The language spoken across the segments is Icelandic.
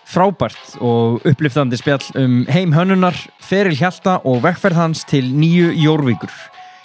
Frábært og upplyftandi spjall heim hönnunar, feril Hjalta og vegferð hans til nýju Jórvíkur.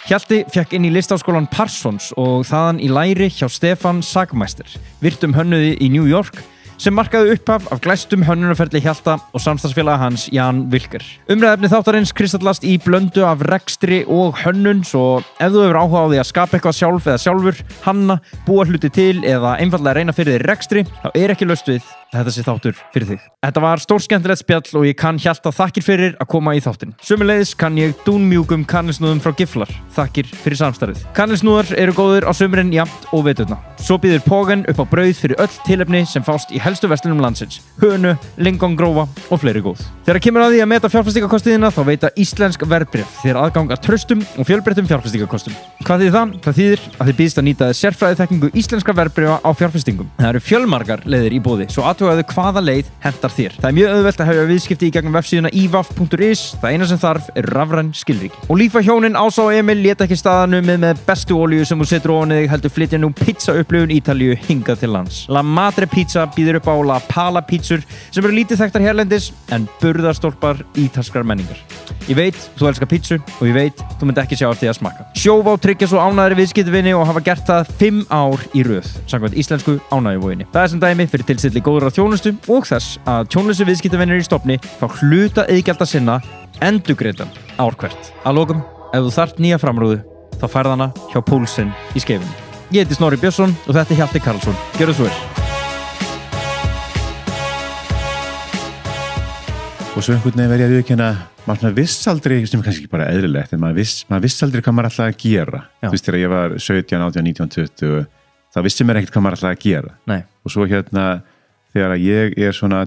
Hjalti fekk inn í listaháskólann Parsons og þaðan í læri hjá Stefan Sagmeister, virtum hönnuði í New York, sem markaði upphaf af glæstum hönnunarferli Hjalta og samstarfsfélaga hans Jan Wilker. Umræðefni þáttarins kristallast í blöndu af rekstri og hönnun, svo ef þú hefur áhuga á því að skapa eitthvað sjálf eða sjálfur, hanna, búa hluti til eða einfaldlega reyna fyrir þér rekstri, þá ekki laust við þetta sé þáttur fyrir þig. Þetta var stórskemmtilegt spjall og ég kann Hjalta þakkir fyrir að koma í þáttinn. Sömuleiðis kann ég dúnmjúkum kanilsnúðum frá Giflar. Þakkir fyrir samstarfið. Kanilsnúðar eru góðir á sumrin jafnt og veturna. Svo býður Pogen upp á brauð fyrir öll tilefni sem fást í helstu verslunum landsins. Hönu, lingongrófa og fleiri góð. Þegar kemur að því að meta fjárfestingakostiðina þá veita íslensk verðbréf þér aðgang að traustum og fjölbreyttum fjárfestingakostum. Hvað þýðir það? Það þýðir að þið býðst að nýta sérfræðiþekkingu íslenskra verðbréfa á fjárfestingum. Það eru fjölmargar leiðir í boði, svo athugaðu hvaða leið hentar þér. Það er mjög auðvelt að hafa viðskipti í gegnum vefsíðuna ivaf.is. Það eina sem þarf er rafræn skilríki. Og Lífa hjónin Ása og Emil léta ekki staðar með bestu olíu sem þú setur ofan þig, heldur flytja nú pizzaupplifun Ítalíu hingað til lands. La Madre Pizza býður upp á La Pala pítsur sem eru lítið þekktar hérlendis en burðarstólpar ítalskrar menningar. Ég veit, þú elskar pítsu og ég veit, þú munt ekki sjá eftir að smakka. Sjóvá tryggja svo ánægðari viðskiptavini og hafa gert það 5 ár í röð, samkvæmt íslensku ánægjuvóginni. Það er sem dæmi fyrir tilstilli góðrar þjónustu og þess að tjónlausu viðskiptavinir í stofni fá hluta iðgjalda sinna endurgreiddan ár hvert. Að lokum, ef þú þarft nýja framrúðu, þá færð hana hjá Púlsinn í Skeifunni. Ég heiti Snorri Björnsson og þetta er Hjalti Karlsson. Gjörðu svo vel. Og svo einhvern veginn verið að viðurkenna, maður viss aldrei, sem er kannski ekki bara eðlilegt, en maður viss aldrei hvað maður ætlaði að gera. Já. Þú veist, þegar ég var 17, 18, 19, 20, þá vissi mér ekkert hvað maður ætlaði að gera. Nei. Og svo þegar ég er svona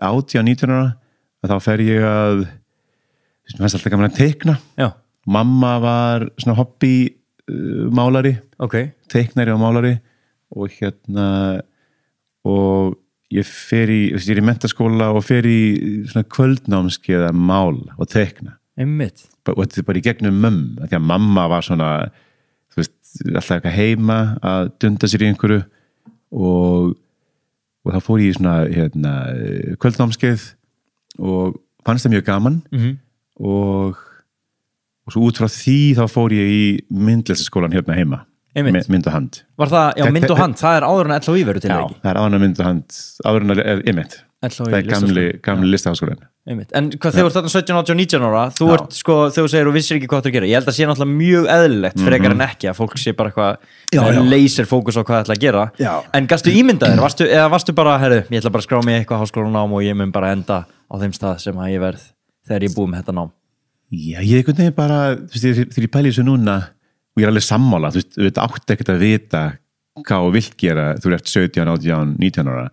18, 19 ára, þá fer ég að, mér fannst alltaf gaman að teikna. Já. Mamma var svona hobby málari, teiknari og málari og og ég er í menntaskóla og fer í svona kvöldnámskeið að mála og teikna. Einmitt. Og þetta er bara í gegnum mömmu, því að mamma var svona, þú veist, alltaf eitthvað heima að dunda sér í einhverju og þá fór ég í svona kvöldnámskeið og fannst það mjög gaman og svo út frá því þá fór ég í myndlistaskólan hérna heima. Mynd og hand. Var það, já, mynd og hand, það er áður en LHÍ verður til ekki? Já, það er áður en mynd og hand, áður en einmitt. Það er gamli listaháskólan. Einmitt. En hvað þegar þú ert þarna 17, 18, 19 ára, þú ert þegar þú segir og vissir ekki hvað þú að gera, ég held að sé náttúrulega mjög eðlilegt frekar en ekki að fólk sé bara eitthvað laser fókus á hvað það ætla að gera. Já. En gastu ímyndaðir, varstu bara, ég ætla bara að skrá mig eitthvað háskólanám og ég mun bara enda á þeim stað sem að ég verð þegar ég búið með þetta nám? Já, ég einhvern veginn bara, þú veist, þegar ég pæli þessu núna og ég er alveg sammála, þú veist, átti ekkert að vita hvað þú vilt gera, þú ert 17, 18, 19 ára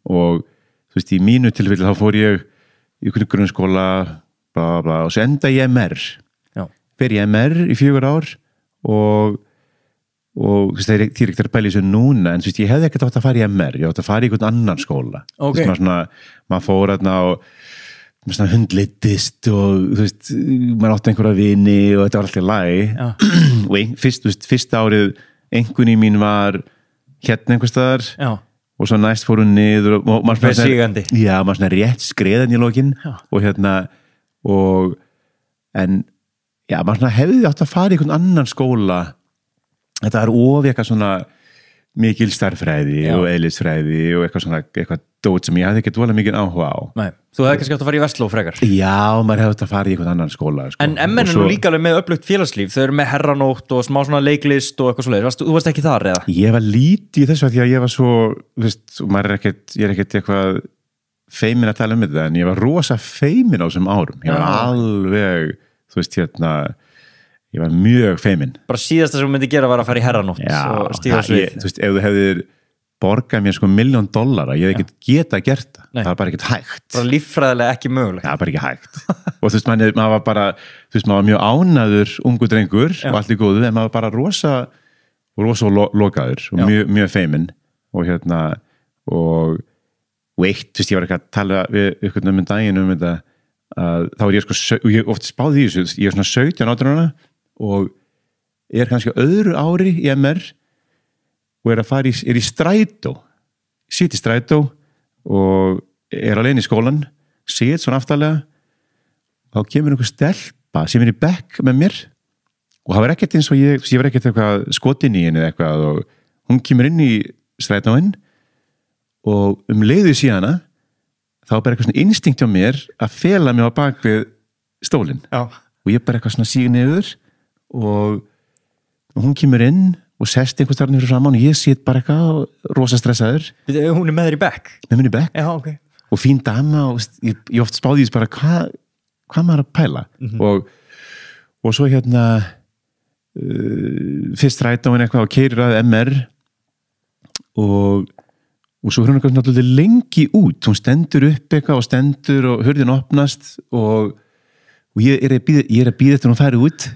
og þú veist, í mínu tilfelli þá fór ég í grunnskóla, bla bla, og svo enda ég MR. Já. Fer ég MR í 4 ár og þú veist, það er ekkert að pæli þessu núna, en þú veist, ég hefði ekkert átt að fara í MR, ég átt að fara í einhvern annan skóla. Þú veist, maður fór þarna og svona hundleitist og þú veist, maður átti einhverja vini og þetta var alltaf læg og fyrsta árið einhverjum í mín var hérna einhvers staðar og svo næst fór hún niður og maður svona rétt skreðan í lokin og en já, maður svona hefði átt að fara í einhvern annan skóla. Þetta er eitthvað svona mikil stærðfræði og eðlisfræði og eitthvað dót sem ég hafði ekki dvolega mikið áhuga á. Nei, þú hefði kannski átt að fara í Vestló frekar. Já, maður hefði átt að fara í einhvern annan skóla. En MN er nú líka alveg með öflugt félagslíf, þau eru með herranótt og smá svona leiklist og eitthvað svoleiðis. Þú varst ekki þar eða? Ég var lítið í þessu að því að ég var svo, þú veist, ég er ekkert eitthvað feimin að tala þetta, en ég var rosa feimin á þessum árum. Ég var alveg, þú veist, ég var mjög feimin. Bara síðasta sem þú myndi gera var að fara í herranótt og stíga svið. Þú veist, ef þú hefðir borgað mér $1 million, ég hefði ekkert geta gert það. Það var bara ekkert hægt. Bara líffræðilega ekki mögulegt. Það var bara ekki hægt. Og þú veist, maður var bara, þú veist, maður var mjög ánæður ungur drengur og allt í góðu, en maður var bara rosa lokaður og mjög feimin. Og eitt, þú veist, ég var ekki að tala við ykkur daginn þetta, þá er ég oft spáði í þessu, ég er svona 17 ára og er kannski öðru ári í MR og er í strætó, sitt í strætó og alveg í skólan, sit svona aftarlega, þá kemur einhver stelpa sem í bekk með mér og það var ekkert eins og ég var ekkert eitthvað skotin í henni eða eitthvað og hún kemur inn í strætóinn og leiðu síðana þá bara eitthvað svona instinkt hjá mér að fela mig á bak við stólinn og ég bara eitthvað svona síg niður og hún kemur inn og sest einhver starfni fyrir framann og ég sit bara eitthvað rosa stressaður. Hún með þér í bekk? Með mér í bekk. Já, ok. Og fín dama og ég oft spáði þess bara hvað maður að pæla og svo fyrst rætáin eitthvað og keyrir að MR og svo hún eitthvað náttúrulega lengi út, hún stendur upp eitthvað og stendur og hurðin opnast og ég er að bíða eftir hún færi út,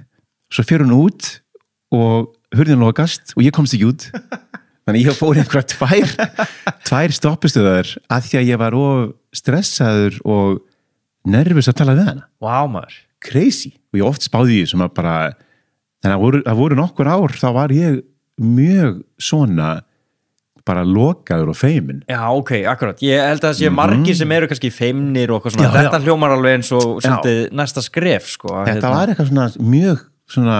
svo fer hún út og hurðin lokast og ég komst ekki út þannig ég fór einhverja tvær stoppistöðar að því að ég var of stressaður og nervus að tala við hana. Vá maður. Crazy. Og ég oft spáði því sem að bara þannig að voru nokkur ár þá var ég mjög svona bara lokaður og feiminn. Já, ok, akkurat. Ég held að það sé margir sem eru kannski feimnir og eitthvað svona. Þetta hljómar alveg eins og svolítið næsta skref, sko. Þetta var eitthvað svona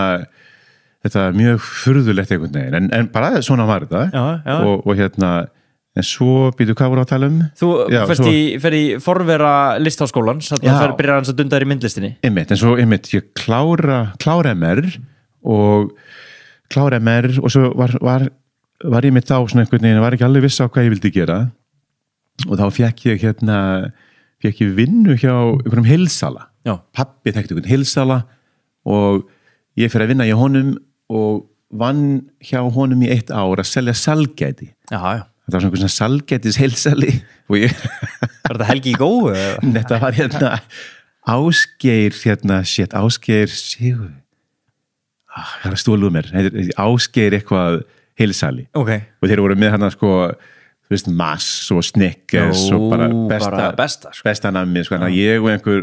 þetta var mjög furðulegt einhvern veginn, en bara svona var þetta. Já. Og en svo býtu hvað voru að tala um? Þú fer í forvera listháskólans, þannig að byrjar hans að dunda þér í myndlistinni. Ég klára MR og svo var ég mitt á svona einhvern veginn, var ekki alveg viss á hvað ég vildi gera og þá fekk ég vinnu hjá einhverjum heilsala. Pabbi þekkti einhvern heilsala og ég fyrir að vinna hjá honum og vann hjá honum í 1 ár að selja salgæti. Já. Þetta var svona salgætis heilsali og ég... Var þetta Helgi í góðu? Þetta var Ásgeir Sigur. Það er að stóluð mér. Ásgeir eitthvað heilsali. Ok. Og þeir voru með Mass og Snickers og bara besta nammi. Ég og einhver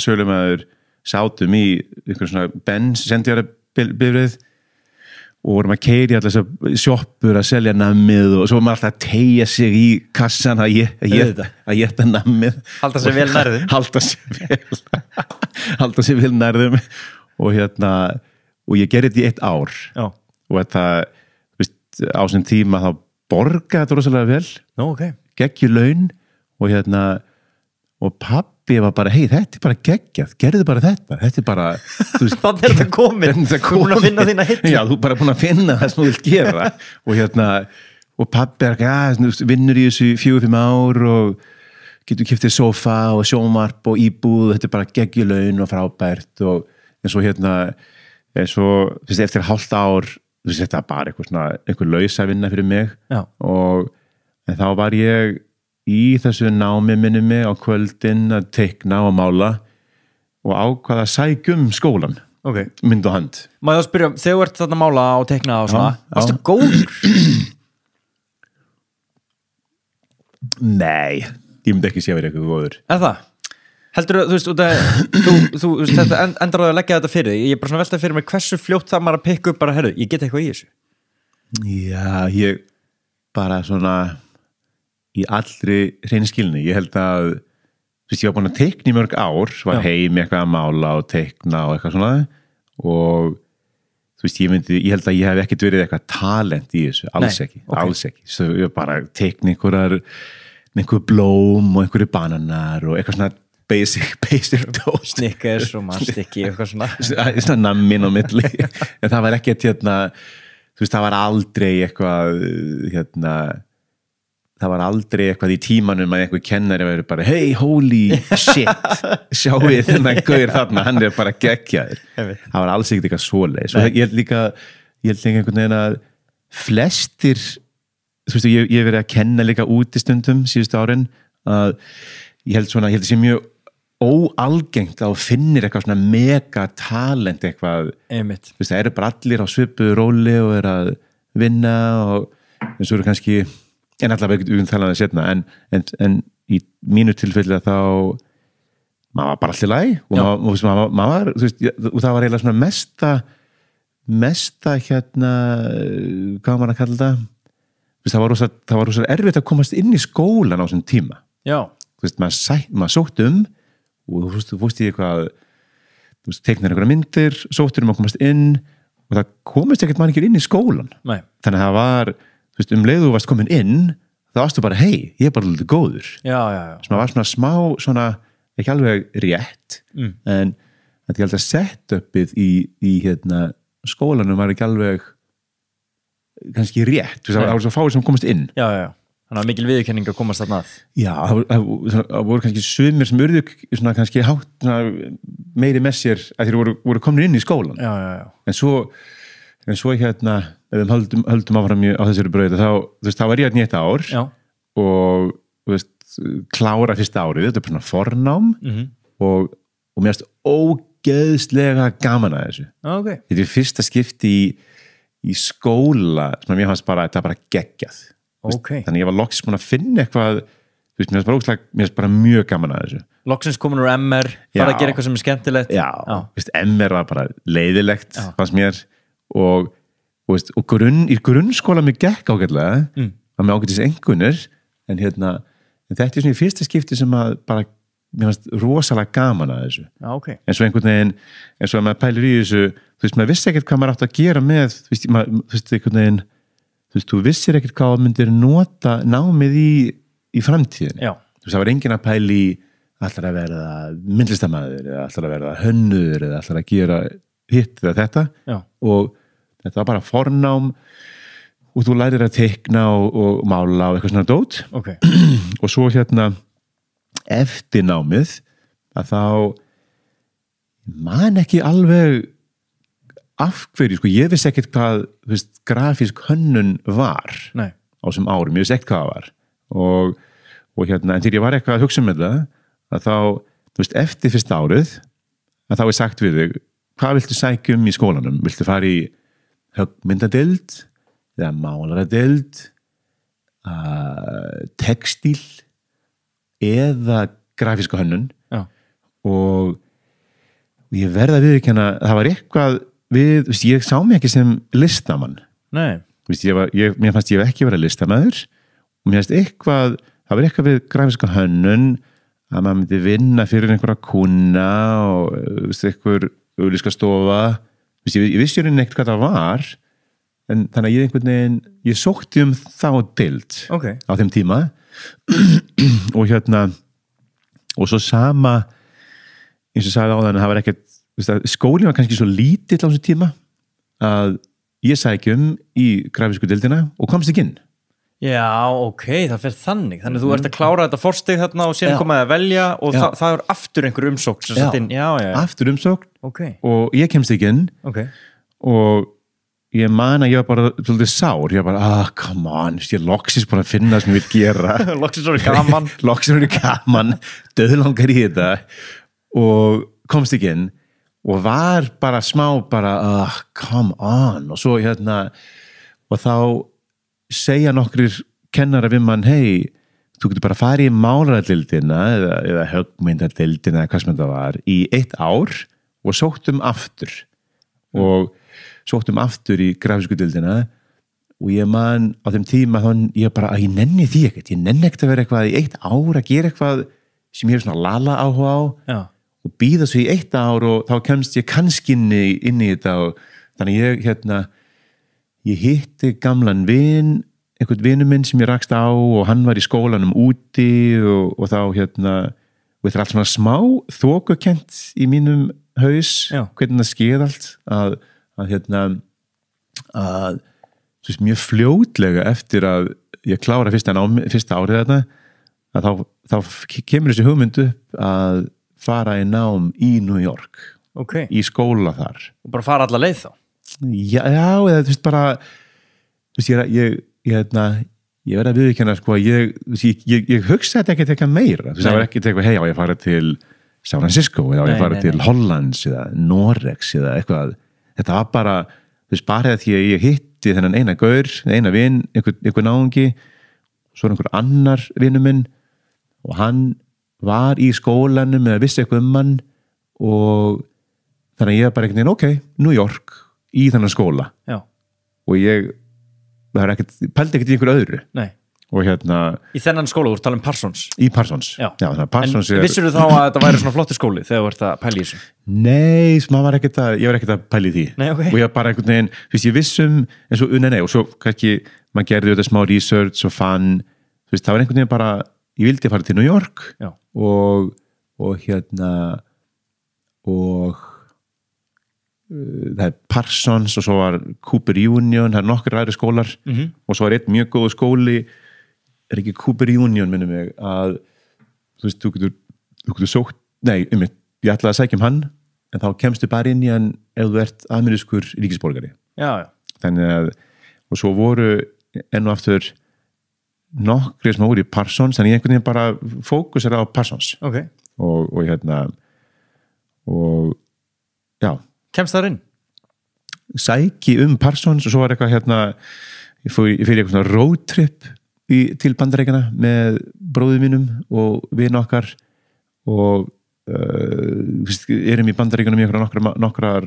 sölumæður sátum í einhver svona Benz sendjara-bifreið og vorum að keyra í allar þessar sjoppur að selja nammið og svo var maður alltaf að teygja sig í kassan að éta nammið. Halda sig vel nærðum. Halda sig vel nærðum og ég gerði þetta í 1 ár. Já. Og þetta, á þessum tíma þá borgaði þetta rosalega vel. Ok. Geggjur laun og pabbi var bara, hei, þetta er bara geggjað, gerðu bara þetta er bara, þannig er þetta komin, þú er búin að finna þína hittu. Já, þú er bara búin að finna það sem þú vilt gera og pabbi er vinnur í þessu 4-5 ár og getur kiftið sofa og sjónvarp og íbúð, þetta er bara geggjulaun og frábært og en svo eftir hálft ár þetta er bara einhver lausa vinna fyrir mig. Já. En þá var ég í þessu námi minni mig á kvöldin að teikna og mála og ákvaða sækjum skólan. Okay. Mynd og hand. Má ég að spyrja, þegar þú ert þarna að mála og teikna og svona, varstu góður? Nei, ég myndi ekki sé að vera eitthvað góður. Er það? Heldur þú þetta endar á að leggja þetta fyrir þig? Ég er bara svona veltað fyrir mig hversu fljótt það maður að pikka upp bara, herru, ég get eitthvað í þessu. Já, ég bara svona í allri hreinskilni. Ég held að ég var búin að teikna í mörg ár, var heim eitthvað að mála og teikna og eitthvað svona og ég held að ég hef ekkert verið eitthvað talent í þessu, alls ekki. Svo ég bara teikna einhver blóm og einhverju bananar og eitthvað svona basic toast. Snickers og mannstykki eitthvað svona. Svona nammin á milli. En það var ekkert það var aldrei eitthvað það var aldrei eitthvað í tímanum að einhver kennari væri bara, hey, holy shit, sjáu þennan gaur þarna, hann er bara geggjaður. Það var alls ekkert eitthvað svoleiðis. Ég held líka einhvern veginn að flestir, ég hef verið að kenna líka út í stundum síðustu árin, að ég held að sé mjög óalgengt að finnir eitthvað svona mega talent eitthvað. Það eru bara allir á svipuðu róli og eru að vinna og eins og eru kannski en allavega ekkert talaði setna en í mínu tilfelli þá maður var bara allir læg og maður og það var eiginlega svona mesta hvað maður að kalla það það var rosa erfitt að komast inn í skólan á þessum tíma. Já. Maður sótt og þú fórst í eitthvað, teiknar einhverja myndir, sóttur að komast inn og það komist ekkert mann ekki inn í skólan. Nei. Þannig að það var, leið þú varst komin inn, þá varstu bara, hei, ég er bara lítið góður. Já. Sem var svona smá, ekki alveg rétt, en þetta er alltaf setupið í skólanum var ekki alveg kannski rétt, það var svo fáið sem komast inn. Já. Þannig að mikil viðurkenning að komast þarna að. Já, það voru kannski sumir sem urðu kannski hátt meiri með sér að þeir voru komin inn í skólan. Já. En svo ef við höldum áfram á þessari braut þá var ég í 1 ár. Já. Og klára fyrsta árið, þetta er bara svona fornám og mér finnst ógeðslega gaman að þessu. Okay. Þetta er fyrsta skipti í skóla sem mér fannst bara, þetta bara geggjað. Okay. Þannig ég var loksins búin að finna eitthvað mér finnst bara mjög gaman að þessu. Loksins komin úr MR, fara að gera eitthvað sem er skemmtilegt. Já. MR var bara leiðilegt fannst mér og í grunnskóla mér gekk ágætlega að mér ágættis engunir en þetta er svona í fyrsta skipti sem að bara mér fannst rosalega gaman að þessu. Okay. En svo einhvern veginn, eins og að maður pælir í þessu maður vissi ekkert hvað maður átt að gera með einhvern veginn þú vissir ekkert hvað þú myndir nota námið í framtíðin. Já. Það var enginn að pæli ætlar að verða myndlistarmaður eða ætlar að verða hönnur eða ætlar að gera hitt eða þetta. Já. Og þetta var bara fornám og þú lærir að teikna og mála og eitthvað svona dót. Okay. Og svo eftir námið að þá man ekki alveg af hverju, ég vissi ekkert hvað grafísk hönnun var. Nei. Á þessum árum, ég vissi ekkert hvað það var og en þegar ég var eitthvað að hugsa með það að þá, eftir fyrsta árið að þá er sagt við þig hvað viltu sækja í skólanum, viltu fara í höggmyndadeild eða málaradeild textíl eða grafíska hönnun. Já. Og ég verða að viðurkenna það var eitthvað ég sá mig ekki sem listamann. Nei. Mér fannst ég ekki vera listamaður og mér fannst það var eitthvað við grafíska hönnun að maður myndi vinna fyrir einhverja kúnna og einhver auglýskastofa. Ég vissi ekkert hvað það var en þannig að ég sótti þá deild á þeim tíma og og svo sama eins og sagði áðan að það var ekkert skólinn var kannski svo lítill á þessu tíma að ég sækjum í grafísku deildina og komst ekki inn. Já, ok, það fer þannig þú ert að klára þetta forstig þarna og síðan komaði að velja og það er aftur einhver umsókn sem satt inn. Já. Aftur umsókn og ég kemst ekki inn og ég man að ég var bara svolítið sár, ég var bara, come on ég loksins búin að finna það sem ég vil gera loksins var gaman döðlangar í þetta og komst ekki inn og var bara smá come on og svo og þá segja nokkrir kennara við mann, hei, þú getur bara farið í málaradildina eða höggmyndadildina eða hvað sem þetta var í 1 ár og sóttum aftur og sóttum aftur í grafísku dildina og ég man á þeim tíma ég nenni því ekkert, ég nenni ekkert að vera eitthvað í 1 ár að gera eitthvað sem ég hef svona lala áhuga á. Já. Og býða svo í 1 ár og þá kemst ég kannski inn í þetta og þannig ég hitti gamlan einhvern vinu minn sem ég rakst á og hann var í skólanum úti og þá og þetta er allt svona smá þokukent í mínum haus. Já. Hvernig það skeið allt að mjög fljótlega eftir að ég klára fyrsta árið þetta að þá kemur þessi hugmynd upp að fara í nám í New York í skóla þar og bara fara alla leið þá? Já, eða bara ég verði að viðurkenna ég hugsa þetta ekkert eitthvað meira það var ekkert eitthvað, hei, á ég fara til San Francisco eða á ég fara til Hollands eða Noregs eða eitthvað þetta var bara því að ég hitti þennan eina gaur, eina vin einhver náungi, svo einhver annar vinur minn og hann var í skólanum eða vissi eitthvað hann og þannig að ég bara New York í þennan skóla. Já. Og ég pældi ekkert í einhverju öðru. Nei. Og í þennan skóla, þú ert talað Parsons. Í Parsons. Já. Þannig að Parsons en vissirðu þá að þetta væri svona flottur skóli þegar þú ert að pæla í þessu? Nei, ég var ekkert að pæla í því. Nei, ok. Og ég bara einhvern veginn, ég vissum eins og og svo kannski, maður gerði þetta smá research og fann, það var einhvern veginn bara, ég vildi fara til New York. Já. og það er Parsons og svo var Cooper Union, það er nokkur aðri skólar og svo er einn mjög góð skóli er ekki Cooper Union minnum mig að þú getur sótt, ég ætlaði að sækja hann en þá kemstu bara inn í hann ef þú ert amerískur ríkisborgari. Já. Þannig að og svo voru enn og aftur nokkri sem voru í Parsons en ég einhvern veginn bara fókusera á Parsons. Ok. Og já. Kemst þar inn? Sæki Parsons og svo var eitthvað ég fyrir eitthvað svona road trip til Bandaríkjanna með bróðum mínum og vin okkar og erum í Bandaríkjunum í nokkrar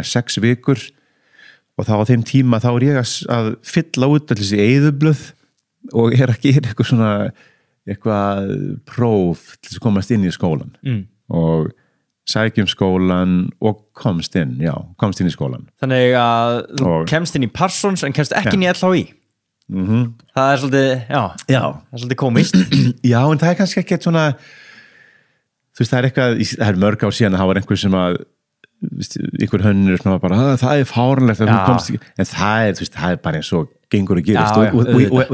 6 vikur og þá á þeim tíma þá er ég að fylla út allir þessi eyðublöð og að gera eitthvað próf til að komast inn í skólan og sækjum skólan og komst inn í skólan. Þannig að þú kemst inn í Parsons en kemst ekki inn í LHÍ. Það er svolítið, það er svolítið komist. Já, en það er kannski ekkert svona það er eitthvað, það er mörg ár síðan að það var einhver sem að einhver hönnur sem var bara, það er fáránlegt að þú komst ekki, en það er bara eins og gengur að gerast og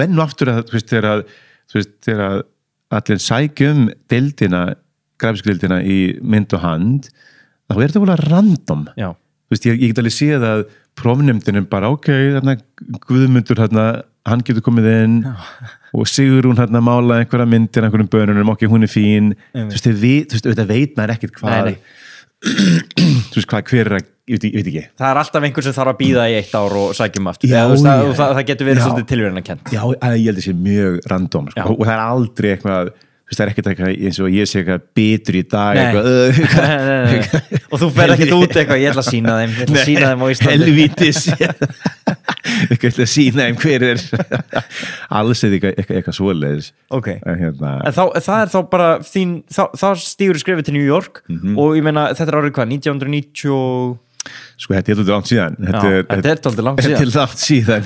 enn og aftur að þegar allir sækjum deildina grafískudeildina í mynd og hand þá er þetta volið random. Já. Ég get alveg séð að prófnefndinum bara þarna Guðmundur hann getur komið inn og Sigrún mála einhverja myndir einhverjum bönunum, hún er fín þetta veit maður ekkert hvað hver er ég veit ekki. Það er alltaf einhver sem þarf að bíða í 1 ár og sækjum aftur. Það getur verið svolítið tilvíðanakent. Já, ég held að sé mjög random og það er aldrei eitthvað það er ekkert eitthvað eins og ég sé eitthvað bitur í dag og þú fer ekkert út eitthvað, ég ætla að sína þeim á Íslandi helvítis ég ætla að sína þeim hver er alls eða eitthvað svoleiðis. Ok, en það er þá bara þín, þá stígur skrifið til New York og ég meina þetta er árið hvað, 1990 sko þetta er alltaf langt síðan þetta er langt síðan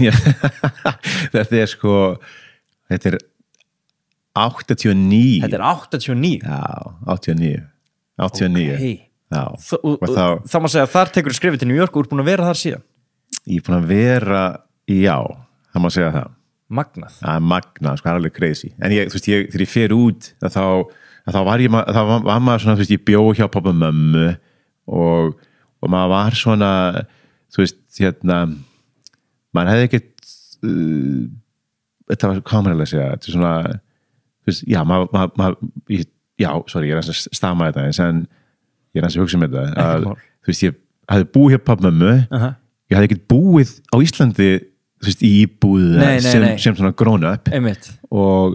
þetta er sko þetta er 89. Þetta er 89? Já, 89. Okay. Já. Það má segja að þar tekur skrifið til New York og er búin að vera þar síðan? Ég er búin að vera, það má segja það. Magnað? Já, magnað, það er alveg crazy. En þegar ég fer út, þá var maður svona, ég bjó hjá pappa og mömmu og maður var svona, maður hefði ekkert, þetta var, hvað maður að segja, þetta er svona, ég er að stama þetta en ég er að hugsa um þetta að ég hafði búið hjá pappmömmu ég hafði ekkert búið á Íslandi í íbúð sem svona grown up og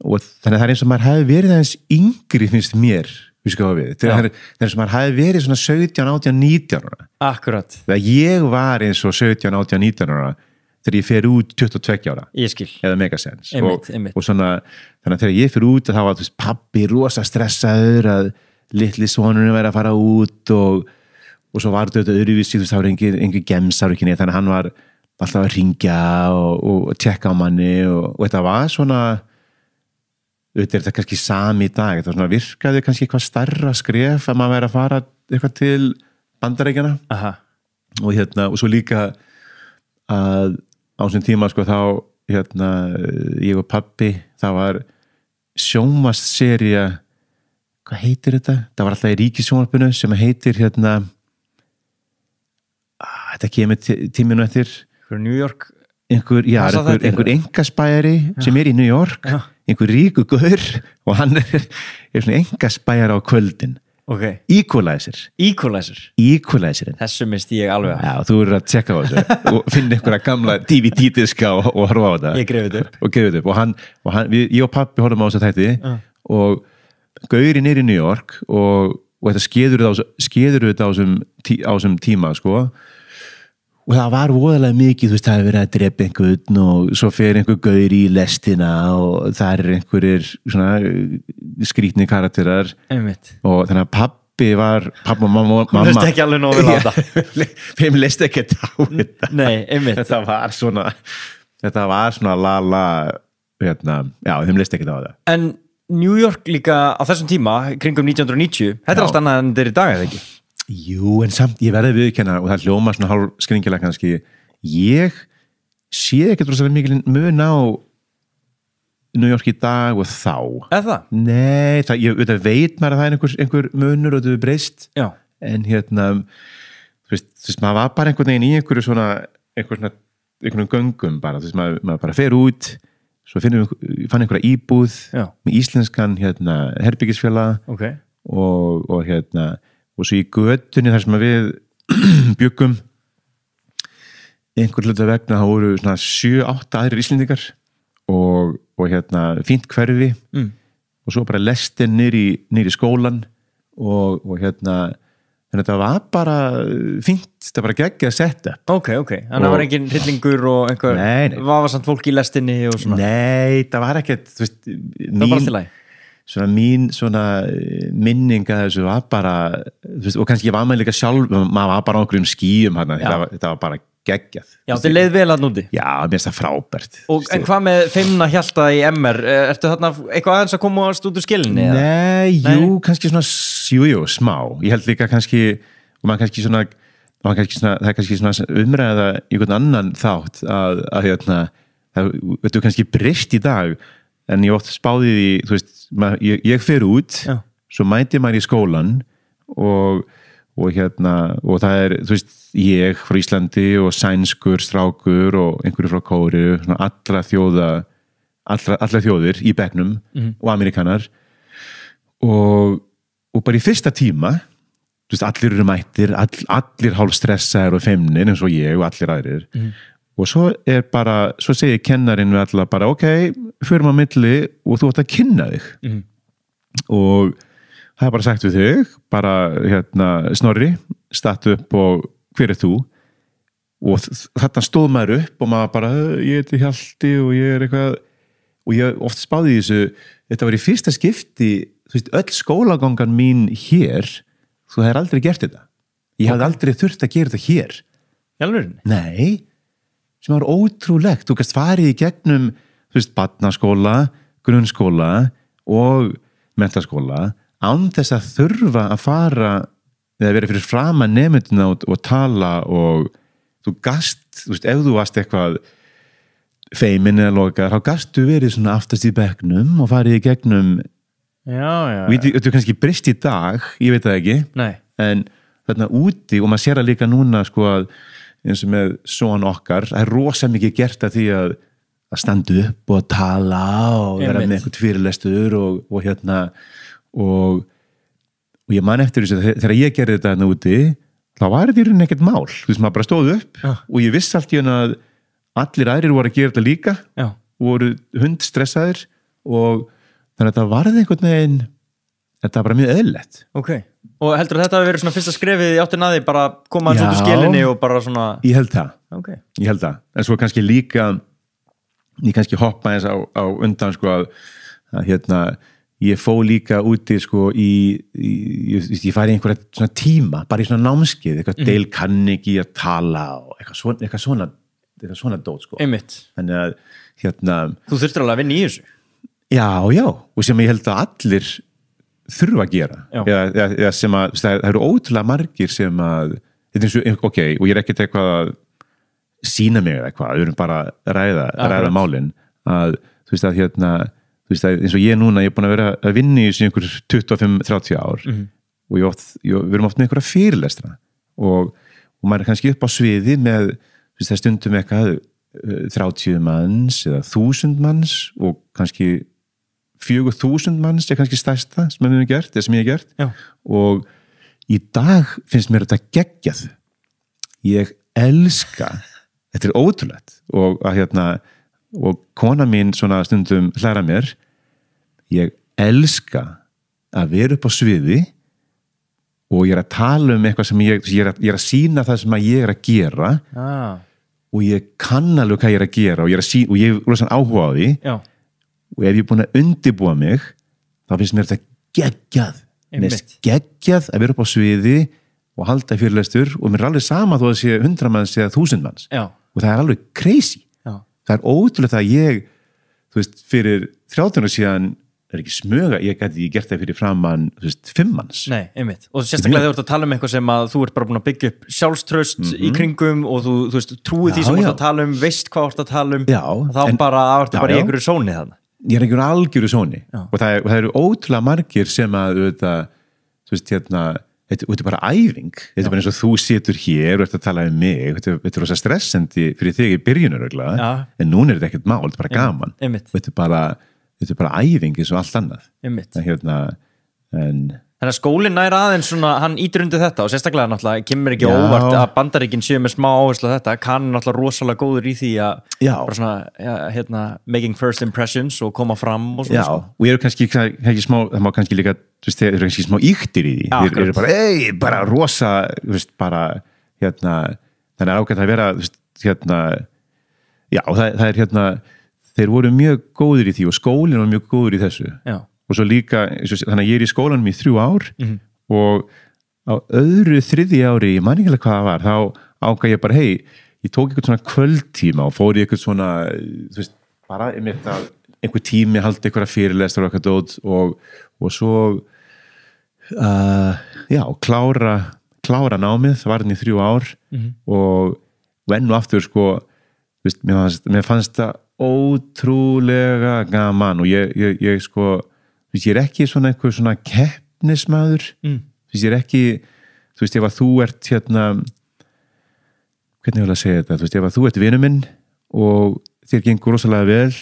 þannig að það er eins og maður hefði verið aðeins yngri finnst mér það er eins og maður hefði verið svona 17, 18, 19 ára. Akkurat. Þegar ég var eins og 17, 18, 19 ára þegar ég fer út 22 ára eða megasens og svona þannig að þegar ég fer út þá var pabbi rosa stressaður að litli sonurinn væri að fara út og svo var þetta öðruvísi það var engin gemsar þannig að hann var alltaf að ringja og tjekka á manni og þetta var svona þetta er þetta kannski sami í dag þetta svona virkaði kannski eitthvað stærra skref að maður væri að fara eitthvað til Bandaríkjanna og svo líka að á þessum tíma þá ég og pabbi það var sjónvarpssería hvað heitir þetta? Það var alltaf í ríkissjónvarpinu sem heitir þetta kemur tíminu eftir New York einhver engaspæjari sem er í New York einhver ríku gaur og hann er svona engaspæjari á kvöldin. Okay. Equalizerinn þessu misti ég alveg já, þú eru að tjekka á þessu og finna einhverja gamla DVD-diska og horfa á þetta ég grefið upp og ég og pabbi horfum á þessu þætti og gaurinn er í New York og þetta skeður þetta á þessum tíma sko og það var voðalega mikið, þú veist, það hefur verið að drepa einhvern og svo fer einhver gaur í lestina og það einhverjir svona skrýtni karakterar Einmitt. og þannig að pappi og mamma leist ekki alveg nógu vel á þetta þeim leist ekki á þetta Nei, einmitt þetta var svona la hérna, já, þeim leist ekki á þetta En New York líka á þessum tíma kringum 1990, þetta allt annað en þetta er í dag, eða ekki? Jú, en samt, ég verði viðurkenna og það hljóma svona hálf skringilega kannski ég sé ekki rosalega mikil mun á New York í dag og þá Eða það? Nei, ég veit maður að það er einhver munur og þetta er breyst Já. En hérna þú veist, maður var bara einhvern veginn í einhverjum göngum bara, þú veist, maður bara fer út svo fann einhverja íbúð Já. með íslenskan herbyggisfélag Okay. og hérna og svo í götunni þar sem við bjuggum einhver hluta vegna það voru svona 7-8 aðrir Íslendingar og hérna fínt hverfi og svo bara lestin niður í skólan og hérna þannig að það var bara fínt, það var geggjað setta Ok, þannig að það var engin hryllingur og einhver vafasamt fólk í lestinni og svona Nei, það var ekkert þú veist, það var bara til lagi mín minninga þessu var bara veist, og kannski var maður líka sjálf maður var bara á einhverjum skýjum þetta var bara geggjað Já, þið leið vel að núti Já, mér finnst það frábært En hvað með feimna Hjalta í MR ertu þarna eitthvað aðeins að koma út úr skilinni? Nei, jú, kannski svona jú, smá, ég held líka kannski og maður kannski svona það er kannski svona umræða í einhvern annan þátt að hérna það veitu kannski breyst í dag en ég oft spáði því, þú veist ég fer út, svo mæti maður í skólan og hérna, og það er, þú veist ég frá Íslandi og sænskur strákur og einhverju frá Kóreu svona alla þjóðir í bekknum og amerikanar og bara í fyrsta tíma þú veist, allir eru mættir allir hálf stressaðir og feimnir eins og ég og allir aðrir og svo segir kennarinn við alla bara ok, förum á milli og þú ætti að kynna þig og það er bara sagt við þig bara hérna Snorri stattu upp og hver þú og þarna stóð maður upp og maður bara ég heiti Hjalti og ég er eitthvað og ég oft spáði þessu þetta var í fyrsta skipti þú veist, öll skólagangan mín hér þú hefur aldrei gert þetta ég hafði aldrei þurft að gera þetta hér Jálfurinn? Nei, sem var ótrúlegt þú gæst farið í gegnum þú veist, barnaskóla, grunnskóla og menntaskóla án þess að þurfa að fara eða vera fyrir framan nemenduna og tala og þú gast, þú veist, ef þú varst eitthvað feimin eða lokar, þá gastu verið svona aftast í bekknum og farið í gegnum Þetta er kannski breyst í dag, ég veit það ekki Nei. En þarna úti og maður sér það líka núna sko að eins og með son okkar, það er rosa mikið gert að því að standa upp og tala og vera með eitthvað fyrirlestur og hérna og ég man eftir þessu þegar ég gerði þetta þarna úti þá var þetta í rauninni ekkert mál þú veist maður bara stóð upp og ég vissi allt í hérna að allir aðrir voru að gera þetta líka voru hundstressaðir og þannig að þetta varði einhvern veginn þetta var bara mjög eðlilegt Ok, og heldur að þetta hafi verið svona fyrsta skrefið í áttin að því bara koma hans út úr skilinni og bara svona Ég held það, ég held það en svo kannski líka ég kannski hoppa eins á undan sko að hérna ég fó líka úti sko ég færi einhverja svona tíma bara í svona námskeið, eitthvað Dale Carnegie að tala og eitthvað svona dót sko Einmitt. Þannig að hérna Þú þurftir alveg að vinna í þessu Já, og sem ég held að allir þurfa að gera eða sem að það eru ótrúlega margir sem að ok, og ég er ekkert eitthvað að sína mig eitthvað, við erum bara að ræða málin að þú veist að hérna þú veist að eins og ég núna, ég er búin að vera að vinna í þessu einhver 25-30 ár og við erum oft með einhverja fyrirlestra og maður er kannski upp á sviði með þú veist það stundum eitthvað 30 manns eða 1000 manns og kannski 4000 manns er kannski stærsta sem við hefum gert, eða sem ég hef gert og í dag finnst mér þetta geggjað ég elska þetta er ótrúlegt og að hérna og kona mín svona stundum hlæra mér ég elska að vera upp á sviði og ég að tala eitthvað sem ég er að sýna það sem ég að gera og ég kann alveg hvað ég að gera og ég er rosan áhuga á því og ef ég er búin að undirbúa mig þá finnst mér þetta geggjað að vera upp á sviði og halda fyrirlestur og mér er alveg sama þó að sé 100 manns eða 1000 manns og það er alveg crazy það er ótrúlega það að ég þú veist, fyrir 30 ára síðan það ekki smuga, ég gæti gert það fyrir framann 5 manns. Nei, einmitt. Og sérstaklega þegar þú ert að tala eitthvað sem að þú ert bara búin að byggja upp sjálfstraust í kringum og þú veist, trúið því sem þú ert að tala veist hvað þú ert að tala þá bara í einhverju sóni þarna. Ég er einhverju algjöru sóni og það eru ótrúlega margir sem að þú veist, þetta er bara æfing. Þetta er bara eins og þú situr hér og ert að tala mig. Þetta er rosa stressandi fyrir þig í byrjunur en núna er þetta ekkert mál, þetta er bara gaman. Þetta er bara æfing eins og allt annað. Þannig að skólinn nær aðeins svona, hann ítur undir þetta og sérstaklega náttúrulega kemur ekki óvart að Bandaríkin séu með smá áherslu á þetta, kann náttúrulega rosalega góður í því að bara svona, making first impressions og koma fram og svona. Já, og ég eru kannski smá, það má kannski líka, þú veist, þeir eru kannski smá ýktir í því. Þeir eru bara, bara rosa, þú veist, bara, þannig að ágætt að vera, þú veist, já, það er þeir voru mjög góðir í því og skólinn var mjög góður í þessu og svo líka, þannig að ég er í skólanum í 3 ár og á öðru 3. ári, ég man ekki alveg hvað það var þá ákvað ég bara, ég tók eitthvað svona kvöldtíma og fór í eitthvað svona þú veist, bara einhver tími haldi eitthvað fyrirlestur og eitthvað dót og svo klára námið, það var hann í 3 ár og enn og aftur sko, veist, mér fannst það ótrúlega gaman og ég sko, ég er ekki svona einhver svona keppnismaður ég er ekki, þú veist, ef að þú ert hvernig vil að segja þetta, þú veist, ef að þú ert vinur minn og þér gengur rosalega vel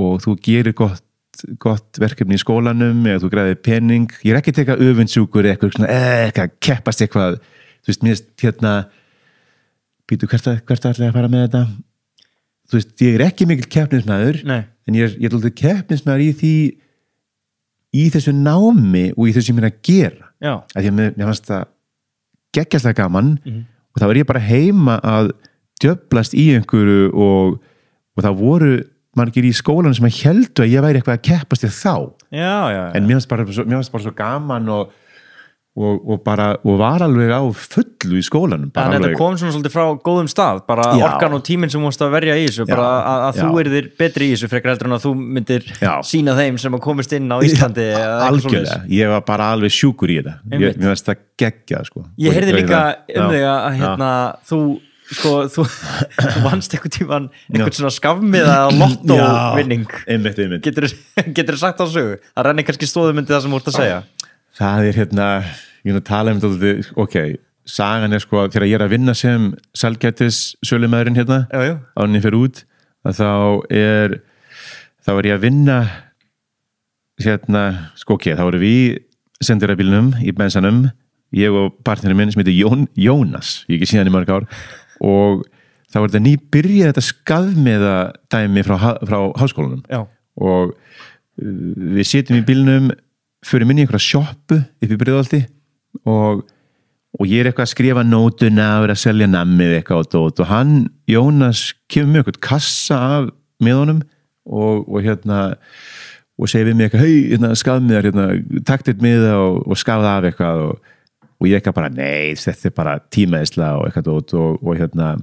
og þú gerir gott verkefni í skólanum eða þú græðir pening, ég er ekki að teka öfundsjúkur eitthvað svona, eitthvað keppast eitthvað, þú veist, mér býtu hvert ætlaði að fara með þetta. Þú veist, ég er ekki mikil keppnismæður en ég er alltaf keppnismæður í þessu námi og í þessu sem ég er að gera af því að mér fannst það geggjastlega gaman og þá var ég bara heima að djöflast í einhverju og það voru margir í skólanum sem að héldu að ég væri eitthvað að keppast í þá en mér fannst bara svo gaman og var alveg á fullu í skólanum. Þannig að þetta kom svona svolítið frá góðum stað, bara orkan og tíminn sem þú varst að verja í þessu, bara að þú yrðir betri í þessu frekar heldur en að þú myndir sína þeim sem að komist inn á Íslandi. Algjörlega, ég var bara alveg sjúkur í þetta. Mér finnst það geggjað sko. Ég heyrði líka þig að þú vannst einhvern tímann einhvern svona skafmiða lottóvinning. Einmitt. Geturðu sagt á sögu? Það rennir kannski stóðumyndi það sem þú ert að segja. Það er ég er að tala þetta, sagan er sko, þegar ég er að vinna sem sælgætis sölumæðurinn áður en ég fer út, þá er ég að vinna þá erum við sendirabílnum í bensanum, ég og partnerinn minn sem heitir Jónas, ég ekki síðan í mörg ár og þá var þetta nýbyrjað þetta skafmiða dæmi frá háskólanum og við sitjum í bílnum fyrir minni einhverja sjoppu upp í Breiðholti og ég er eitthvað að skrifa nótuna og er að selja nammið eitthvað og hann, Jónas, kemur með eitthvað kassa af með honum og segir við mig eitthvað, skafmiðar, takt eitt miða og skafða af eitthvað og ég eitthvað bara, nei, þetta er bara tímaðisla og eitthvað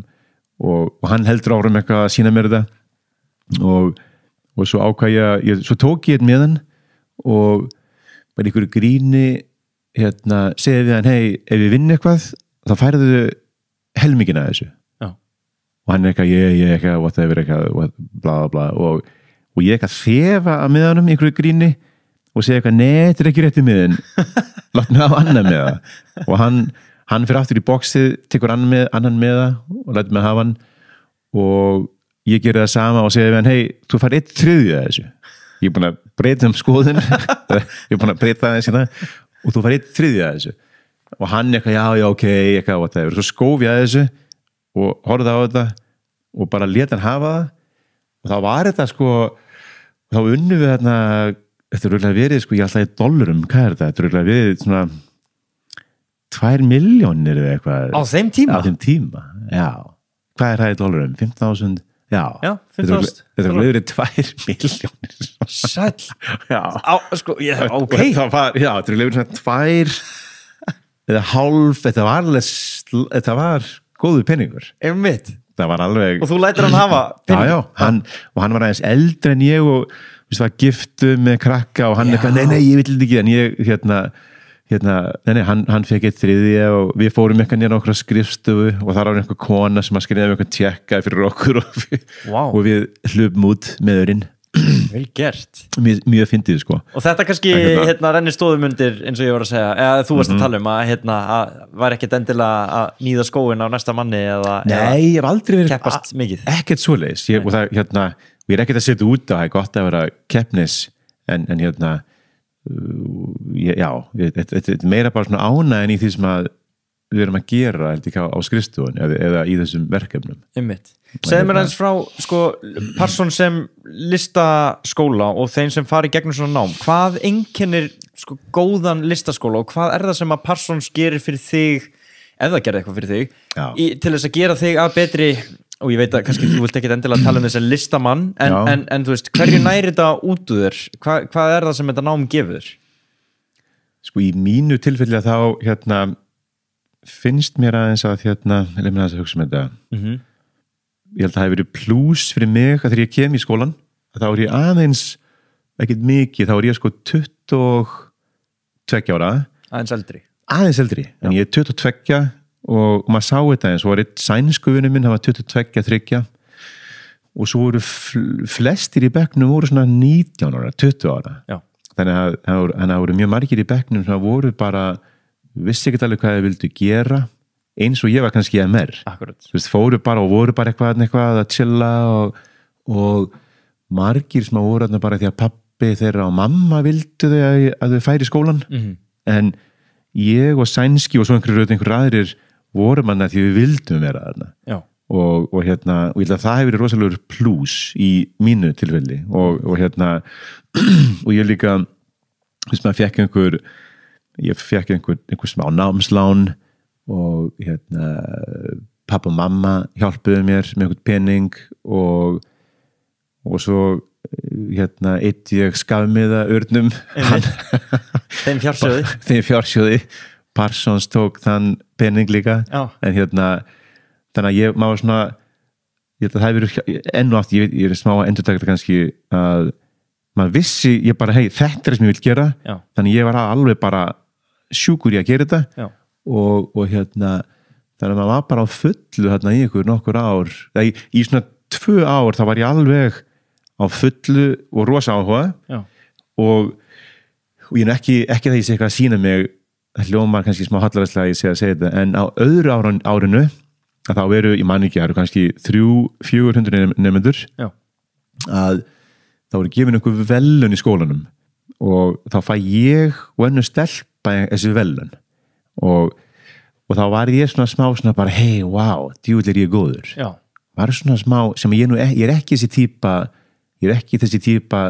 og hann heldur árum eitthvað að sína mér þetta og svo ákvað svo tók ég eitt miðan og bara einhverju gríni segði við hann, ef við vinnum eitthvað þá færðu helmingina af þessu og hann er eitthvað, ég eitthvað, whatever eitthvað, bla bla og ég eitthvað þefa að miðanum einhverju gríni og segja eitthvað, nei, þetta er ekki rétt í miðin látt mig hafa annan miða og hann fyrir aftur í boxið, tekur annan miða og lætur mig hafa hann og ég geri það sama og segja við hann, þú fær 1/3 af þessu ég er búin að breyta skoðun ég er búin að breyta það hérna og þú fær 1/3 af þessu og hann eitthvað, já, ok, eitthvað whatever. Svo skóf ég að þessu og horfði á þetta og bara lét hann hafa það og þá var þetta sko þá unnum við þetta er röglega verið sko, ég alltaf í $, hvað er þetta? Þetta er röglega verið svona 2 milljónir eða eitthvað Á þeim tíma? Á þeim tíma, já. Hvað það í dólarum? 5.000? Já, 5.000. Þetta var lögur 2 milljónir. Sæll. Já. Ok. Þetta var lögur 2 eða hálf, þetta var góður peningur. Einmitt. Það var alveg... Og þú lætur hann hafa pening? Já, og hann var aðeins eldri en ég og var giftu með krakka og hann eitthvað, nei, ég vill ekki, en ég hann fekk eitt þriðja og við fórum eitthvað nýja nokkra skrifstofu og þar var einhver kona sem að skrifa eitthvað tjekka fyrir okkur og við hlupum út með örinn. Vel gert. Mjög fyndið, sko. Og þetta kannski rennir stóðum undir, eins og ég var að segja, eða þú varst að tala um að var ekkert endilega að níða skóin á næsta manni eða Nei, ég hef aldrei verið keppast mikið. Ekkert svoleiðis. Og það, ég er ekkert að setja út á, það er gott að vera keppnis en þetta er meira bara svona ánægin í því sem að við erum að gera á skrifstofun eða í þessum verkefnum. Einmitt. Segðu mér aðeins frá Parsons sem listaskóla og þeim sem fari gegnum svona nám. Hvað einkennir góðan listaskóla og hvað er það sem að Parsons gerir fyrir þig, ef það gerði eitthvað fyrir þig, til þess að gera þig að betri, og ég veit að kannski þú vilt ekki endilega tala um þess að listamann, en þú veist, hverju næri þetta út úr þér? Hvað er það sem þetta nám gefur þér? Í mínu tilfelli þá finnst mér aðeins að að hugsa með þetta. Ég held að það hefur verið plús fyrir mig að þegar ég kem í skólan þá er ég aðeins, ekkert mikið, þá er ég 22 ára. Aðeins eldri, en ég er 22 og maður sá þetta eins og var eitt sænsku vinur minn, hann var 22-23 og svo voru flestir í bekknum voru svona 19 ára, 20 ára. Já. Þannig að það voru mjög margir í bekknum sem voru bara vissi ekki alveg hvað þið vildu gera eins og ég var kannski MR. Akkurat. Þú veist, fóru bara og voru bara eitthvað að chilla og margir sem voru bara því að pabbi þeirra og mamma vildu þau að þau færi í skólan en ég og sænski og svo einhverjir aðrir voru manna því við vildum vera þarna. Já. Og ég held að það hefur verið rosalegur plús í mínu tilfelli og og ég líka þú veist, maður fekk einhver smá námslán og pappa og mamma hjálpuðu mér með einhvern pening og svo eitt ég skafmiða urnum þeim fjársjóði Parsons tók þann pening líka. Já. En þannig að maður svona ég held að það hefur verið enn og aftur ég er smá að endurtaka þetta kannski að maður vissi, ég bara þetta er það sem ég vil gera. Já. Þannig ég var alveg bara sjúkur í að gera þetta. Já. og þannig að maður var bara á fullu í ykkur nokkur ár í svona 2 ár þá var ég alveg á fullu og rosa áhuga. Já. og ég er ekki það ég sé eitthvað að sína mig það hljómar kannski smá hallaræslega ég sé að segja þetta en á öðru árinu að þá ég man ekki, það eru kannski 300-400 nemendur. Já. Að þá voru gefin einhver velun í skólanum og þá fæ ég og önnur stelpa þessi velun og þá var ég svona smá svona bara hei, wow, djúvill er ég góður. Já. Var svona smá sem ég er ekki þessi típa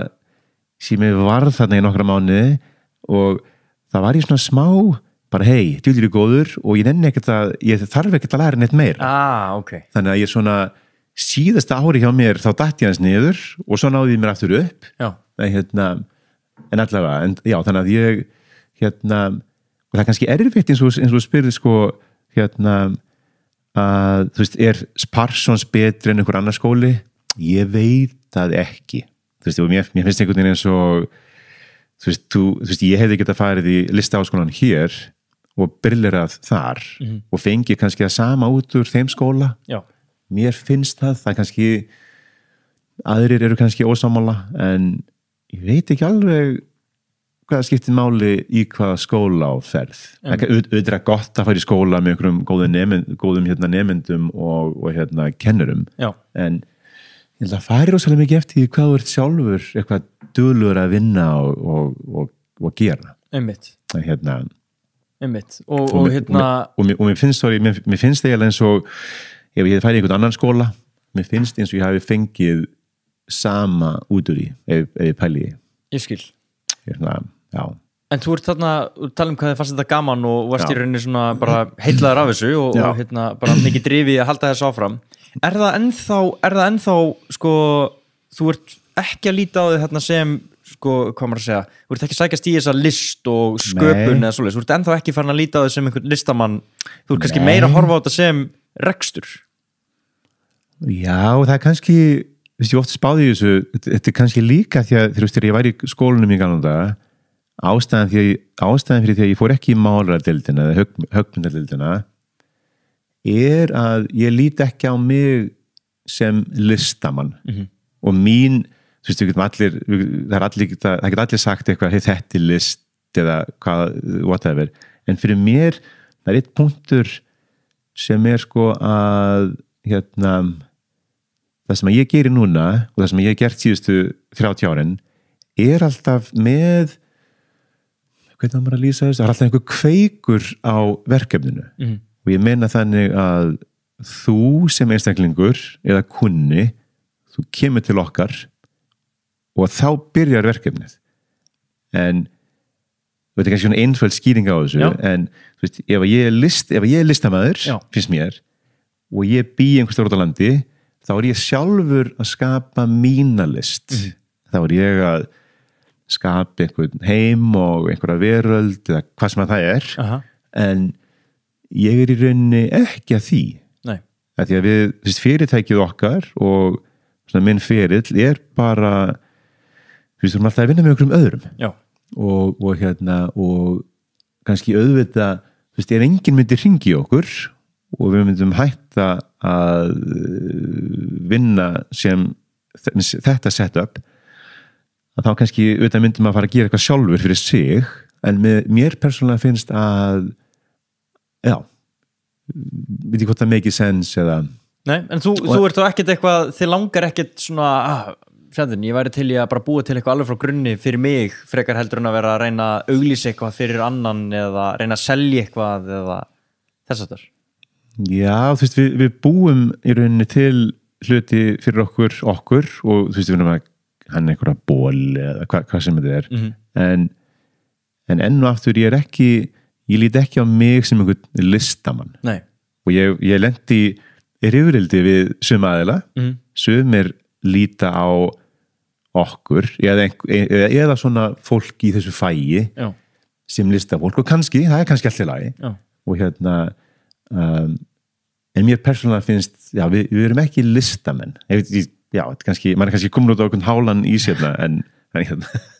sem ég varð þarna í nokkra mánuði og það var ég svona smá bara hei, djúvill er ég góður og ég þarf ekkert að læra neitt meira. Okay. Þannig að ég svona síðasta ári hjá mér þá datt ég hans niður og svo náði ég mér aftur upp. Já. En allavega, þannig að ég og það er kannski erfitt eins og spyrði að þú veist, er Parsons betri en einhver annar skóli? Ég veit það ekki. Þú veist, mér finnst einhvern veginn eins og þú veist, ég hefði getað farið í listaháskólan hér og brillerað þar og fengið kannski það sama út úr þeim skóla. Já. Mér finnst það kannski aðrir eru kannski ósammála en ég veit ekki alveg hvað skiptir máli í hvaða skóla á ferð. Auðvitað er gott að fara í skóla með einhverjum góðum nemendum og kennurum. Já. En ég held að færi rosalega mikið eftir því hvað þú ert sjálfur eitthvað duglegur að vinna og gera. Einmitt. Einmitt. Og mér finnst eiginlega eins og ef ég færi í einhvern annan skóla mér finnst eins og ég hafi fengið sama út úr því ef ég pæli. Ég skil. Já. En þú ert þarna, tala hvað þið fannst þetta gaman og varst í rauninni svona bara heillaður af þessu og bara mikið drifið að halda þessu áfram. Er það ennþá sko, þú ert ekki að líta á þig þarna sem, sko, hvað maður að segja, þú ert ekki að sækjast í þessa list og sköpun eða svoleiðis, þú ert ennþá ekki farin að líta á þig sem einhvern listamann, þú ert kannski meira að horfa á þetta sem rekstur. Já, það er kannski, ég oft spáði í þessu, þetta er kannski líka því að þegar ég væri í skólanum í gamla daga, ástæðan fyrir því að ég fór ekki í málaradeildina eða höggmyndadeildina er að ég lít ekki á mig sem listamann og mín, þú veist, það get allir sagt eitthvað, hey, þetta er list eða hvað, whatever, en fyrir mér það er eitt punktur sem er sko að það sem ég geri núna og það sem ég hef gert síðustu 30 árin er alltaf með hvernig maður að lýsa þessu, það er alltaf einhver kveikur á verkefninu og ég meina þannig að þú sem einstaklingur eða kunni, þú kemur til okkar og þá byrjar verkefnið en þetta er kannski svona einföld skýring á þessu en þú veist, ef ég er listamæður finnst mér og ég bý einhvers staðar út á landi þá er ég sjálfur að skapa mína list þá er ég að skapa einhvern heim og einhverja veröld eða hvað sem að það er en ég er í rauninni ekki að því að því að við fyrirtækið okkar og svona minn ferill er bara við þurfum alltaf að vinna með einhverjum öðrum og kannski auðvita ef enginn myndi hringi okkur og við myndum hætta að vinna sem þetta setup að þá kannski auðvitað myndum að fara að gera eitthvað sjálfur fyrir sig en mér persónulega finnst að veit ég hvort það make sense eða Nei, en þú ert þá ekkert eitthvað þið langar ekkert svona ég væri til í að bara búa til eitthvað alveg frá grunni fyrir mig, frekar heldur en að vera að reyna að auglýsa eitthvað fyrir annan eða reyna að selja eitthvað eða þess að þar Já, þú veist, við búum í rauninni til hluti fyrir okkur og þú veist, við erum að hann einhverja ból eða hvað sem þetta er en enn og aftur ég lít ekki á mig sem einhvern listamann Nei. og ég lendi í rifrildi við suma aðila sumir líta á okkur eða svona fólk í þessu fæi sem listafólk og það er kannski allt í lagi og en mér persónulega finnst við erum ekki listamenn maður er kannski komin út á okkur hálan í sérna en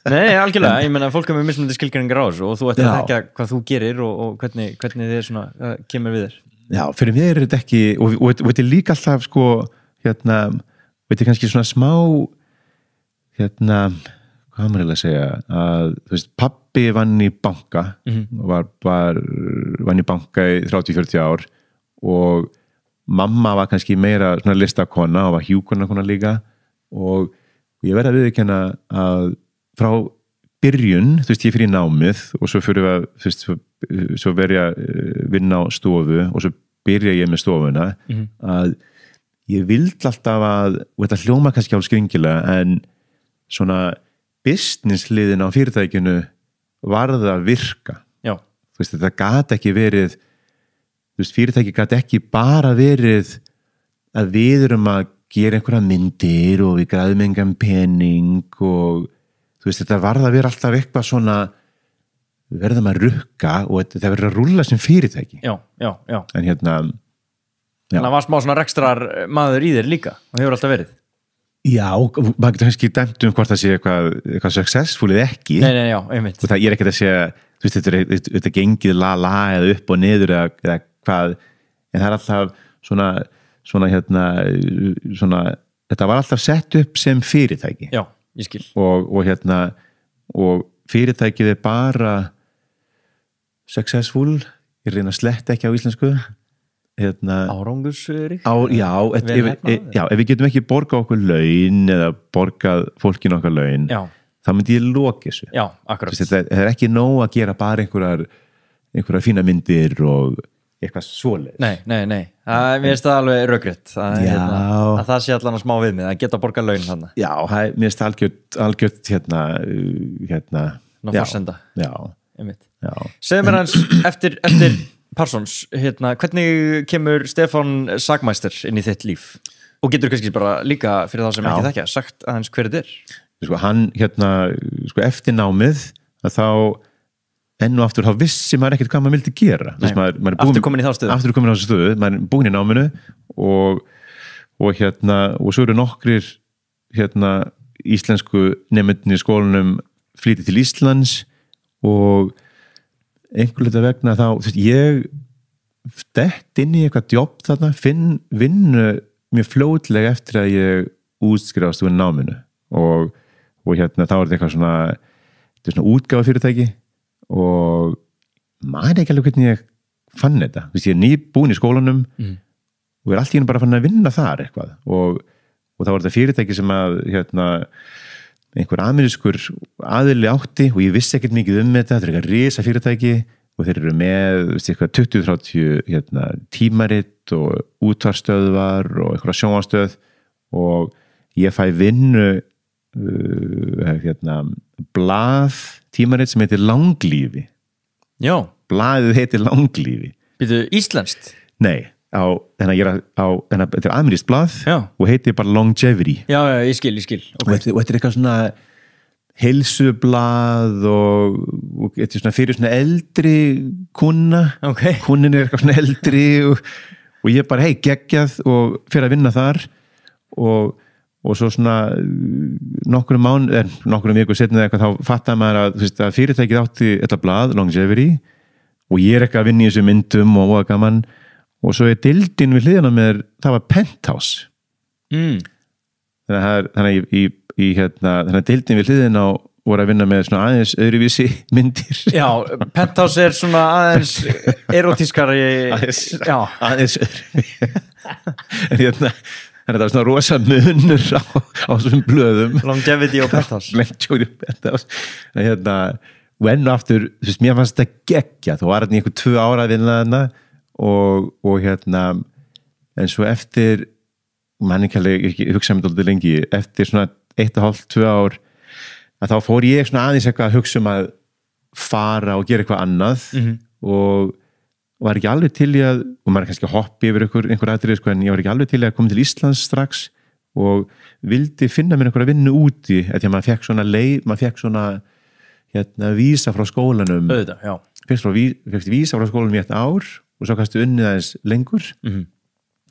Nei, algjörlega, ég meina fólk er með mismunandi skilgreiningar á þessu og þú ætti að þekka hvað þú gerir og hvernig þið svona kemur við þér Já, fyrir mér er þetta ekki og þetta er líka alltaf sko þetta er kannski svona smá hvað maður að segja að þú veist, pabbi vann í banka vann í banka í 30-40 ár og mamma var kannski meira svona listakona og var hjúkonarkona líka og ég verði að viðurkenna að frá byrjun, þú veist, ég fyrir í námið og svo fyrir við þú veist, svo verði ég að vinna á stofu og svo byrja ég með stofuna að ég vildi alltaf að og þetta hljóma kannski á skringilega en svona businessliðin á fyrirtækinu varð að virka þú veist, þetta gat ekki verið þú veist, fyrirtæki gat ekki bara verið að við erum að gera einhverja myndir og við græðum engan pening og þú veist, þetta varð að vera alltaf eitthvað svona við verðum að rukka og þetta verður að rúlla sem fyrirtæki Já en Þannig að var smá svona rekstrar maður í þér líka og hefur alltaf verið Já, maður getur kannski dæmt hvort það sé eitthvað successful eða ekki Nei, já, einmitt og það ég er ekkert að segja þú veist, þetta gengið la eða upp og niður eða hvað en það er alltaf svona þetta var alltaf sett upp sem fyrirtæki Já, ég skil og fyrirtækið er bara successful ég reyna að sletta ekki á íslensku Árangursrík ef við getum ekki borgað okkur laun eða borgað fólkinu okkar laun þá myndi ég loka þessu þetta er ekki nóg að gera bara einhverjar fína myndir og eitthvað svoleiðis Nei, mér finnst það alveg rökrétt að það sé allan að smá við mig að geta borgað laun þannig Já, mér finnst það algjört forsenda Já einmitt. Já. Segðu mér hans eftir Parsons, hvernig kemur Stefán Sagmeister inn í þitt líf? Og getur kannski bara líka fyrir þá sem ekki þekkja sagt aðeins hver þetta Sko hann eftir námið að þá enn og aftur þá vissi maður ekkert hvað maður vildi gera. Maður aftur komin í þá stöðu. Aftur komin í þá stöðu, maður er búinn í náminu og svo eru nokkrir íslensku nemendurnir í skólanum flýti til Íslands og einhver hluta vegna þá ég dett inn í eitthvað jobb þarna, finn vinnu mjög fljótlega eftir að ég útskrifast úr náminu og þá er þetta eitthvað svona útgáfafyrirtæki og maður ekki alveg hvernig ég fann þetta, ég er nýbúinn í skólanum og er allt í einu bara fann að vinna þar eitthvað og þá var þetta fyrirtæki sem að einhver amerískur aðili átti og ég vissi ekkert mikið þetta er eitthvað risa fyrirtæki og þeir eru með 20-30 tímarit og útvarpsstöðvar og einhverja sjónvarpsstöð og ég fæ vinnu blað tímarit sem heitir Langlífi. Já. Blaðið heitir Langlífi. Býtu íslenskt? Nei, þetta er amerískt blað og heitir bara Longevity. Já, ég skil. Okay. Og þetta er eitthvað svona heilsublað og þetta er svona fyrir svona eldri kuna. Okay. Kunin er eitthvað svona eldri og ég bara geggjað og fyrir að vinna þar og svo svona nokkrum vikur setna eitthvað þá fattaði maður að fyrirtækið átti þetta blað Longevity og ég er eitthvað að vinna í þessu myndum og gaman og svo er deildin við hliðina með það var Penthouse þannig að deildin við hliðina voru að vinna með svona aðeins öðruvísi myndir. Já, Penthouse er svona aðeins erotískari aðeins öðruvísi en það var svona rosa munur á þessum blöðum Longevity og Penthouse og enn og aftur mér fannst þetta geggjað og var þetta í einhver 2 ára að vinna þarna og en svo eftir mann ekki hugsa mér dálítið lengi eftir svona 1,5-2 ár að þá fór ég svona aðeins eitthvað að hugsa að fara og gera eitthvað annað og var ekki alveg til í að og maður kannski hoppi yfir einhver atriði en ég var ekki alveg til í að koma til Íslands strax og vildi finna mér einhverja vinnu úti því að maður fekk svona vísa frá skólanum fékkst vísa frá skólanum í 1 ár og svo kannski unnið aðeins lengur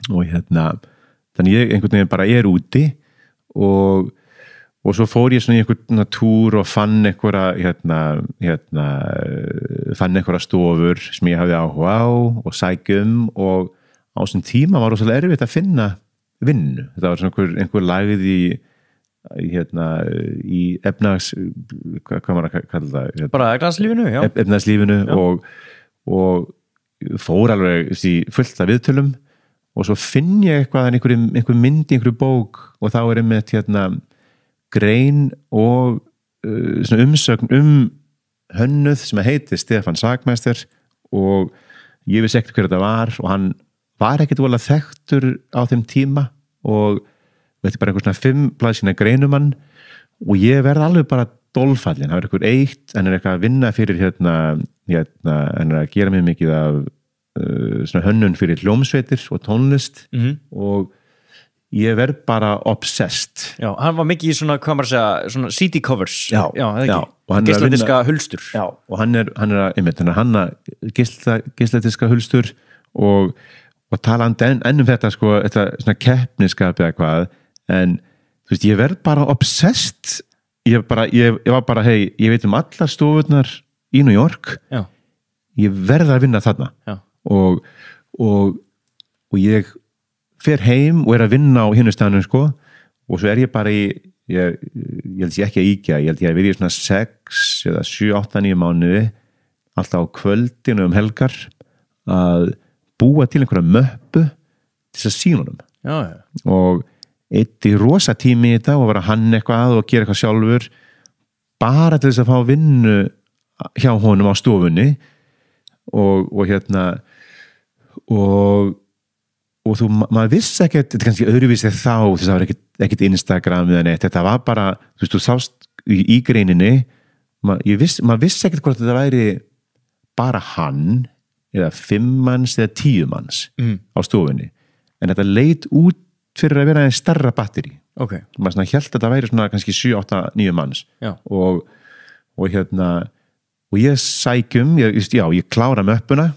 og þannig ég einhvern veginn bara er úti og svo fór ég svona í einhvern túr og fann einhverja stofur sem ég hafði áhuga á og sækjum og á þessum tíma var rosalega erfitt að finna vinnu, þetta var svona einhver lagið í efnahags hvað maður að kalla það bara efnahagslífinu og fór alveg fullt af viðtölum og svo finn ég eitthvað einhver mynd í einhverju bók og þá er einmitt grein og svona umsögn hönnuð sem heitir Stefán Sagmeister og ég vissi ekkert hver þetta var og hann var ekkert voðalega þekktur á þeim tíma og þetta er bara einhver svona 5 blaðsíðna greinumann og ég verði alveg bara dolfallin, það var einhver hann er eitthvað að vinna fyrir hann er að gera mig mikið af svona hönnun fyrir hljómsveitir og tónlist og ég verð bara obsessed. Já, hann var mikið í svona, hvað maður segja, svona CD covers. Já, geisladiska hulstur. Já, og hann er geisladiska hulstur og talandi ennum þetta þetta svona keppniskap eða hvað, en þú veist, ég verð bara obsessed. Ég var bara, ég veit allar stofurnar í New York. Já. Ég verð að vinna þarna. Já. Og ég fer heim og er að vinna á hinustafnum og svo er ég bara ég held ég ekki að íkja, ég held ég að vera í svona 6 eða 7, 8, 9 mánuði alltaf á kvöldinu helgar að búa til einhverja möppu til þess að sýna honum. Já. Og eitt í rosa tími í þetta og vera hann eitthvað og gera eitthvað sjálfur bara til þess að fá vinnu hjá honum á stofunni og þú, maður vissi ekkert, þetta er kannski öðruvísið þá, þess að það var ekkert Instagram eða neitt, þetta var bara, þú veist, þú sást í greininni maður vissi ekkert hvort þetta væri bara hann eða 5 manns eða 10 manns á stofunni, en þetta leit út fyrir að vera einn stærra batteri. Maður svona hélt að þetta væri svona kannski 7, 8, 9 manns og ég sækjum, ég klára möppuna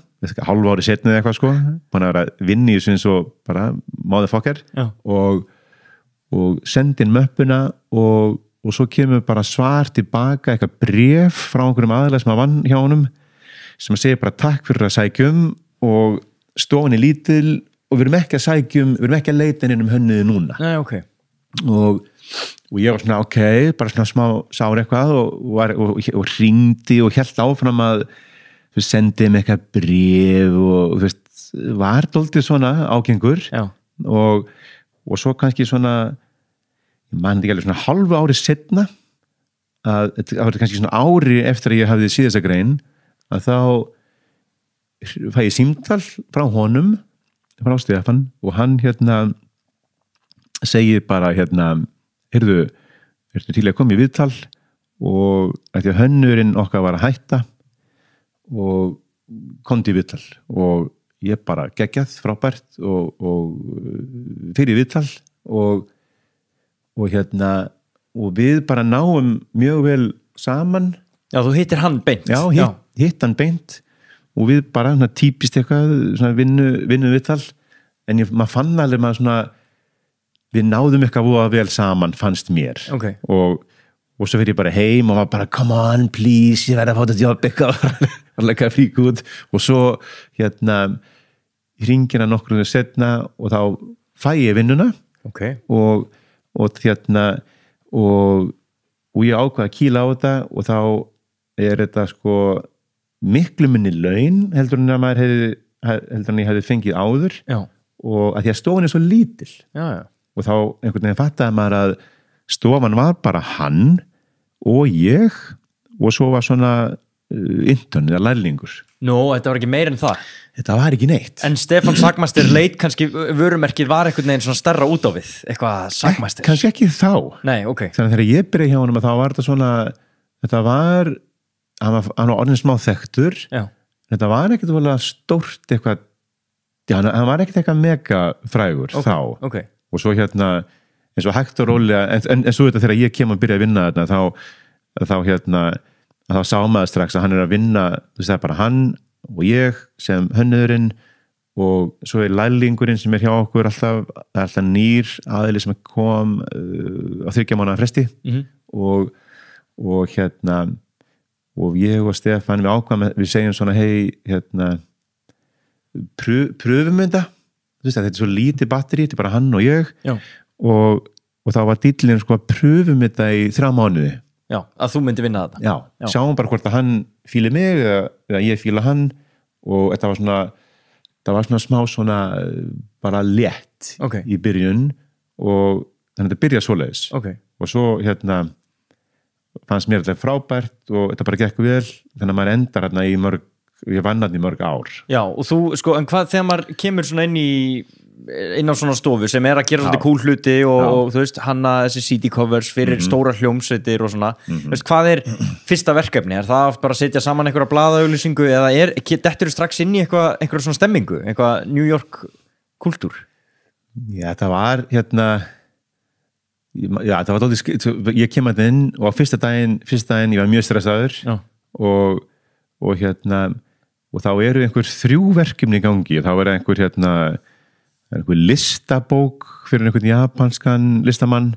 hálfu ári setna eða eitthvað sko, búin að vera að vinna í þessu eins og bara motherfucker og sendi inn möppuna og svo kemur bara svar tilbaka, eitthvað bréf frá einhverjum aðilega sem að vann hjá honum sem að segja bara takk fyrir að sækjum og stofan er lítil og við erum ekki að sækjum, við erum ekki að leita inn hönnuði núna. Nei, og ég var svona bara svona smá sár eitthvað og hringdi og hélt áfram að þú sendi með eitthvað bréf og þú veist, var dálítið svona ágengur og svo kannski svona ég man ekki alveg svona hálfu ári setna að það var kannski svona ári eftir að ég hafði síðasta grein að þá fæ ég símtal frá honum frá Stefán og hann segir bara heyrðu, ertu til að koma í viðtal og að því að hönnurinn okkar var að hætta og komdi í viðtal og ég bara geggjað frábært og fyrir viðtal og við bara náum mjög vel saman. Já, þú hittir hann beint. Já, hitt hann beint og við bara típist eitthvað svona vinnu viðtal en maður fann alveg maður svona við náðum eitthvað voða vel saman fannst mér og svo fyrir ég bara heim og var bara come on please, ég verði að fá þetta jobb eitthvað alveg að fríka út og svo hringir hann nokkur setna og þá fæ ég vinnuna og ég ákvað að kýla á þetta og þá er þetta sko miklu minni laun heldur en ég hefði fengið áður og að því að stofan er svo lítil og þá einhvern veginn fattaði maður að stofan var bara hann og ég og svo var svona intern eða lærlingur. Þetta var ekki meir en það? Þetta var ekki neitt. En Stefán Sagmeister leit kannski, vörumerkið var einhvern veginn svona stærra út á við, eitthvað Sagmeister? Kannski ekki þá. Nei, Þannig að þegar ég byrjaði hjá honum þá var þetta svona, hann var orðin smá þekktur, þetta var ekkert volið stórt eitthvað, hann var ekkert eitthvað mega frægur þá. Og svo eins og hægt og rólega, en svo þetta þegar ég kem að byrja að vinna þarna, þá sá maður strax að hann er að vinna, þú veist það er bara hann og ég sem hönnuðurinn og svo er lærlingurinn sem er hjá okkur alltaf nýr aðili sem kom á 3 mánaða fresti og ég og Stefán við ákvæmum, við segjum svona hei, pröfum þetta, þú veist að þetta er svo lítið batteri, þetta er bara hann og ég og þá var dýllinn sko að pröfum þetta í 3 mánuði. Já, að þú myndi vinna þetta. Já, sjáum bara hvort að hann fíli mig eða ég fíla hann og þetta var svona smá svona bara létt í byrjun og þannig að þetta byrja svoleiðis og svo fannst mér þetta frábært og þetta bara gekk vel þannig að maður endar ég vann hann í mörg ár. Já, og þú, sko, en hvað þegar maður kemur svona inn á svona stofu sem er að gera svolítið cool hluti og þú veist, hanna þessi CD covers fyrir stóra hljómsveitir og svona þú veist, hvað er fyrsta verkefni? Er það oft bara að setja saman einhverja blaðauglýsingu eða dettur þú strax inn í einhverja svona stemmingu, eitthvað New York kultúr? Já, það var það var dálítið, ég kem að inn og á fyrsta daginn ég var mjög stressaður og þá eru einhver 3 verkefni í gangi og þá er einhver listabók fyrir einhvern japanskan listamann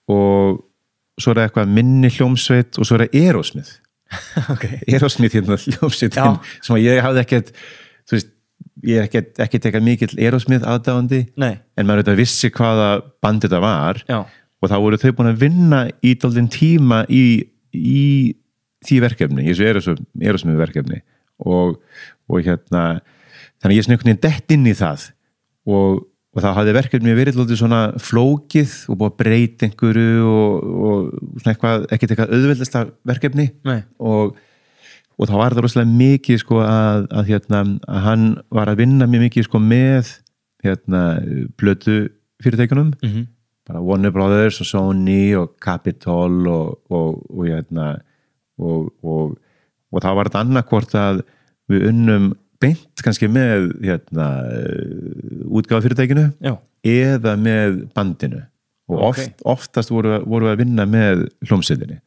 og svo er eitthvað minni hljómsveit og svo er Aerosmith Aerosmith hljómsveitin sem ég hafði ekkert þú veist, ég er ekki tekað mikill Aerosmith aðdáandi en maður auðvitað vissi hvaða band þetta var og þá voru þau búin að vinna í dálítinn tíma í því verkefni, í þessu Aerosmith verkefni og þannig að ég snöggni dett inn í það og þá hafði verkefni verið lótið svona flókið og búið að breyta einhverju og svona ekkert auðveldasta verkefni og þá var það rosalega mikið sko að hann var að vinna mjög mikið sko með plötu fyrirtækjunum bara Warner Brothers og Sony og Capitol og og það var þetta annarkvort að við unnum beint kannski með útgáfafyrirtækinu eða með bandinu og oftast voru við að vinna með hljómsveitinni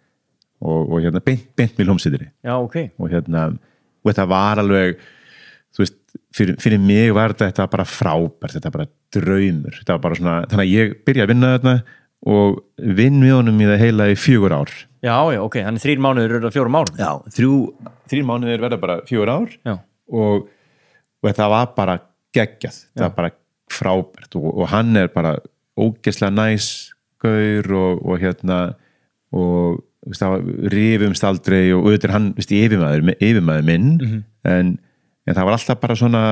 og beint með hljómsveitinni og þetta var alveg þú veist, fyrir mig var þetta bara frábært, þetta bara draumur, þetta var bara svona, þannig að ég byrjaði að vinna þarna og vinn við honum í það heila í 4 ár. Já, þannig 3 mánuður eru 4 árum. Já, 3 mánuður verða bara 4 ár og þetta var bara geggjað, þetta var bara frábært og hann bara ógeðslega næs gaur og það var rifumst aldrei og auðvitað hann, yfirmaður minn en það var alltaf bara svona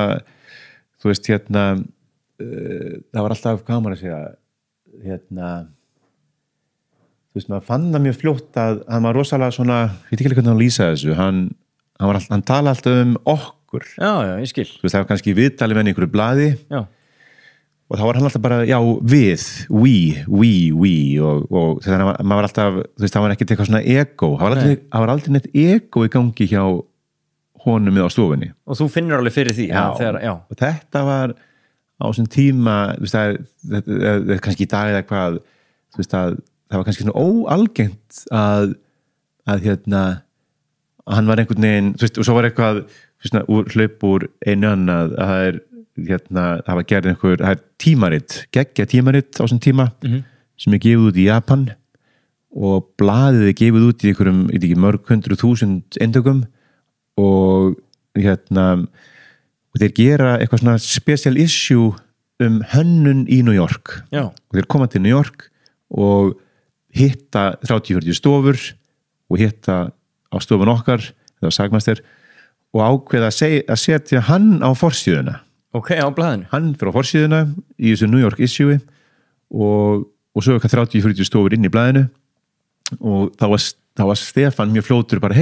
þú veist, það var alltaf, hvað maður að segja þú veist, maður fann það mjög fljótt að hann var rosalega svona, ég veit ekki hvernig hann lýsa þessu hann tala alltaf okkur. Já, ég skil. Þú veist, það var kannski viðtalið með einhverju blaði og þá var hann alltaf bara, we og þannig að maður var alltaf, þú veist, það var ekkert eitthvað svona ego, það var aldrei neitt ego í gangi hjá honum á stofunni. Og þú finnur alveg fyrir því. Og þetta var á þessum tíma, þú veist, það er kannski í dag eða hvað, þú veist, það var kannski svona óalgengt að hann var einhvern veginn, þú veist, og svo var eitthvað hlaup úr einu annað að það var gerð það er tímarit, geggja tímarit á þessum tíma sem er gefið út í Japan og blaðið er gefið út í einhverjum, ég veit ekki, mörg 100.000 eintökum og og þeir gera eitthvað svona special issue hönnun í New York og þeir koma til New York og hitta 30-40 stofur og hitta á stofun okkar það var sagmæster og ákveða að setja hann á forsíðuna á blaðinu hann fyrir á forsíðuna í þessu New York issue og svo eitthvað 30-40 stofur inn í blaðinu og þá var Stefán mjög fljótur bara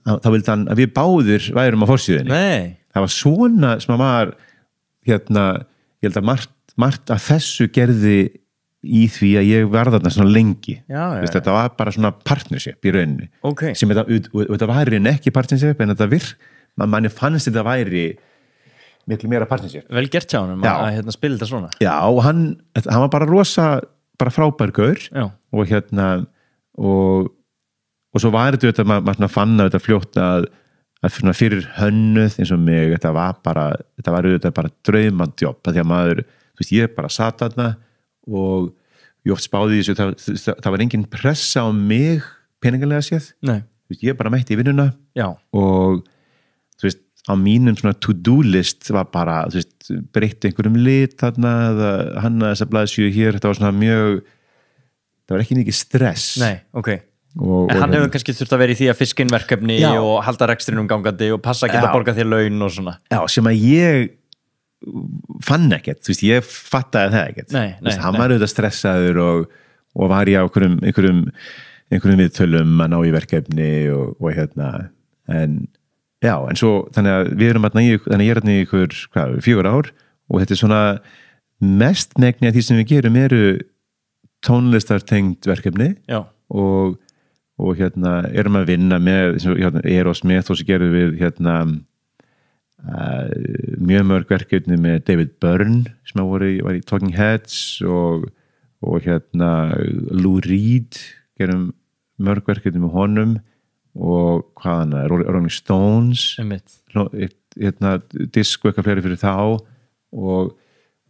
þá vildi hann að við báðir værum á forsíðunni. Það var svona sem að maður ég held að margt að þessu gerði í því að ég var þarna svona lengi. Þetta var bara svona partnership í rauninni. Sem þetta var ekki partnership en þetta manni fannst þetta væri miklu meira partnership. Vel gert hjá honum að spila þetta svona. Já, og hann var bara frábær gaur og svo var þetta maður fann að þetta fljótt að fyrir hönnuð eins og mig þetta var auðvitað bara draumandjobb því að maður, þú veist, ég bara sat þarna og ég oft spáði þessu, það var engin pressa á mig peningalega séð. Nei. Þú veist, ég bara mætti í vinnuna og þú veist, á mínum svona to-do list var bara, þú veist, breytti einhverjum lit þarna eða hanna þessa blaðsíðu hér, þetta var svona mjög það var ekki mikið stress. Nei, en hann hefur kannski þurft að vera í því að fiskinverkefni og halda rekstrinum gangandi og passa að geta borga þér laun og svona. Já, sem að ég fann ekkert, þú veist, ég fattaði það ekkert. Nei. Hann var auðvitað stressaður og var í einhverjum viðtölum að ná í verkefni og en svo, þannig að við erum þannig að ég er hérna í ykkur 4 ár og þetta er svona mest megni að því sem við gerum eru tónlistartengd verkefni og erum að vinna með Aerosmith og svo gerum við mjög mörg verkefni með David Byrne sem var í Talking Heads og Lou Reed gerum mörg verkefni með honum og Rolling Stones disco eitthvað fleiri fyrir þá og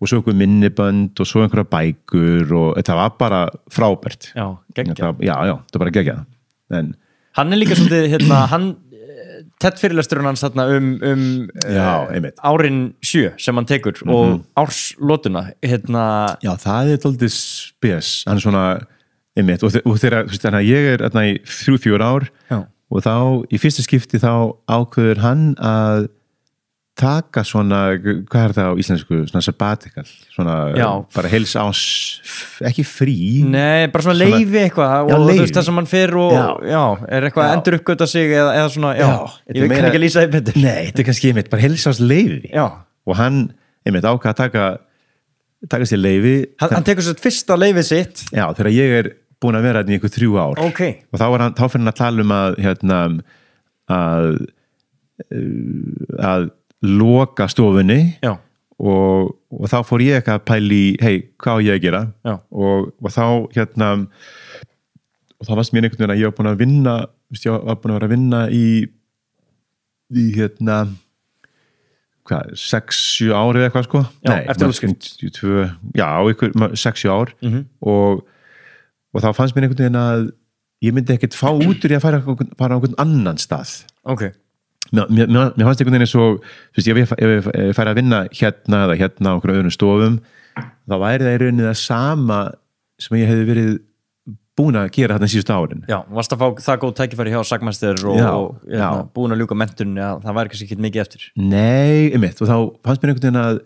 svo einhver minnibönd og svo einhverja bækur og þetta var bara frábært. Geggjað. Já, það var bara geggjað. Hann er líka svolítið tett fyrirlesturinn hans árin 7 sem hann tekur og árslotuna Já, það er dálítið spes hann er svona og þegar ég er í 3-4 ár og þá í fyrsta skipti þá ákveður hann að taka svona, hvað er það á íslensku, svona sabbatical, svona bara heils ás, ekki frí. Nei, bara svona leyfi eitthvað og þú veist það sem hann fer og er eitthvað að endur uppgöta sig eða svona, ég veit ekki að lýsa þið betur. Nei, þetta er kannski bara heils ás leyfi og hann ákvað að taka sér leyfi. Hann tekur sér fyrsta leyfið sitt. Já, þegar ég er búin að vera þetta í einhver 3 ár og þá fyrir hann að tala að loka stofunni og þá fór ég eitthvað að pæli hvað á ég að gera og þá og þá varst mér einhvern veginn að ég var búin að vinna vera að vinna í 6-7 ár eða eitthvað sko eftir útskrift 6-7 ár og þá fannst mér einhvern veginn að ég myndi ekkert fá út úr ég að fara á einhvern annan stað mér fannst einhvern veginn eins og ef ég færi að vinna hérna eða hérna á einhverjum öðrum stofum þá væri það í rauninni það sama sem ég hefði verið búin að gera þarna síðustu árin varst að fá það góð tækifæri hjá Sagmester og búin að ljúka menntun það væri kannski ekki mikið eftir Nei, einmitt, og þá fannst mér einhvern veginn að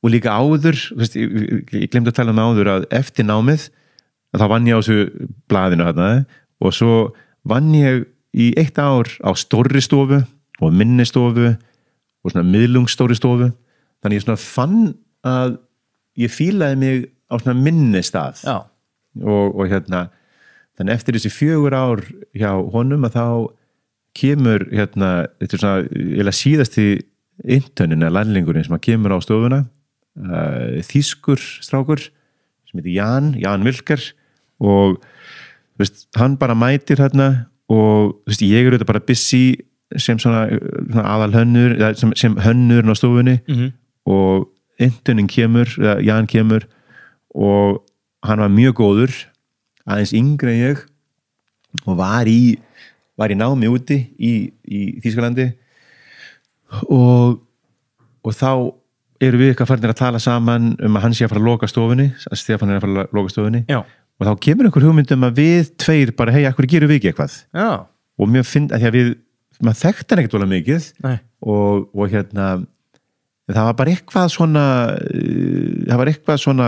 og líka áður, ég glemdi að tala áður að eftir námið þá vann ég á þessu blaðinu þarna og svo vann ég í 1 ár á stórri stofu og minni stofu og svona miðlungsstóri stofu þannig ég svona fann að ég fílaði mig á svona minni stað og þannig eftir þessi 4 ár hjá honum að þá kemur þetta er svona eiginlega síðasti interninn eða lærlingurinn sem kemur á stofuna þýskur strákur sem heitir Jan Wilker og hann bara mætir og ég er auðvitað bara busy sem svona aðal hönnur sem hönnurinn á stofunni og interninn kemur Jan kemur og hann var mjög góður aðeins yngri en ég og var í námi úti í Þýskalandi og þá eru við eitthvað farnir að tala saman að hann sé að fara að loka stofunni að Stefán er að fara að loka stofunni og þá kemur einhver hugmynd að við tveir bara akkur gerum við ekki eitthvað og mér finn að því að maður þekkti hann ekkert vola mikið og það var bara eitthvað svona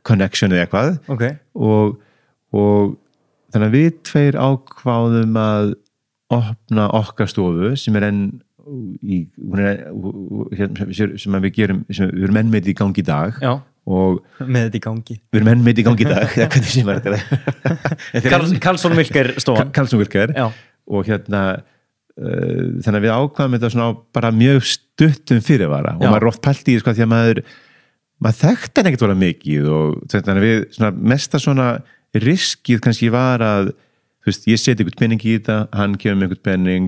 connection eða eitthvað og þannig að við tveir ákváðum að opna okkar stofu sem er enn sem við erum enn með þetta í gangi í dag og með þetta í gangi við erum enn með þetta í gangi í dag hvernig sem var þetta Karlsson Wilker stofan Karlsson Wilker og þannig að við ákváðum þetta svona bara mjög stuttum fyrirvara og maður oft pælt í því að maður þekkti hann ekkert vola mikið og þannig að við svona, mesta svona riskið kannski var að ég seti einhvern penning í þetta hann kemur með einhvern penning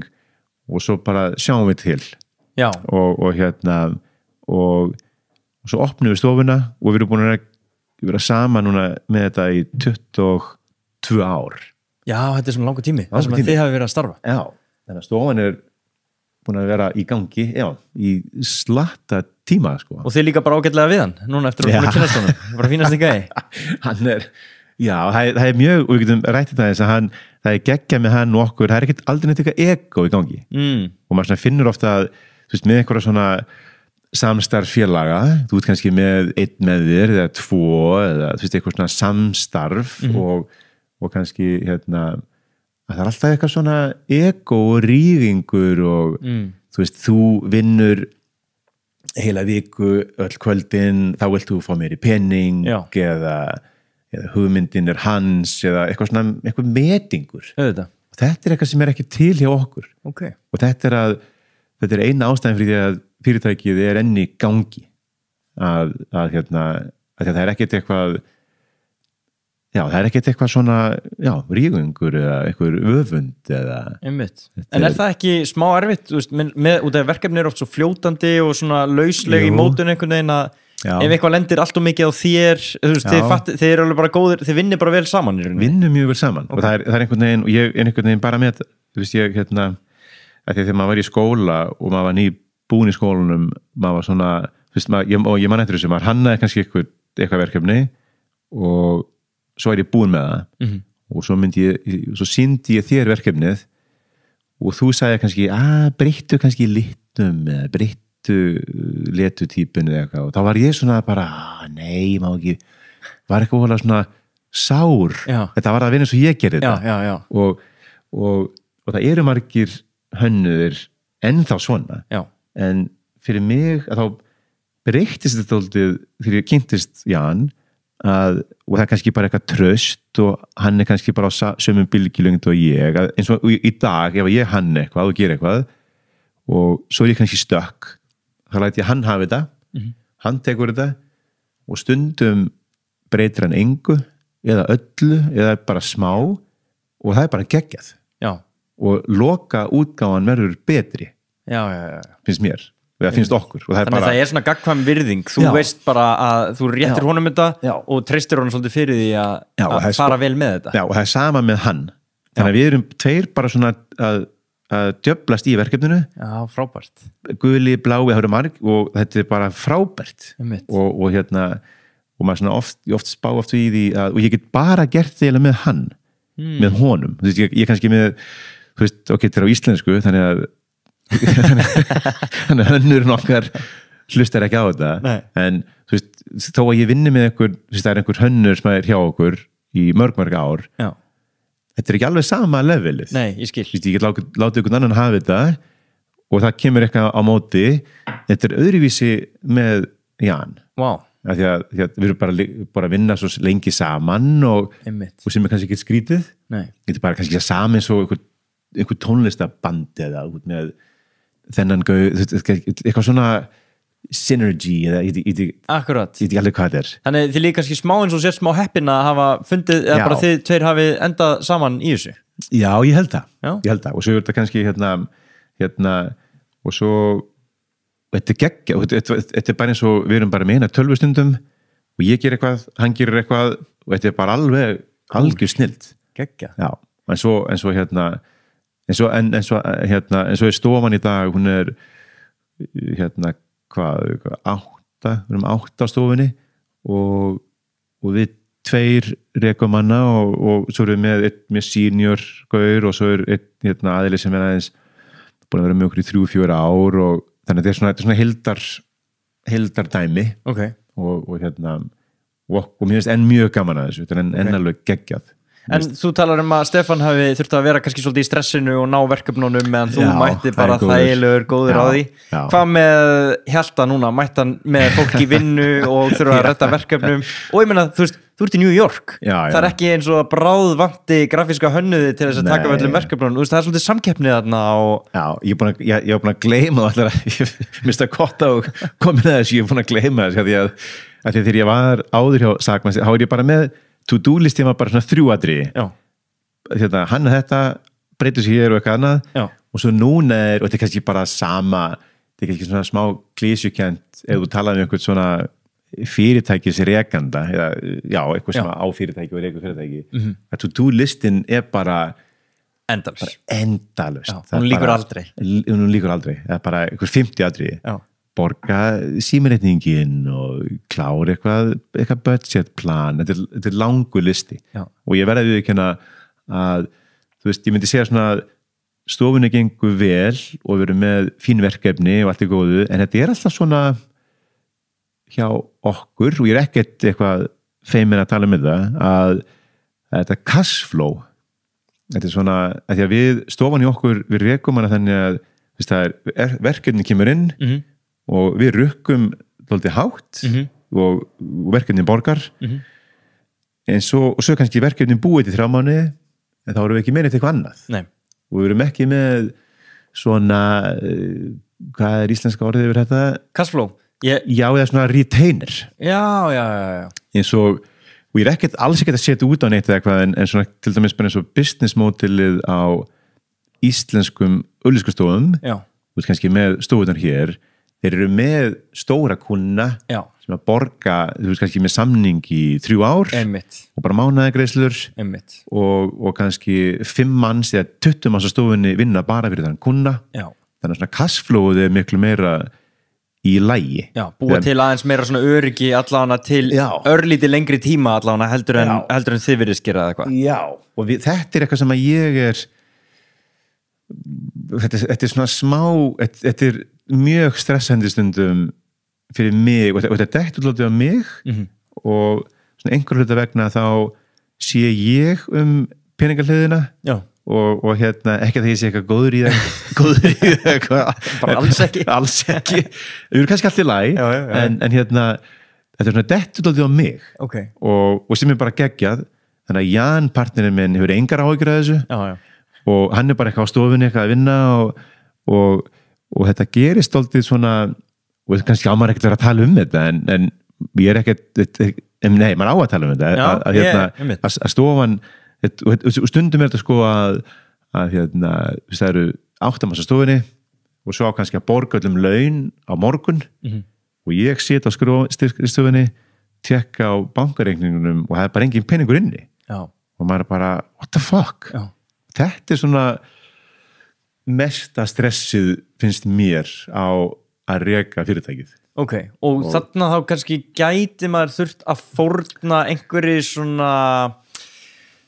og svo bara sjáum við til og svo opnum við stofuna og við erum búin að vera saman núna með þetta í 22 ár þetta er svona langa tími þar sem þið hafi verið að starfa þannig að stofan er búin að vera í gangi í slatta tíma sko. Og þið líka bara ágætlega við hann núna eftir að búin að kynast honum bara fínast í gæi hann er það er mjög, og við getum rættið það þess að það er geggjað með hann og okkur það er ekkert aldrei neitt eitthvað ego í gangi og maður finnur ofta að með einhverja svona samstarfsfélaga þú ert kannski með 1 með þér eða 2 eða eitthvað svona samstarf og kannski að það er alltaf eitthvað svona ego og ríðingur og þú vinnur heila viku öll kvöldin þá vilt þú fá meiri pening eða hugmyndin er hans eða eitthvað metingur og þetta er eitthvað sem er ekki til hjá okkur og þetta er eina ástæðin fyrir því að fyrirtækið er enn í gangi að það er ekkert eitthvað það er ekkert eitthvað svona rígungur eða eitthvað öfund eða En er það ekki smá erfitt út af verkefni er oft svo fljótandi og svona lausleg í mótun einhvern veginn að ef eitthvað lendir allt og mikið á þér þið eru alveg bara góðir, þið vinnir bara vel saman vinnum mjög vel saman og það er einhvern veginn og ég er einhvern veginn bara með ég að þegar maður var í skóla og maður var nýbúin í skólanum maður var svona, og ég man eftir þessu maður hannaði kannski eitthvað verkefni og svo er ég búin með það og svo sýndi ég þér verkefnið og þú sagði kannski breyttu kannski litum eða breyttu letutýpun eða eitthvað og þá var ég svona bara nei, má ekki var eitthvað ólega svona sár þetta var að vinna eins og ég gerði þetta og það eru margir hönnuðir ennþá svona en fyrir mig að þá breyttist þetta alltaf þegar ég kynntist Jan og það er kannski bara eitthvað tröst og hann er kannski bara á sömum bylgjulengd og ég, eins og í dag ef ég hann eitthvað og gera eitthvað og svo er ég kannski stökk þá læt ég hann hafa þetta hann tekur þetta og stundum breytir hann engu eða öllu eða bara smá og það er bara geggjað og loka útgáfan verður betri finnst mér það finnst okkur og það þannig að það er svona gagnkvæm virðing þú veist bara að þú réttir honum þetta og treystir honum svolítið fyrir því að fara vel með þetta og það er sama með hann þannig að við erum tveir bara svona að djöflast í verkefninu frábært guli, blái, það eru marg og þetta er bara frábært og og maður svona oft spá oft í því að og ég get bara gert þeirlega með hann með honum, þú veist ég kannski með þú veist, ok, þetta er á íslensku þannig að hönnurinn okkar hlustar ekki á þetta en þú veist, þó að ég vinni með einhver, þú veist, það er einhver hönnur sem er hjá okkur í mörg ár þetta er ekki alveg sama levelið ég skil ég get látið einhvern annan hafa þetta og það kemur eitthvað á móti þetta er öðruvísi með Jan því að við erum bara að vinna svo lengi saman og sem er kannski ekki skrítið þetta er bara kannski að saman eins og einhver tónlistaband eða með þennan eitthvað svona synergy eða akkurat ég veit ekki alveg hvað þetta er þannig þið líka kannski smá eins og sér smá heppin að hafa fundið eða bara þið tveir hafið endað saman í þessu ég held það og svo er þetta kannski hérna og svo þetta er geggja þetta er bara eins og við erum bara með eina 12 stundum og ég ger eitthvað, hann gerir eitthvað og þetta er bara algjör snilt geggja en svo er stofan í dag hún er við erum 8 á stofunni og við 2 rekamanna og svo erum við með senior gaur og svo er einn aðili sem er aðeins búin að vera með okkur í 3-4 ár og þannig að þetta er svona heildar dæmi og mér finnst enn mjög gaman að þessu þetta er enn alveg geggjað En þú talar að Stefán hafi þurft að vera kannski svolítið í stressinu og ná verkefnunum meðan þú mætti bara þægilegur góður á því hvað með Hjalta núna mætti hann með fólk í vinnu og þurfa að redda verkefnum og ég meina þú veist, þú ert í New York það er ekki eins og bráðvanti grafíska hönnuði til þess að taka öllum verkefnunum það er svolítið samkeppni þarna ég var búin að gleyma allar ég mista gott á komin að þessu ég er búin að gleyma þess að þegar ég var áður hjá Sagmann þá er ég bara með to-do listin var bara svona 3 atriði hann er þetta breytur sér hér og eitthvað annað og svo núna og þetta er kannski bara sama þetta er kannski svona smá klísjukent ef þú talaði um einhvern svona fyrirtækisrekanda eða eitthvað sem á fyrirtæki og rekur fyrirtæki að to-do listin er bara endalaust hún líkur aldrei það er bara einhver 50 atriði borga símareikningin og klára eitthvað budgetplan þetta er langur listi og ég verði ekki að þú veist, ég myndi segja svona stofunni gengur vel og við erum með fín verkefni og allt er góðu en þetta er alltaf svona hjá okkur og ég er ekkert eitthvað feimin að tala með það að þetta cashflow þetta er svona, að því að við stofan í okkur við rekum hana þannig að það er verkefni kemur inn og við rukkum dálítið hátt og verkefnin borgar en svo kannski verkefnin búið til 3 mánuði en þá erum við ekki með eitthvað annað og við erum ekki með svona hvað er íslenska orðið yfir þetta? Cashflow? eða svona retainer eins og ég er alls ekki að setja út á neitt eða eitthvað en svona til dæmis bara eins og business modelið á íslenskum auglýsingastofum og kannski með stofunar hér þeir eru með stóra kuna sem að borga, þú veist kannski með samning í 3 ár og bara mánaðargreiðslur og kannski 5 manns eða 20 manns á stofunni vinna bara fyrir þann kuna þannig að svona cashflowið er miklu meira í lagi búa til aðeins meira svona öryggi allavega til örlítið lengri tíma allavega heldur en þið virðist gera eitthvað og þetta er eitthvað sem að ég er þetta er svona smá þetta er mjög stressandi stundum fyrir mig og þetta er dætt útlátið á mig og svona einhver hluta vegna þá sé ég peningahliðina og ekki að því ég sé eitthvað góður í það bara alls ekki við erum kannski allt í lagi en þetta er svona dettudaldið á mig okay. og sem bara geggjað þannig að Jan, partnerinn minn, hefur engar áhyggjur af þessu og hann er bara eitthvað á stofunni eitthvað að vinna og þetta gerist daldið svona og kannski á maður ekkert vera að tala þetta en ég er ekkert nei, maður á að tala þetta að stofan og stundum þetta sko að það eru 8 manns á stofunni og svo á kannski að borga öllum laun á morgun og ég sit á skrifstofunni tekka á bankareikningunum og það er bara engin peningur inni og maður er bara, what the fuck þetta er svona mesta stressið finnst mér á að reka fyrirtækið ok, og þarna þá kannski gæti maður þurft að fórna einhverju svona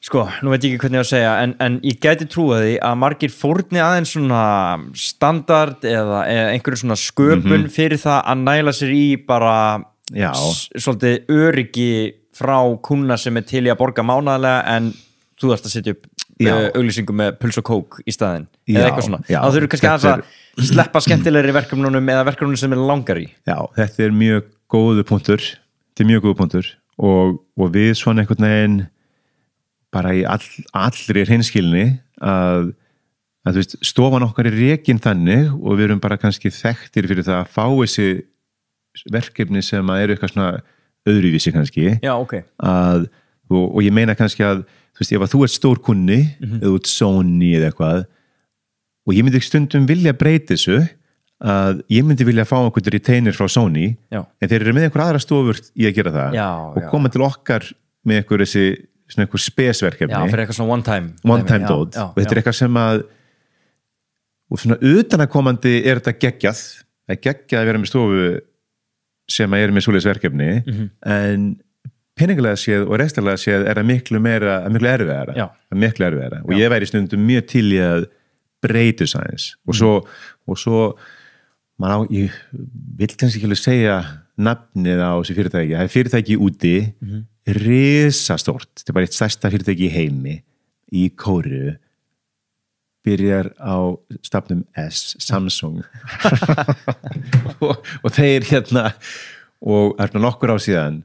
sko, nú veit ég ekki hvernig ég að segja en ég gæti trúa því að margir fórni aðeins svona standard eða einhverju svona sköpun fyrir það að næla sér í bara svolítið öryggi frá kuna sem er til í að borga mánaðarlega en þú þarfst að setja upp auglýsingu með puls og kók í staðinn eða eitthvað svona, þá þurfum kannski aðeins að sleppa skemmtilegri verkefnunum eða verkefnunum sem er langar í. Já, þetta er mjög góður punktur og við svona einhvern veginn bara í allri hreinskilni að þú veist, stofan okkar er rekin þannig og við erum bara kannski þekktir fyrir það að fá þessi verkefni sem að eru eitthvað svona öðruvísi kannski og ég meina kannski að þú veist, ef að þú ert stór kunni eða út Sony eða eitthvað og ég myndi stundum vilja breyta þessu að ég myndi vilja fá einhvern retainer frá Sony en þeir eru með einhver aðra stofur í að gera það og koma til okkar með einhver þessi svona einhver spesverkefni fyrir eitthvað svona one time dot og þetta er eitthvað sem að og svona utanakomandi er þetta geggjað að vera með stofu sem að er með svoleiðis verkefni en peningulega séð og restarlega séð er það miklu erfiðara og ég væri stundum mjög til í að breyta sæns og svo ég vil kannski ekki alveg segja nafnið á þessi fyrirtæki það er fyrirtæki úti risastórt, þetta er bara eitt stærsta fyrirtæki í heimi í Kóreu byrjar á stafnum S, Samsung og þeir og það er nokkur á síðan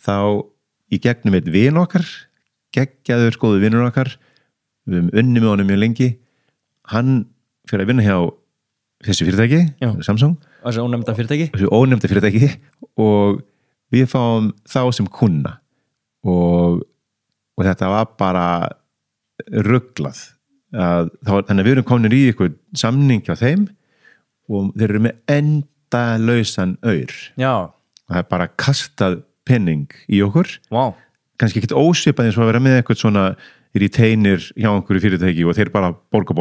þá í gegnum eitt vin okkar geggjaður góðu vinur okkar við höfum unni með honum mjög lengi hann fyrir að vinna hjá þessu fyrirtæki, Samsung þessu ónefnda fyrirtæki og við fáum þá sem kunna og þetta var bara rugglað þannig að við erum komin í eitthvað samning hjá þeim og þeir eru með endalausan aur og það er bara kastað penning í okkur kannski ekkert ósvipað eins og að vera með eitthvað svona retainer hjá einhverju fyrirtæki og þeir bara borga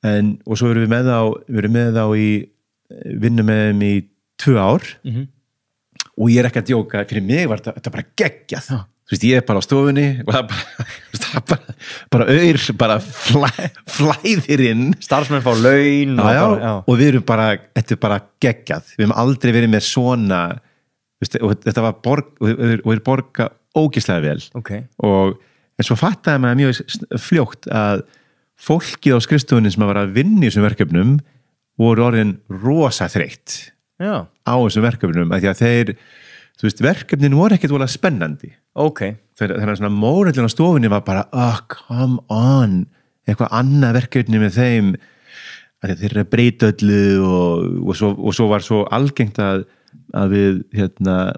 og svo erum við með þá í vinnum með þeim í 2 ár og ég er ekki að djóka, fyrir mig var þetta bara geggjað þú veist, ég er bara á stofunni og það bara aur bara flæðir inn starfsmenn fá laun og við erum bara, þetta er bara geggjað við hefum aldrei verið með svona og þetta var og við borga ógeðslega vel en svo fattaði maður mjög fljótt að fólkið á skrifstofunni sem var að vinna í þessum verkefnum voru orðin rosa þreytt á þessum verkefnum af því að þeir, þú veist, verkefnin voru ekkert volið spennandi þannig að svona mórallin á stofunni var bara come on, eitthvað annað verkefni með þeim að þeir eru að breyta öllu og svo var svo algengt að við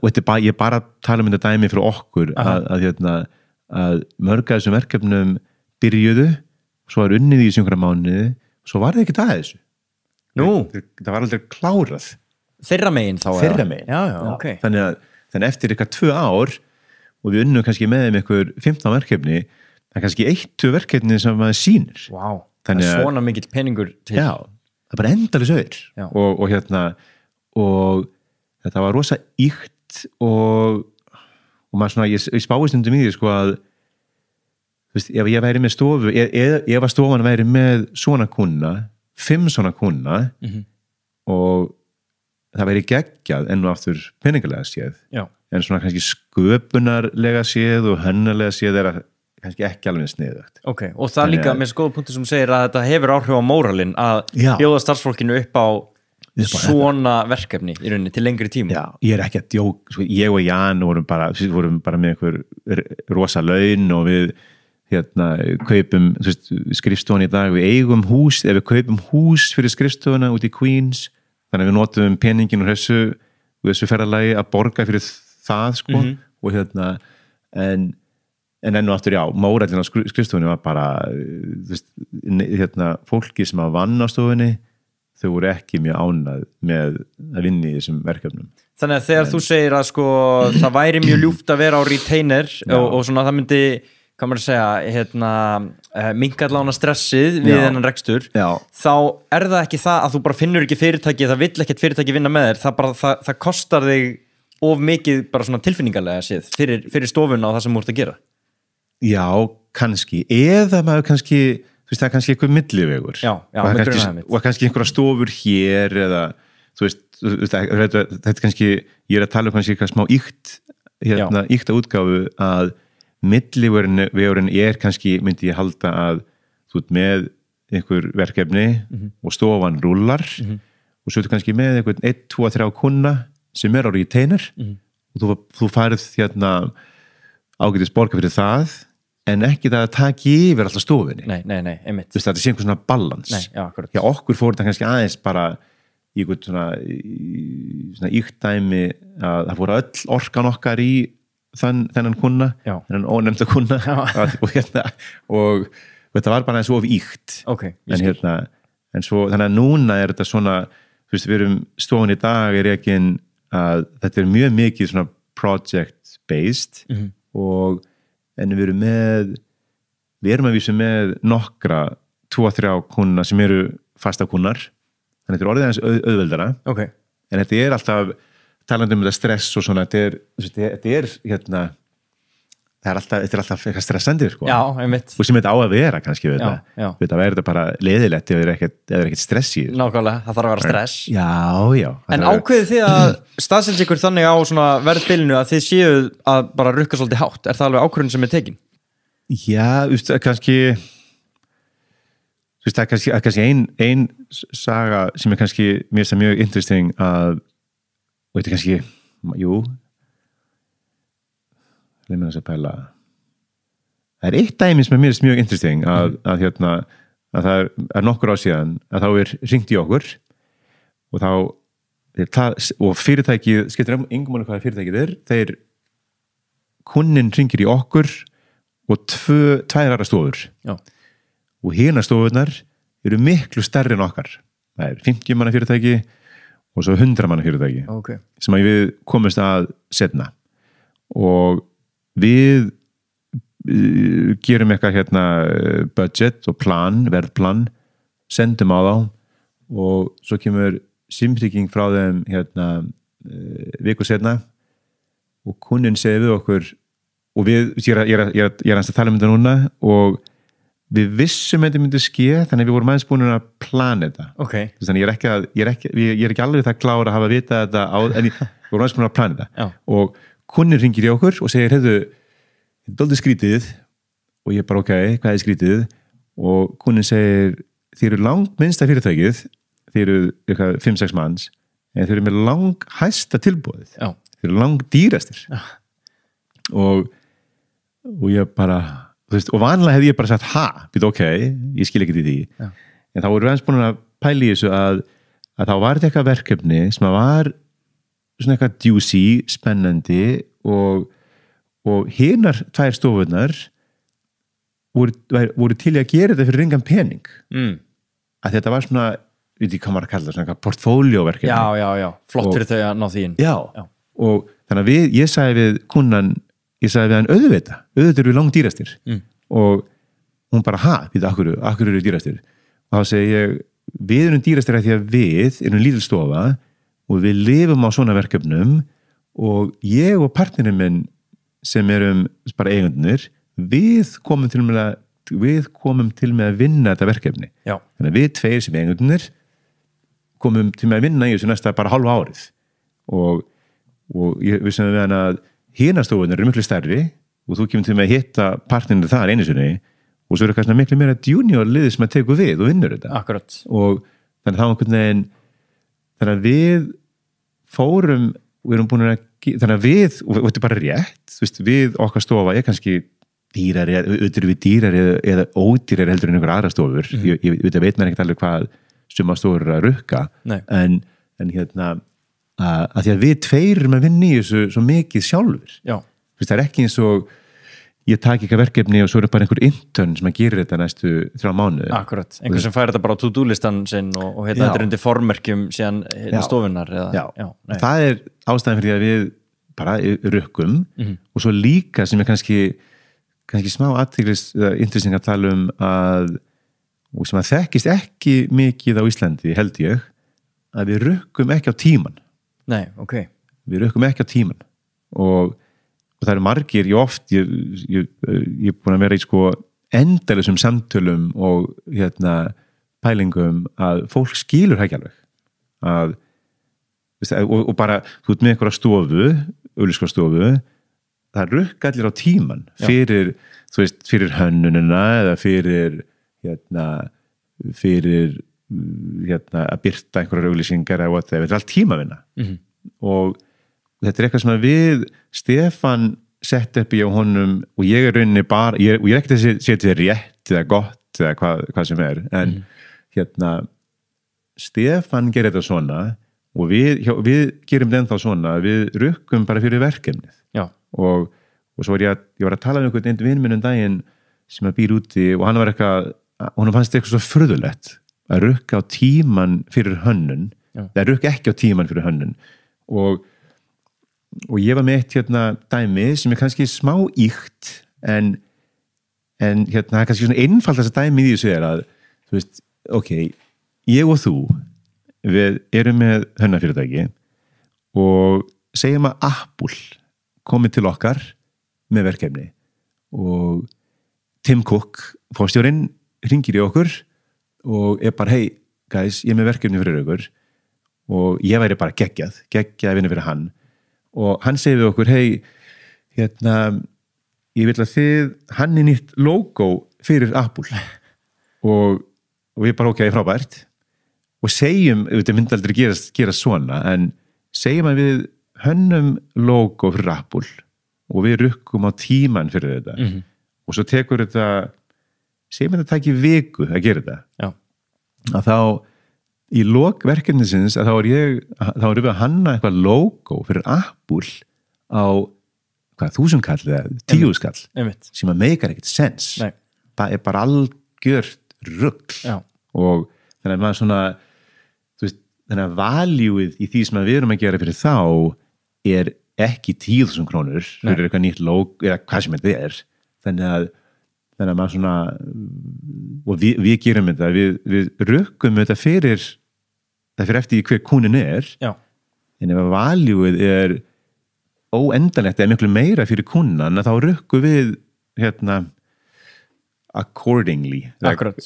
og ég bara tala um þetta dæmi frá okkur að mörg af þessum verkefnum byrjuðu svo var unnið í einhverja mánuði svo var það ekki það þessu það var aldrei klárað þeirra megin þá þannig að eftir eitthvað 2 ár og við unnum kannski með þeim eitthvað 15 verkefni það er kannski 1-2 verkefni sem maður sýnir það er svona mikill peningur til það er bara endalaus aur og þetta var rosa íkt og maður svona, ég spáði stundum í því sko að þú veist, ef ég væri með stofu ef að stofan væri með svona kuna 5 svona kuna og það væri geggjað enn og aftur peningalega séð en svona kannski sköpunarlega séð og hennarlega séð er að kannski ekki alveg sniðugt og það líka með skoða punktur sem segir að þetta hefur áhrif á móralin að bjóða starfsfólkinu upp á svona verkefni í rauninni til lengri tíma. Já, ég ekki að djók, sko, ég og Jan vorum bara með einhver rosa laun og við kaupum skrifstofan í dag, við eigum hús, ef við kaupum hús fyrir skrifstofuna út í Queens, þannig að við notum peningin úr þessu ferðalagi að borga fyrir það, sko, og en enn og aftur, já, mórallin á skrifstofunni var bara, fólki sem að vann á stofunni, þau voru ekki mjög ánægð með að vinna í þessum verkefnum. Þannig að þegar þú segir að sko, það væri mjög ljúft að vera á retainer og svona það myndi, hvað maður að segja, minnka allavega stressið við þennan rekstur, þá það ekki það að þú bara finnur ekki fyrirtæki, það vill ekkert fyrirtæki vinna með þér, það kostar þig of mikið bara svona tilfinningarlega séð fyrir stofuna og það sem þú ert að gera. Já, kannski, eða maður kannski, það er kannski eitthvað millivegur og kannski einhverja stofur hér eða, þetta kannski, ég að tala kannski eitthvað smá íkt útgáfu að millivegurinn kannski, myndi ég halda að þú ert með einhver verkefni og stofan rúllar og svo ertu kannski með einhvern 1, 2, 3 kuna sem á retainer og þú farið ágætis borga fyrir það en ekki það að taka yfir alltaf stofunni. Nei, einmitt. Það sé einhver svona balans. Já, okkur fór þetta kannski aðeins bara í einhvern svona íktdæmi að það fór öll orkan okkar í þennan kuna, þennan ónefnda kuna og þetta var bara eins og of íkt. En svo, þannig að núna þetta svona, við erum stofun í dag ekki að þetta mjög mikið svona project based og en við erum að vísa með nokkra 2-3 kuna sem eru fasta kunar þannig þetta orðið aðeins auðveldara en þetta alltaf talandi þetta stress og svona þetta er alltaf eitthvað stressandi sko. Já, einmitt. Og sem þetta á að vera kannski þetta verður bara leiðilegt ef það er ekkert stress í þessu. Nákvæmlega, það þarf að vera stress. Já. En ákveðið þið að staðsetja ykkur þannig á svona verðbilinu að þið séu að bara rukka svolítið hátt? Er það alveg ákvörðun sem er tekin? Já, kannski það er kannski ein saga sem er kannski mér sem mjög interesting að og þetta kannski, leið mér að pæla það eitt dæmi sem mér mjög interesting að það er nokkur ár síðan að þá hringt í okkur og og fyrirtækið skiptir engum máli hvað fyrirtækið kunnin hringir í okkur og tvær aðra stofur og hina stofurnar eru miklu stærri en okkar það 50 manna fyrirtæki og svo 100 manna fyrirtæki sem að við komumst að setna og við gerum eitthvað budget og verðplan sendum á þá og svo kemur símhringing frá þeim viku setna og kundin segir við okkur og ég er að tala þetta núna og við vissum að þetta myndi ske þannig að við vorum aðeins búin að plana þetta þannig ég er ekki alveg það klára að hafa vitað þetta en við vorum aðeins búin að plana þetta og kundin hringir í okkur og segir þetta er dálítið skrítið og ég bara hvað er skrítið og kundin segir þið eru langt minnsta fyrirtækið þið eru 5-6 manns en þið eru með lang hæsta tilboðið þið eru lang dýrastir og ég bara og vanlega hefði ég bara sagt ég skil ekki til því en þá voru við búin að pæla í þessu að þá var þetta eitthvað verkefni sem var svona eitthvað juicy, spennandi og hinar 2 stofurnar voru til að gera þetta fyrir engan pening að þetta var svona, veit ég hvað maður að kalla svona eitthvað portfóljóverkefni já, flott fyrir þau að ná því inn og þannig að ég sagði við kunnan ég sagði við hann auðvitað eru langt dýrastir og hún bara, akkur eru dýrastir og þá segi ég, við erum dýrastir því að við erum lítil stofa og við lifum á svona verkefnum og ég og partnerinn minn sem erum bara eigendurnir við komum til með að vinna þetta verkefni þannig að við 2 sem eigendurnir komum til með að vinna í þessu næsta bara hálfa árið og við sem við hann að hinastofunir eru miklu stærri og þú kemur til með að hitta partnerinn þar einu sinni og svo eru kannski miklu meira junior liðið sem að teku við og vinnur þetta Akkurat. Og þannig að það var einhvern veginn þannig að við fórum og erum búin að þannig að við, og þetta er bara rétt þú veist, við okkar stofa er kannski dýrari, auðvitað við dýrari eða ódýrari heldur en einhver aðra stofur ég veit mér ekkert alveg hvað suma stofur eru að rukka en hérna að því að við tveir erum að vinna í þessu svo mikið sjálfur það er ekki eins og ég taki eitthvað verkefni og svo er bara einhver intern sem að gera þetta næstu 3 mánuði Akkurat, einhver sem fær þetta bara á to-do-listan sinn og hérna þetta er undir formerkjum síðan stofunar það er ástæðan fyrir að við bara rukkum og svo líka sem er kannski smá athyglis interesting að tala að og sem að þekkist ekki mikið á Íslandi held ég að við rukkum ekki á tíman við rukkum ekki á tíman og það eru margir, ég er búin að vera í sko endalausum samtölum og hérna pælingum að fólk skilur ekki alveg og bara þú ert með einhverja stofu auglýsingastofu, það rukka allir á tíman fyrir, þú veist, fyrir hönnunina eða fyrir að birta einhverjar auglýsingar eða what, þetta er allt tímavinna og þetta er eitthvað sem að við Stefán sett upp í á honum og ég er rauninni bara, og ég er ekkert að setja rétt eða gott eða hvað sem er en hérna Stefán gerir þetta svona og við gerum þetta ennþá svona við rukkum bara fyrir verkefnið og svo var ég var að tala um einhvern vinn minn daginn sem að býr úti og hann fannst eitthvað svo furðulegt að rukka á tíman fyrir hönnun það rukka ekki á tíman fyrir hönnun og ég var með eitt hérna dæmi sem er kannski smá íkt en hérna kannski svona einfaldast að dæmi í þessu er að þú veist, ok, ég og þú við erum með hönnunarfyrirtæki og segjum að Apple komið til okkar með verkefni og Tim Cook, forstjórinn hringir í okkur og er bara, hey guys, ég er með verkefni fyrir ykkur og ég væri bara geggjað að vinna fyrir hann og hann segir við okkur, hey hérna, ég vil að hann er nýtt logo fyrir Apple og við bara ok, frábært og segjum, þetta myndi aldrei gera svona, en segjum að við hönnum logo fyrir Apple og við rukkum á tíman fyrir þetta og svo tekur þetta segjum að þetta tæki viku að gera þetta að þá í lok verkefnisins að þá erum við að hanna eitthvað logo fyrir Apple á hvað, 1000 kall eða 10.000 kall sem að meikar ekkert sens það er bara algjört rugl og þannig að maður svona þú veist, þannig að valjúið í því sem við erum að gera fyrir þá er ekki 10.000 krónur fyrir eitthvað nýtt logo eða hvað sem þetta er þannig að maður svona og við gerum þetta, við rukkum þetta fyrir eftir hver kúnin er en ef að valjúið er óendanlegt eða miklu meira fyrir kúnan þá rukkum við hérna accordingly Akkurat.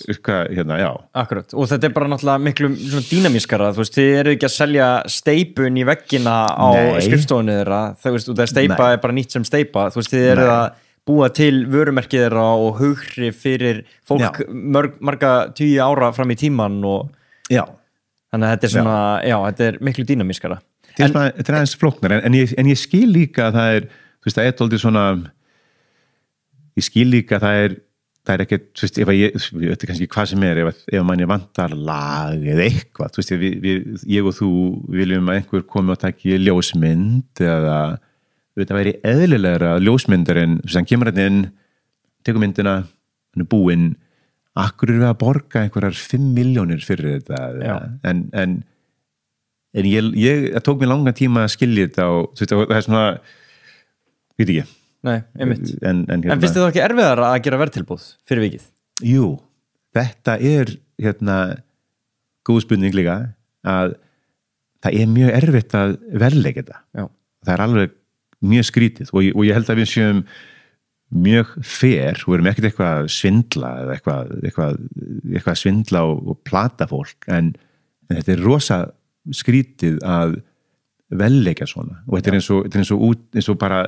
Akkurat og þetta er bara náttúrulega miklu dýnamískara þú veist, þið eru ekki að selja steipun í veggina á skrifstofunni þeirra þú veist, og það steipa er bara nýtt sem steipa þú veist, þið eru að búa til vörumerkið þeirra og hugri fyrir fólk marga 10 ára fram í tíman og þannig að þetta er svona, þetta er miklu dýnamískara þetta er aðeins flóknar en ég skil líka að það er þú veist, það er aldrei svona ég skil líka að það er ekkert, þú veist, ég veit kannski hvað sem er, ef manni vantar lag eða eitthvað, þú veist, ég og þú viljum að einhver komi og taki ljósmynd eða þetta væri eðlilegra að ljósmyndarinn sem kemur hérna inn, tekur myndina hann er búinn, akkur eru við að borga einhverjar 5 milljónir fyrir þetta en ég tók mér langan tíma að skilja þetta og það er svona veit ekki en finnst þið þá ekki erfiðar að gera verðtilboð fyrir vikið? Jú, þetta er hérna góð spurning líka að það er mjög erfitt að verðleika þetta það er alveg mjög skrítið og ég held að við séum mjög fair og erum ekkert eitthvað svindla eða eitthvað svindla og plata fólk en þetta er rosa skrítið að velleika svona og þetta er eins og bara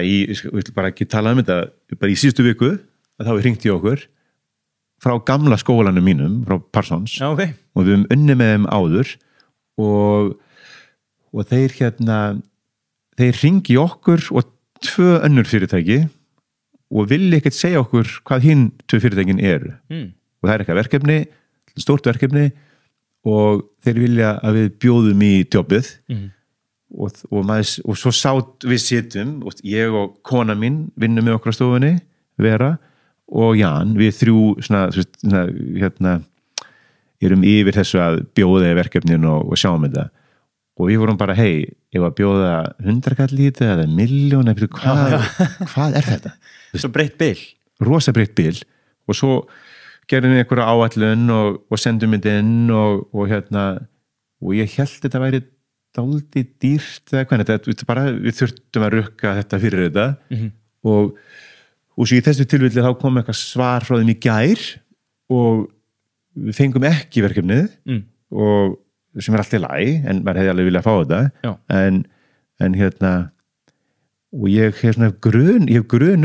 ég vil bara ekki tala um þetta bara í síðustu viku að þá hringt í okkur frá gamla skólanum mínum, frá Parsons Já, ok. og við höfum unnið með þeim áður og þeir þeir hringi okkur og 2 önnur fyrirtæki og vilja ekkert segja okkur hvað hinn 2 fyrirtækin eru og það eitthvað verkefni, stórt verkefni og þeir vilja að við bjóðum í jobbið og svo við sitjum og ég og kona mín vinnum með okkur á stofunni Vera og Jan, við 3 svona erum yfir þessu að bjóða í verkefnin og sjáum þetta og við vorum bara, ef að bjóða 100 kall í þetta eða 1.000.000 hvað er þetta? Svo breytt bil. Rosa breytt bil og svo gerðum við einhverja áætlun og sendum þetta inn og ég held þetta væri dálítið dýrt eða hvernig þetta, bara við þurftum að rukka þetta fyrir þetta og svo í þessu tilfelli þá kom eitthvað svar frá þeim í gær og við fengum ekki verkefnið og sem er allt í lagi en maður hefði alveg viljað fá þetta en og ég hef grun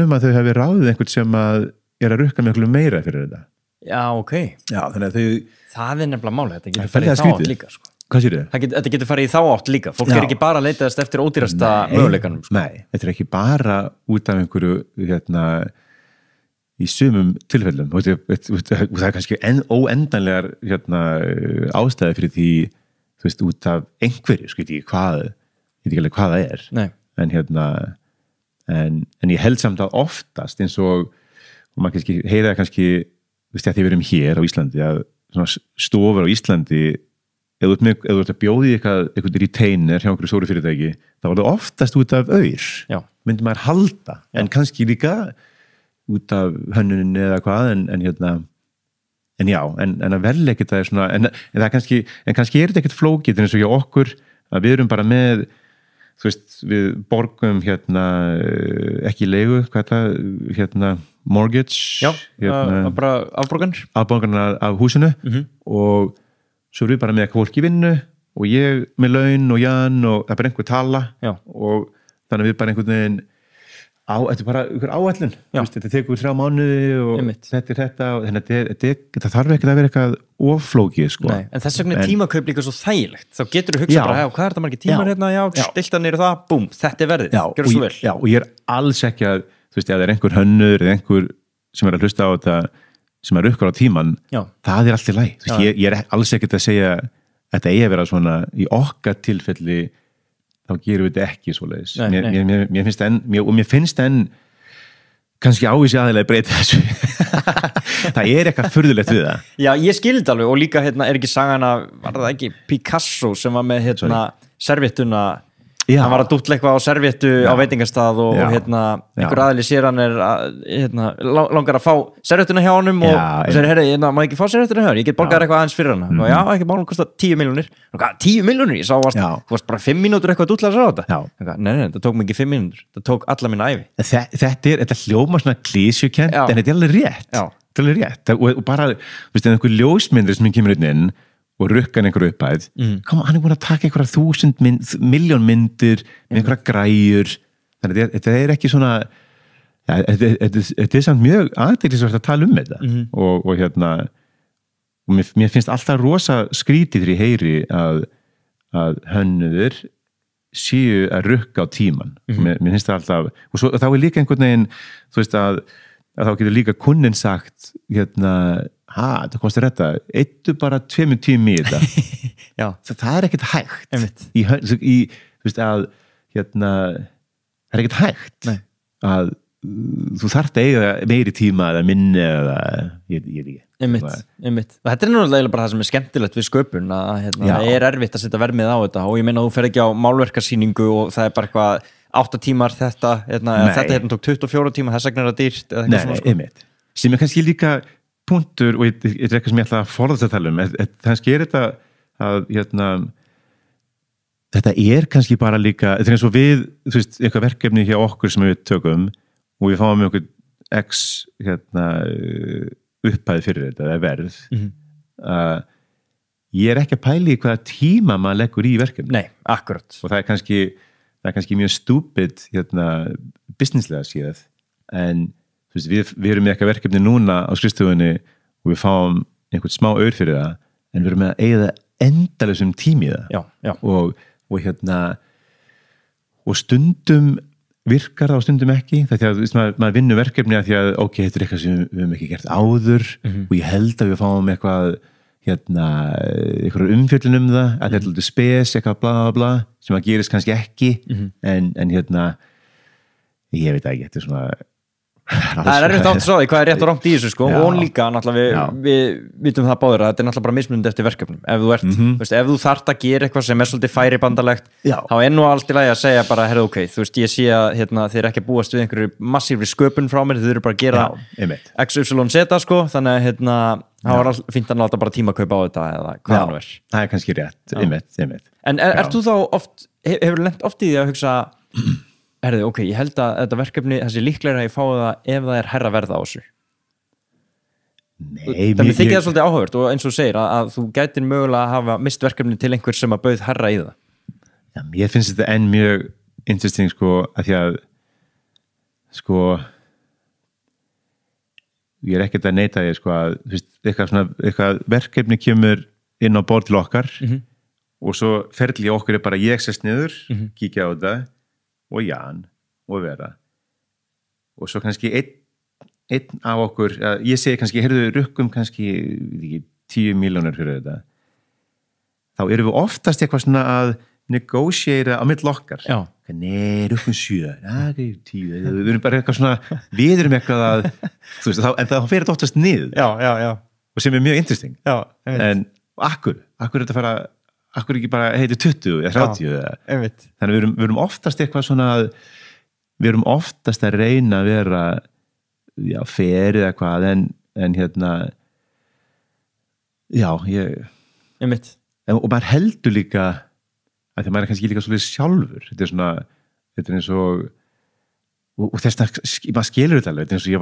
að þau hafi ráðið einhvern sem að rukka miklu meira fyrir þetta. Já, ok. Já, þannig að það er nefnilega máli, þetta getur farið í þá átt líka sko. Hvað sér þið? Þetta getur farið í þá átt líka, fólk er ekki bara að leitaðast eftir ódýrasta möguleikanum sko. Nei, þetta er ekki bara út af einhverju í sumum tilfellum og það er kannski óendanlegar ástæði fyrir því þú veist, út af einhverju ég veit ekki alveg hvað það er. Nei. En ég held samt að oftast eins og maður kannski heyra kannski þú veist, að því við erum hér á Íslandi að svona stofur á Íslandi ef þú ert að bjóði eitthvað retainer hjá einhverju stóru fyrirtæki þá var það oftast út af myndi maður halda en kannski líka út af hönnunin eða hvað en að velja ekkert það er svona en það er kannski er þetta ekkert flókið eins og hjá okkur að við erum bara með þú veist, við borgum ekki leigu, hvað er það mortgage bara afborganir af húsinu og svo erum við bara með eitthvað fólk í vinnu og ég með laun og Jan og það er bara einhver tala og þannig við bara einhvern veginn þetta er bara ykkur áætlun þetta tekur 3 mánuði og þetta er þetta og þannig að þetta þarf ekki að vera eitthvað oflókið sko. Nei, en þess vegna er tímakaup líka svo þægilegt þá getur þú hugsað bara, hvað er þetta margir tímar stilta niður það, búm, þetta er verðið gjör svo vel. Já, og ég er alls ekki að þú veist, ef það er einhver hönnur eða einhver sem er að hlusta á þetta sem er rukkar á tíman, það er allt í lagi ég er alls ekki að segja þetta eigi að vera svona í okkar tilfelli þá gerum við þetta ekki svoleiðis. Mér finnst enn kannski ávísi aðeinslega breyta þessu. Það er eitthvað furðulegt við það. Já, ég skildi alveg og líka er ekki sagan að, var það ekki Picasso sem var með serviettuna, hann var að dútla eitthvað á serviettu á veitingastað og einhver aðili sér hann langar að fá serviettuna hjá honum og segir, herri, má ekki fá serviettuna hjá hann, ég get borgað eitthvað aðeins fyrir hann og já, ekki málum, kostar 10 milljónir 10 milljónir, ég sá þú varst bara 5 mínútur eitthvað að dútla að sá þetta nei, það tók mig ekki 5 mínútur, það tók alla mína ævi Þetta hljóma svona klísjukent en þetta er alveg rétt og bara, þú veist, einhver ljósmyndir sem kemur inn og rukkan einhverju uppæð hann er búin að taka einhverja 1000 miljón myndir með einhverja græjur þannig að þetta er ekki svona þetta er samt mjög aðeinsvægt að tala þetta og mér finnst alltaf rosa skrítið þegar ég heyri að hönnuðir séu að rukka á tíman mér finnst það alltaf og þá er líka einhvern veginn þú veist að þá getur líka kunnin sagt það kostar þetta, eittu bara 2 tímum í þetta það er ekkert hægt þú veist að það er ekkert hægt að þú þarft að eiga meiri tíma eða minni eða ég ekki Einmitt. Og þetta er náttúrulega bara það sem er skemmtilegt við sköpun að það er erfitt að setja vermið á þetta og ég meina þú fer ekki á málverkarsýningu og það er bara eitthvað 8 tímar þetta þetta tók 24 tíma, þess vegna er það dýrt eða eitthvað svona sko. Sem er kannski líka punktur og þetta er eitthvað sem ég ætla að forðast að tala kannski er þetta að þetta er kannski bara líka þetta er eins og við, þú veist, eitthvað verkefni hjá okkur sem við tökum og við fáum með okkur x upphæði fyrir þetta, eða verð ég er ekki að pæla í hvaða tíma maður leggur í verkefni. Nei, akkurat. Og það er kannski mjög stúpid businesslega séð en þú veist, við erum með eitthvað verkefni núna á skrifstofunni og við fáum einhvern smá aur fyrir það en við erum með að eigða endalausum tími í það og stundum virkar það og stundum ekki því að maður vinnur verkefni að því að ok, þetta eitthvað sem við höfum ekki gert áður og ég held að við fáum eitthvað umfjöllun það að þetta er alltaf spes, eitthvað bla bla bla sem að gerist kannski ekki en ég veit ekki, þetta er svona það er erfitt átt að svo því hvað er rétt og rangt í þessu sko og líka náttúrulega við vitum það báður að þetta er náttúrulega bara mismunandi eftir verkefnum ef þú ef þú þarft að gera eitthvað sem er svolítið færibandalegt þá er nú allt í lagi að segja bara herðu ok, þú veist ég sé að þið er ekki að búast við einhverju massífri sköpun frá mér, þið eru bara að gera XYZ sko, þannig að það var fínt að láta bara tímakaupa á þetta eða hvað það nú er. Það er kannski rétt, einmitt. En ert þú þá oft, hefur lent oft í því að hugsa herðu, ok, ég held að þetta verkefni þessi líklega að ég fái það ef það er hærra verð á þessu Nei, þannig þykir það svolítið áhugavert og eins og þú segir að þú gætir mögulega að hafa mist verkefni til einhver sem að bauð hærra í það ég finnst þetta enn mjög interesting sko, að því að sko ég er ekkert að neita því sko að eitthvað verkefni kemur inn á borð til okkar og svo ferli okkur er bara ég sest niður, kíkja á þetta og Jan og Vera og svo kannski einn af okkur, ég segi kannski heyrðu rukkum kannski 10 milljónir fyrir þetta þá erum við oftast eitthvað svona að negotiata á mitt okkar nei, rukkum 7 10, við erum bara eitthvað svona við erum eitthvað að þú veist, en það fyrir þetta oftast niður og sem er mjög interesting en akkur þetta fara akkur ekki bara heiti 20 eða 30 þannig við erum oftast eitthvað svona við erum oftast að reyna að vera fer eða hvað en og maður heldur líka að því maður er kannski líka svolítið sjálfur þetta er eins og þess að maður skilur þetta alveg þetta er eins og ég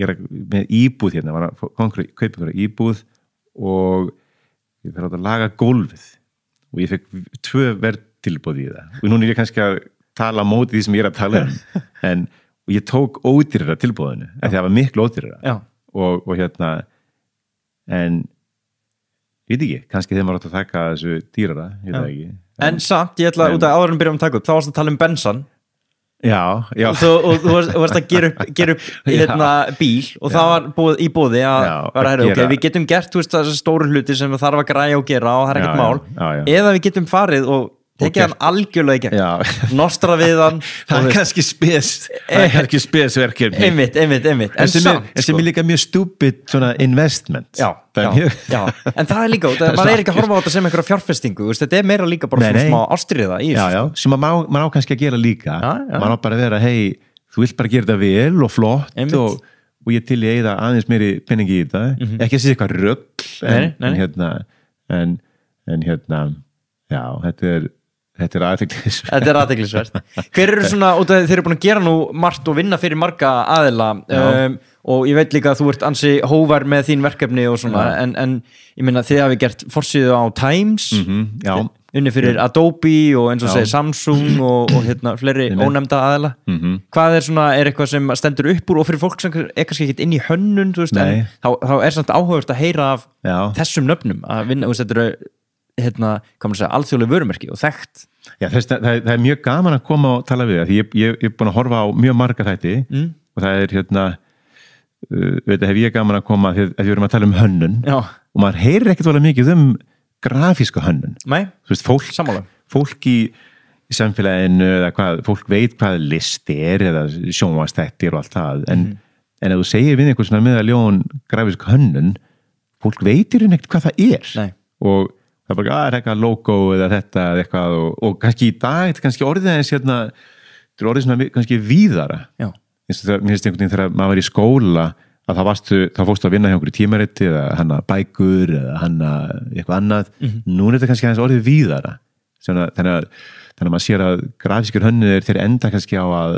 er með íbúð hérna, var að kaupa ykkur íbúð og ég fyrir að laga gólfið og ég fekk 2 verðtilboð í það og núna er ég kannski að tala á móti því sem ég er að tala og ég tók ódýrara tilboðinu af því að það var miklu ódýrara og en ég veit ekki, kannski þegar maður átt að taka þessu dýrara, ég veit ekki en samt, ég ætla út að áður en byrjum að taka upp þá varst að tala um bensan Já. Og þú varst að gera upp bíl og það var í boði að vera okay, við getum gert þessi stóru hluti sem við þarf að græja og gera og það er ekkert mál eða við getum farið og tekið hann algjörlega í gegn nostra við hann það er kannski spesverkefni einmitt en sem er líka mjög stupid svona investment en það er líka, maður er ekki að horfa á þetta sem einhverja fjárfestingu, þetta er meira líka bara svona smá ástriða í þessu sem maður á kannski að gera líka maður á bara að vera, hei, þú vilt bara gera þetta vel og flott og ég til ég eða aðeins meiri penningi í þetta ekki að sé eitthvað rögl en þetta er aðteglisvert hver eru svona, þeir eru búin að gera nú margt og vinna fyrir marga aðila og ég veit líka að þú ert ansi hóvar með þín verkefni og svona en ég meina þið hafi gert forsíðu á Times unni fyrir Adobe og eins og segir Samsung og fleiri ónefnda aðila hvað er svona, er eitthvað sem stendur upp úr og fyrir fólk sem er kannski ekkert inn í hönnun þú veist, en þá er samt áhugavert að heyra af þessum nöfnum að vinna, þetta eru hvað maður segja, alþjóðleg vörumerki og þekkt það er mjög gaman að koma og tala við því ég er búin að horfa á mjög marga þætti og það er hef ég gaman að koma því að við erum að tala um hönnun og maður heyrir ekkert volið mikið grafíska hönnun fólk í samfélaginu eða hvað, fólk veit hvað list er eða sjónvarpsþættir og allt það en ef þú segir við einhvern svona meðaljón grafíska hönnun fólk veitir ekkert hvað það er og það er bara, það er eitthvað logo eða þetta eða eitthvað og kannski í dag þetta er kannski orðið eins þetta er orðið svona kannski víðara eins og það, mér finnst einhvern veginn þegar maður var í skóla að þá fórstu að vinna hjá einhverju tímariti eða hanna bækur eða hanna eitthvað annað nú er þetta kannski aðeins orðið víðara þannig að maður sér að grafískir hönnur þeir enda kannski á að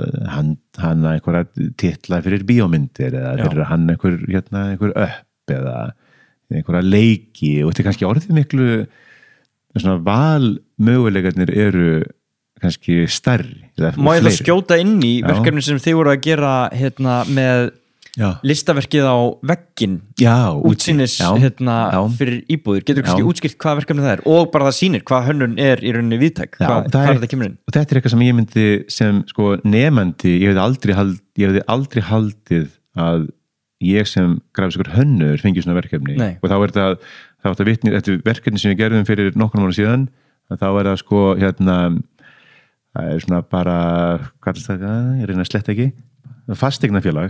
hanna einhverja titla fyrir bíómyndir eða fyrir að hanna einhver upp eða einhverja leiki og þetta er kannski orðið miklu svona valmöguleikarnir eru kannski stærri Má ég það skjóta inn í verkefni sem þið voru að gera með listaverkið á vegginn útsýnis fyrir íbúðir, getur kannski útskýrt hvað verkefni það og bara það sýnir hvað hönnun í rauninni víðtæk, hvað þetta kemur inn og þetta eitthvað sem ég myndi sem sko nefandi, ég hefði aldrei haldið að ég sem grafiskur hönnur fengi svona verkefni og þá þetta vitni, þetta verkefni sem við gerðum fyrir nokkrum ára síðan, þá það sko það svona bara hvað það, ég reyna að sletta ekki fasteignafélag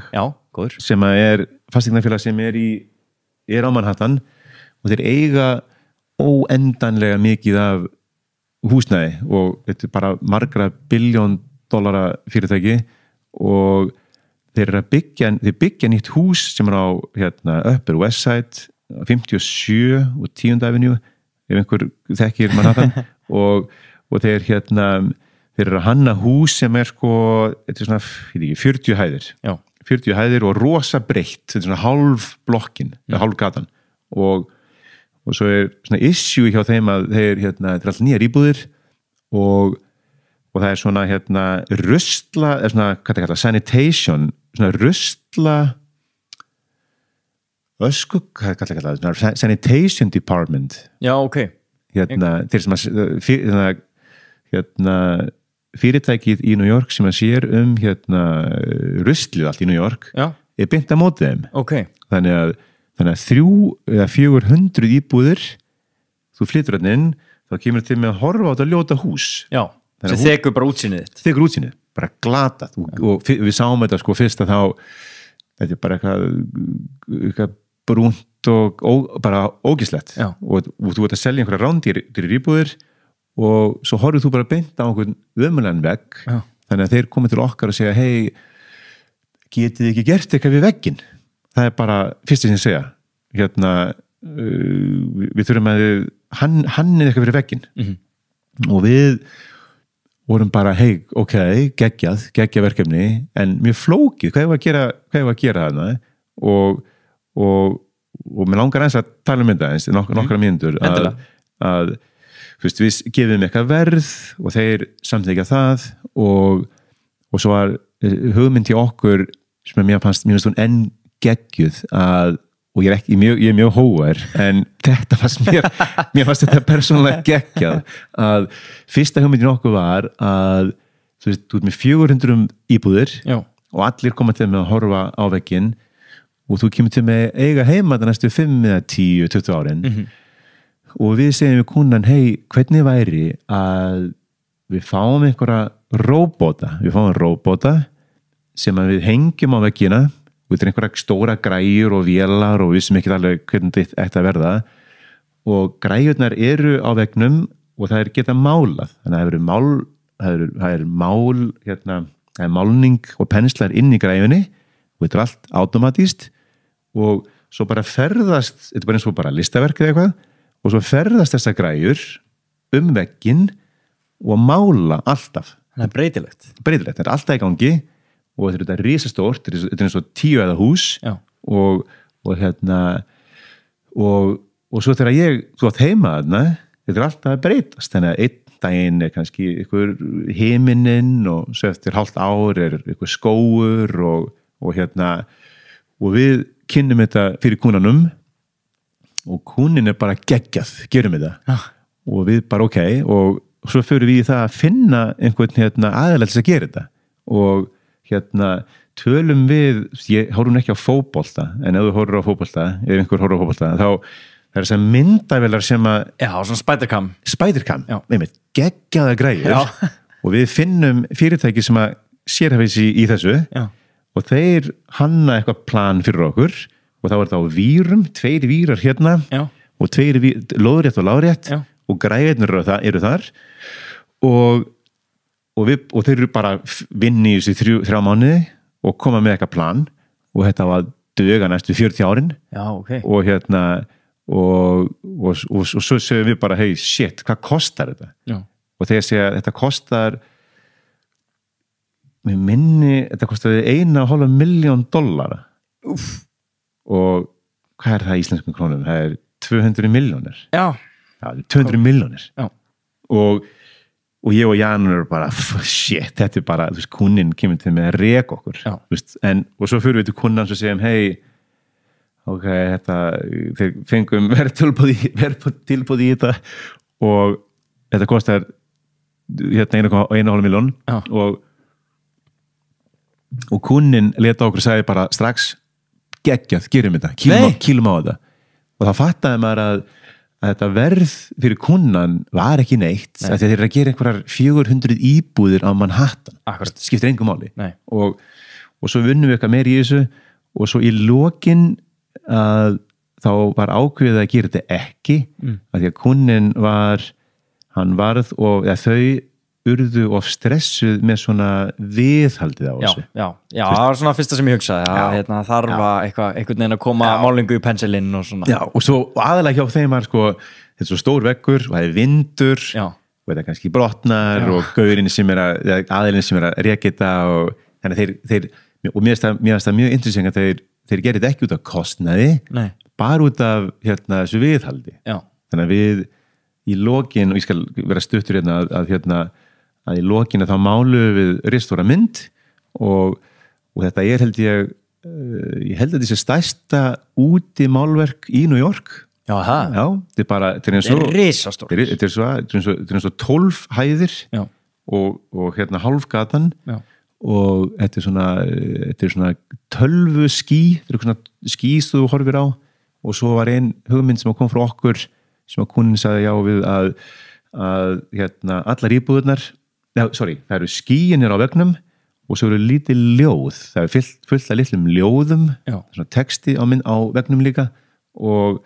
sem fasteignafélag sem er á Manhattan og þeir eiga óendanlega mikið af húsnæði og þetta bara margra $billion fyrirtæki og þeir byggja nýtt hús sem á Upper West Side 57 og 10th Avenue ef einhver þekkir Manhattan og þeir þeir eru að hanna hús sem sko, þetta svona, 40 hæðir. 40 hæðir og rosa breytt, þetta svona hálf blokkin, hálf gatan og svo svona issue hjá þeim að þeir, þetta allt nýjar íbúðir og það svona, rusla, svona, hvað það kalla, sanitation, svona rusla, hvað það kalla, sanitation department. Já, ok. Þeir sem að, fyrirtækið í New York sem að sér ruslið allt í New York er beint að móti þeim þannig að 300 eða 400 íbúðir þú flytur hann inn, þá kemur til með að horfa á þetta ljóta hús sem þekur bara útsýnið bara glatað og við sáum þetta sko fyrst að þá þetta er bara eitthvað brúnt og bara ógislegt og þú ert að selja einhverja rándýr íbúðir og svo horfðu þú bara beint á einhvern ömulegan vegg þannig að þeir komið til okkar og segja hei, getið þið ekki gert eitthvað við vegginn það er bara fyrst sem ég segja við þurfum að hann eitthvað fyrir vegginn og við vorum bara hei, ok, geggjað verkefni en mjög flókið, hvað er að gera þarna og mér langar eins að tala um þetta eins nokkra mínútur að við gefum eitthvað verð og þeir samþykja það og svo var hugmynd til okkur sem mér fannst hún enn geggjuð og ég er mjög hóar en þetta fannst mér fannst þetta persónulega geggjað að fyrsta hugmyndin okkur var að þú ert með 400 íbúðir og allir koma til með að horfa á vegginn og þú kemur til með eiga heima það næstu 5 eða 10, 20 árin og við segjum við kúnnan hei, hvernig væri að við fáum einhverja róbóta sem að við hengjum á veggina og þetta er einhverja stóra græjur og vélar og við sem ekki alveg hvernig þetta ætti að verða og græjurnar eru á veggnum og það er geta málað þannig að það er málning og penslar inn í græjunni og þetta er allt automatískt og svo bara ferðast þetta er bara eins og bara listaverk eða eitthvað og svo ferðast þessar græjur vegginn og mála alltaf. Það er breytilegt. Þetta er alltaf í gangi og þetta er risastórt, þetta er eins og 10 eða hús og svo þegar þú átt heima þarna, þetta er alltaf að breytast þannig að einn daginn er kannski einhver himinninn og svo eftir hálft ár er einhver skógur og við kynnum þetta fyrir kúnanum og kúnin er bara geggjað, gerum við það og við bara ok og svo fyrir við í það að finna einhvern aðeins að gera þetta og tölum við, ég horfum ekki á fótbolta en ef þú horfur á fótbolta ef einhver horfur á fótbolta þá það er þessar myndavélar sem að svona Spidercam geggjaða græjur og við finnum fyrirtæki sem að sérhæfis í þessu og þeir hanna eitthvað plan fyrir okkur og þá er það á vírum, 2 vírar og 2 lóðrétt og lárétt og græðirnir eru þar og þeir eru bara vinni í þessi 3 mánuði og koma með eitthvað plan og þetta var duga næstu 40 árin og svo segjum við bara hey shit, hvað kostar þetta? Og þegar segja þetta kostar þetta kostaði $1,5 million og hvað er það í íslenskum krónum? Það er 200 milljónir 200 milljónir og og ég og Janur eru bara shit, þetta bara, þú veist, kúnnin kemur til með að reka okkur, þú veist, og svo fyrir við til kúnnans og segjum, hei ok, þeir fengum verðtilboð í þetta og þetta kostar 1,5 milljón og kúnnin leta okkur og sagði bara strax geggjað, gerum þetta, kýlum á þetta og þá fattaði maður að þetta verð fyrir kunnan var ekki neitt að þeir eru að gera einhverjar 400 íbúðir á Manhattan. Skiptir engu máli og svo vunnum við eitthvað meir í þessu og svo í lokin að þá var ákveðið að gera þetta ekki að því að kunnin hann varð og þau urðu of stressuð með svona viðhaldið á þessu. Já, það var svona fyrsta sem ég hugsaði að þarf einhvern veginn að koma málingu í pensilinn og svona. Já, og svo aðalega hjá þeim var sko, þetta er svo stór veggur og það er vindur og þetta kannski brotnar og gaurinn sem aðilinn sem að reka þetta og þannig þeir og mér finnst það mjög interessant að þeir gerir þetta ekki út af kostnaði, bara út af þessu viðhaldi. Þannig að við í lokin, og ég skal vera stuttur að í lokinu þá málu við ristóra mynd og þetta er held ég held að þessi stærsta úti málverk í New York. Já, þetta er bara þetta er risastórt. Þetta er eins og 12 hæðir og hálfgatan og þetta er svona tölvuský, þetta er svona ský sem þú horfir á og svo var ein hugmynd sem kom frá okkur sem að kunnin sagði já við að allar íbúðurnar það eru skýinir á veggnum og svo eru lítið ljóð, það er fullt af litlum ljóðum, svona texti á veggnum líka og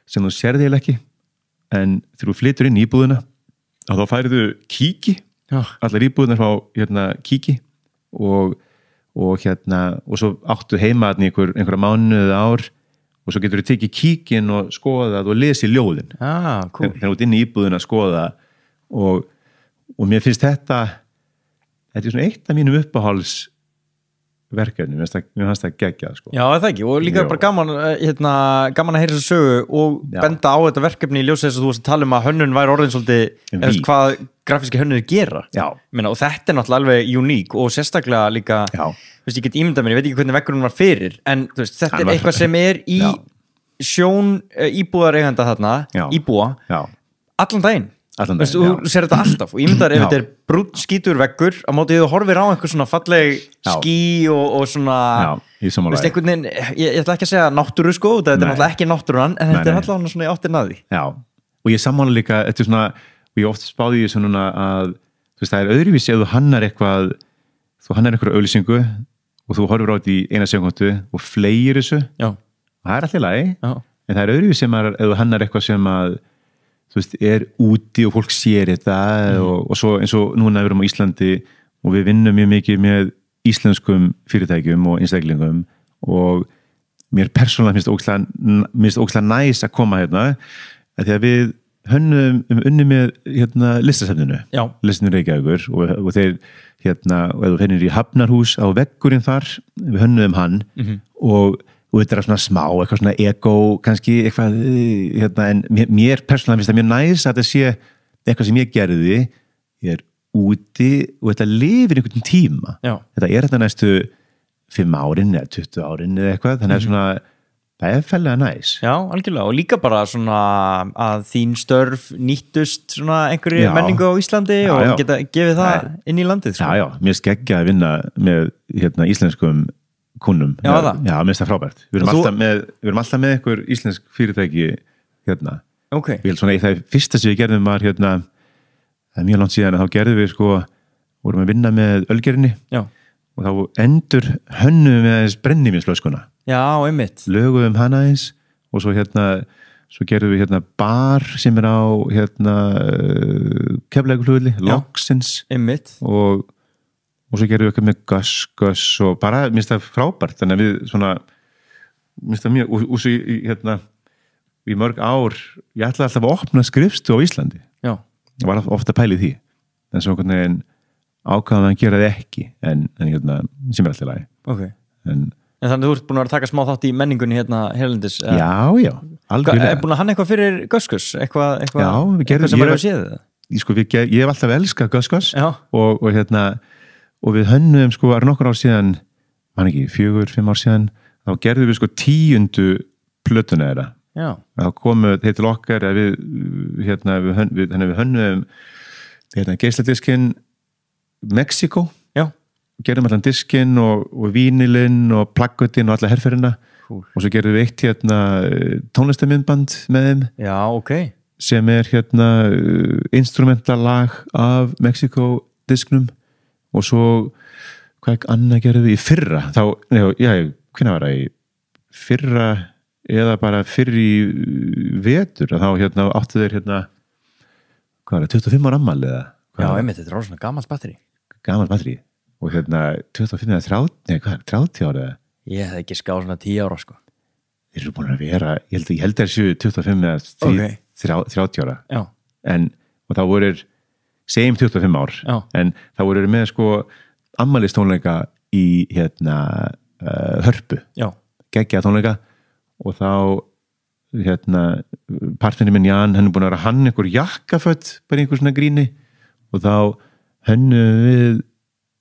sem þú sérði eða ekki en þegar þú flytur inn í íbúðuna þá færðu kíki allar íbúðurnar fá kíki og svo áttu heima einhverja mánuð ár og svo getur þú tekið kíkin og skoðað og lesið ljóðin cool. Þegar þú ert inn í íbúðuna að skoða og mér finnst þetta er svona eitt af mínum uppáhaldsverkefni mér finnst það geggjað sko. Já, það ekki, og líka bara gaman að heyra þessu sögu og benda á þetta verkefni í ljósi þess að þú varst að tala að hönnun væri orðin svolítið hvað grafíski hönnuðir gera og þetta er náttúrulega alveg uník og sérstaklega líka ég get ímyndað mér, ég veit ekki hvernig veggurinn var fyrir en þetta er eitthvað sem er í sjón íbúðareiganda þarna íbúa allan daginn þú sér þetta alltaf og ímyndar ef þetta er brúnn skítur veggur á móti þú horfir á einhver svona falleg ský og svona ég ætla ekki að segja náttúru sko þetta er náttúrulega ekki náttúran en þetta er alltaf svona í áttin að því og ég sammála líka þetta er svona og ég oft spáði því svona að það er öðruvísi ef þú hannar eitthvað auglýsingu og þú horfir á þetta í eina sekundu og fleygir þessu og það er alltaf lagi en það er öðruvísi ef þú hannar eitthvað sem að þú veist, er úti og fólk sér þetta og svo eins og núna við erum á Íslandi og við vinnum mjög mikið með íslenskum fyrirtækjum og einstaklingum og mér persónulega finnst ógeðslega næs að koma því að við unnum með listasafninu listinu Reykjavíkur og þeir og ef þú finnir í Hafnarhús á veggurinn þar, við hönnum hann og þetta er svona smá, eitthvað svona ego kannski eitthvað en mér persónulega finnst það mjög næs að þetta sé eitthvað sem ég gerði ég er úti og þetta lifir einhvern tíma þetta er þetta næstu 5 árin eða 20 árin eða eitthvað þannig að svona það er fellega næs Já, algjörlega og líka bara svona að þín störf nýttust svona einhverju menningu á Íslandi og geta gefið það inn í landið Já, mér skeggja að vinna með íslenskum kunnum, mér finnst það frábært við erum alltaf með einhver íslensk fyrirtæki ég held svona í það fyrsta sem við gerðum var það er mjög langt síðan að þá gerðum við vorum að vinna með ölgerinni og þá endur hönnum við aðeins brennivínsflöskuna einmitt lögum hana aðeins og svo gerðum við bar sem er á Keflavíkurflugvelli, Loksins einmitt og svo gerum við eitthvað með göss og bara, minnst það frábært þannig að við svona minnst það mjög, og svo í mörg ár, ég ætlaði alltaf að opna skrifstu á Íslandi ég var ofta að pæli því en svo einhvern veginn ákvaðum að gera það ekki en sem er alltaf lagi en þannig þú ert búin að taka smá þátt í menningunni hérlendis já, algjörlega er búin að hann eitthvað fyrir göskus eitthvað sem við bara séð það sko, ég hef alltaf elskað Gus og við hönnum sko var nokkur ár síðan man ekki, 4-5 ár síðan þá gerðum við sko 10. plötuna þeirra þá komu þeir til okkar við hönnum geisladiskinn Mexiko gerðum allan diskinn og vínilinn og plaggötinn og alla herferðina og svo gerðum við eitt tónlistamindband með þeim sem instrumentalag af Mexiko disknum og svo hvað annað gerðum við í fyrra þá, hvernig var það í fyrra eða bara fyrr í vetur þá áttu þeir hvað var það, 25 ára afmæli eða? Já, einmitt, þetta er svona gamalt batteri og 25 eða 30 ára ég hef ekki skáð svona 10 ára sko þeir eru búin að vera, ég held að þessu 25 eða 30 ára og þá voru segjum 25 ár en þá voru með sko afmælistónleika í Hörpu geggjaða tónleika og þá partnerinn minn Jan, hann er búin að vera hann einhver jakkaföt, bara einhver svona gríni og þá hönnum við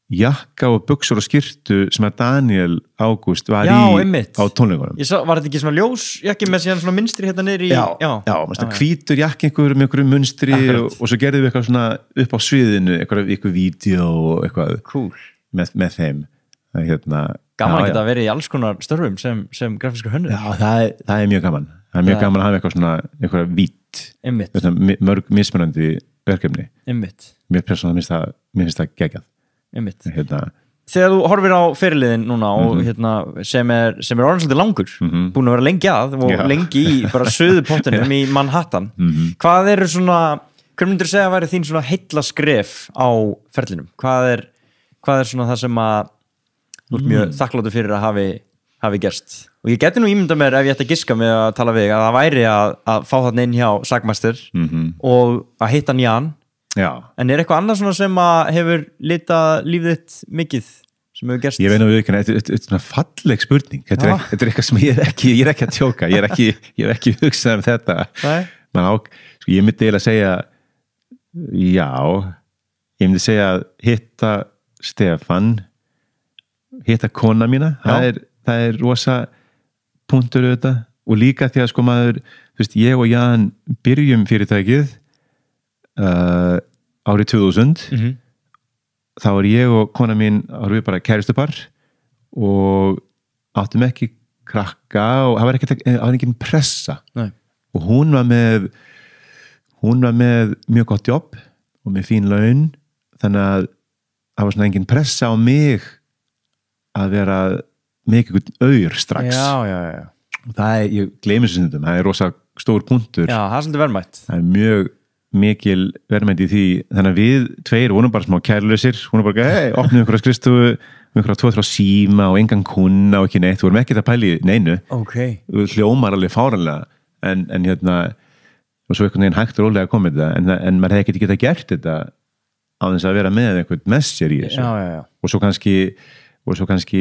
jakka og buxur og skyrtu sem að Daniel Ágúst var á tónleikunum var þetta ekki svona ljósjakki með síðan svona mynstri hérna niður í hvítur jakki með einhverju munstri og svo gerðum við eitthvað svona upp á sviðinu eitthvað vídeo og eitthvað cool. með þeim gaman að geta verið í alls konar störfum sem grafískur hönnur það er mjög gaman að hafa eitthvað svona eitthvað vít mörg mismunandi verkefni mér persónulega finnst það geggjað þegar þú horfir á fyrirliðin núna og sem er orðin svolítið langur búin að vera lengi og lengi í bara suðupottinum í Manhattan hvað eru svona, hver myndir segja að væri þín svona heilla skref á ferlinum, hvað er svona það sem að þú ert mjög þakkláttur fyrir að hafi gerst og ég geti nú ímyndað mér ef ég ætti að giska með að tala við að það væri að fá þarna inn hjá Sagmaster og að hitta hann Jan en er eitthvað annað svona sem að hefur litað lífið þitt mikið sem hefur gerst? Ég veit nú ekki, þetta er svona falleg spurning þetta er eitthvað sem ég er ekki að tjóka ég er ekki hugsað þetta sko, ég myndi eiginlega segja ég myndi segja að hitta Stefán hitta kona mína það er rosa punktur auðvitað og líka því að sko maður þú veist, ég og Jan byrjum fyrirtækið árið 2000 þá er ég og kona mín árið bara kæristupar og áttum ekki krakka og það var ekki pressa og hún var með mjög gott jobb og með fín laun þannig að það var svona engin pressa á mig að vera með einhvern auður strax og það ég gleymi þessu stundum, það er rosa stór punktur það er svolítið verðmætt það er mjög mikil verðmætt í því þannig að við tveir vorum bara smá kærlausir hún var bara, opnum ykkur að skrifstofu ykkur að 2-3 síma og engan kunna og ekki neitt, við vorum ekkert að pæli neinu hljómar alveg fáranlega en og svo einhvern veginn hægt og rólega komið þetta en maður hefði ekkert getað gert þetta á þess að vera með einhvern messer í þessu og svo kannski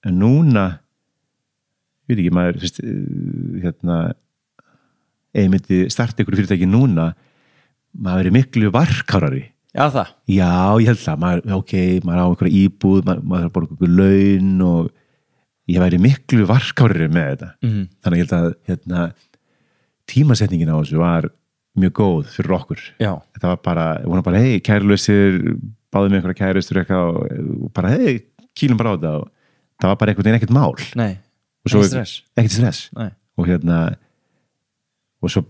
núna veit ekki maður eða myndi starta ykkur fyrirtæki núna maður er miklu varkárari það? Já, ég held það maður á einhverja íbúð maður borgar ykkur laun og ég væri miklu varkárari með þetta þannig ég held að tímasetningin á þessu var mjög góð fyrir okkur þetta var bara, kærlausir báðum með einhverja kærustur og bara, kýlum bara á þetta og það var bara einhvern veginn ekkert mál ekkert stress og svo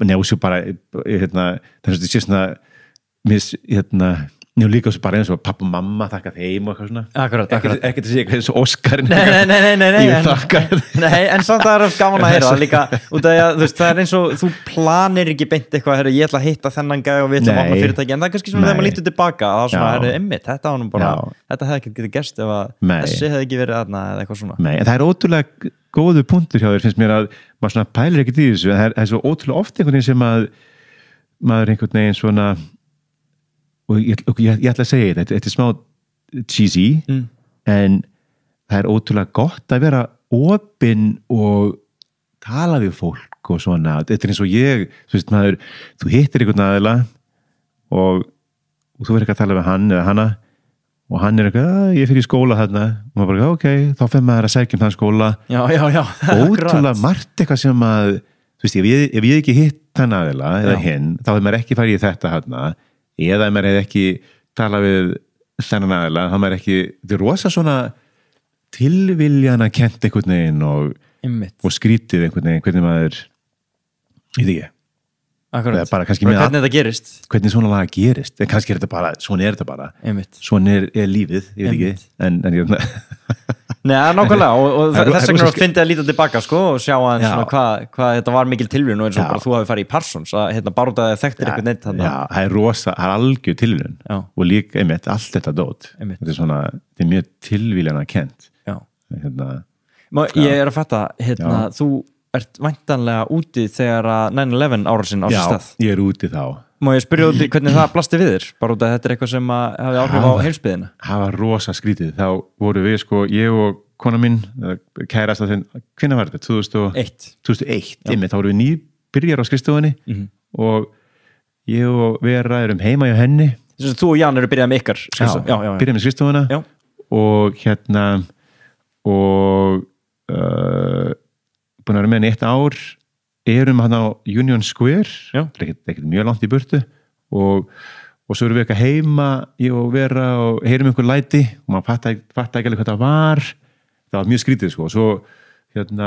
bara þess að þetta sé svona líka svo bara eins og pappa og mamma þakka þeim og eitthvað svona akkurat ekkert að sé eitthvað eins og Óskarinn nei en samt það er gaman að heyra líka út af að það er eins og þú planir ekki beint eitthvað ég ætla að hitta þennan gæði og við ætlum að opna fyrirtæki en það er kannski svona þegar maður lítur tilbaka að það er svona emmitt þetta hefði ekki getið gerst ef að þessi hefði ekki verið aðna eða eitthvað svona en það er ótrúlega góðu punktur hjá þér finnst mér að maður svona pælir ekkert í þessu en það er svo ótrúlega oft einhvern veginn sem maður einhvern veginn svona og ég ætla að segja þetta er smá cheesy en það er ótrúlega gott að vera opinn og tala við fólk og svona, þetta er eins og þú hittir einhvern aðila og þú verður ekki að tala við hann eða hana og hann eitthvað, ég fyrir í skóla þarna og maður bara, ok, þá fyrir maður að sækja þann skóla já ótrúlega margt eitthvað sem að þú veist, ef ég ekki hitt hann aðeila eða hinn, þá hefur maður ekki farið í þetta hana, eða ef maður hefði ekki talað við þennan aðeila, þá maður ekki þetta rosa svona tilviljana kent einhvern veginn og skrítið einhvern veginn hvernig maður ég veit ekki Akkurat, hvernig þetta gerist hvernig svona laga gerist, en kannski er þetta bara svona er þetta bara, svona er lífið ég veit ekki, en ég Nei, nákvæmlega, og þess vegna fyndi að líta tilbaka sko, og sjá að hvað þetta var mikil tilvíðun og eins og bara þú hafi farið í Parsons að bara út að það þekktir einhvern neitt Já, það er rosa, það er algjör tilvíðun og líka, allt þetta dót þetta er svona, þetta er mjög tilvíðan að kent Ég er að fatta, þú ert væntanlega úti þegar að 9/11 árásin á sér stað. Já, ég er úti þá. Má ég spyrja úti hvernig það blasti við þér? Bara út að þetta er eitthvað sem hafi áhrif á heimsbyggðina. Það var rosa skrítið. Þá voru við sko, ég og kona mín, kærast að þinn, hvenær var þetta? 2001. Þá voru við nýbyrjar á skrifstofunni og ég og Vera erum heima hjá henni. Þess að þú og Jan eru byrjað með ykkar skrifstofu? Já, byrjað með skrifstofuna og búin að vera með henni 1 ár erum hann á Union Square ekkert mjög langt í burtu og svo erum við eitthvað heima ég og Vera og heyrum einhver læti og maður fatta ekki alveg hvað það var mjög skrítið sko og svo við erum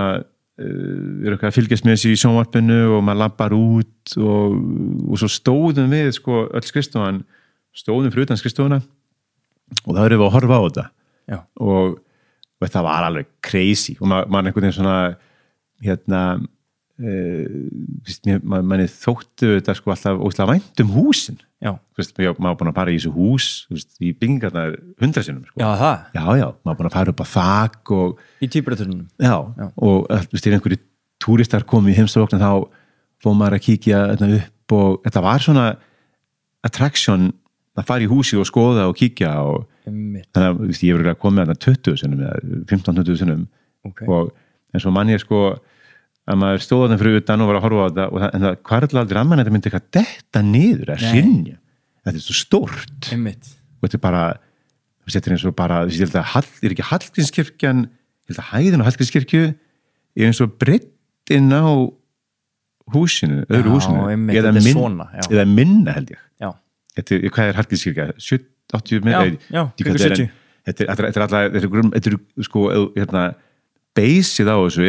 eitthvað að fylgjast með þessi í sjónvarpinu og maður lappar út og svo stóðum við sko öll skrifstofan stóðum fyrir utan skrifstofuna og þá erum við að horfa á þetta og þetta var alveg crazy og maður einhvern veginn svona manni þóttu þetta sko alltaf óslega vænt húsin maður búin að fara í þessu hús í byggingarnar 100 sinnum sko. maður búin að fara upp á þak og í tvíburaturnum og einhverju túristar komið í heimsókn þá fór maður að kíkja upp og þetta var svona attraction að fara í húsi og skoða og kíkja og þannig að ég verið að koma með 20 sinnum eða 15-20 sinnum og en svo mann ég sko að maður stóða þannig fyrir utan og var að horfa á þetta en það hvarðla ramman þetta myndi eitthvað detta niður að hrynja þetta er svo stórt og þetta er bara þetta er eins og bara ég held að er ekki Hallgrímskirkjan ég held að hæðin á Hallgrímskirkju er eins og breiddin á húsinu, öðru húsinu eða minna held ég þetta er, hvað er Hallgrímskirkja? 70 metra þetta er sko beysið á þessu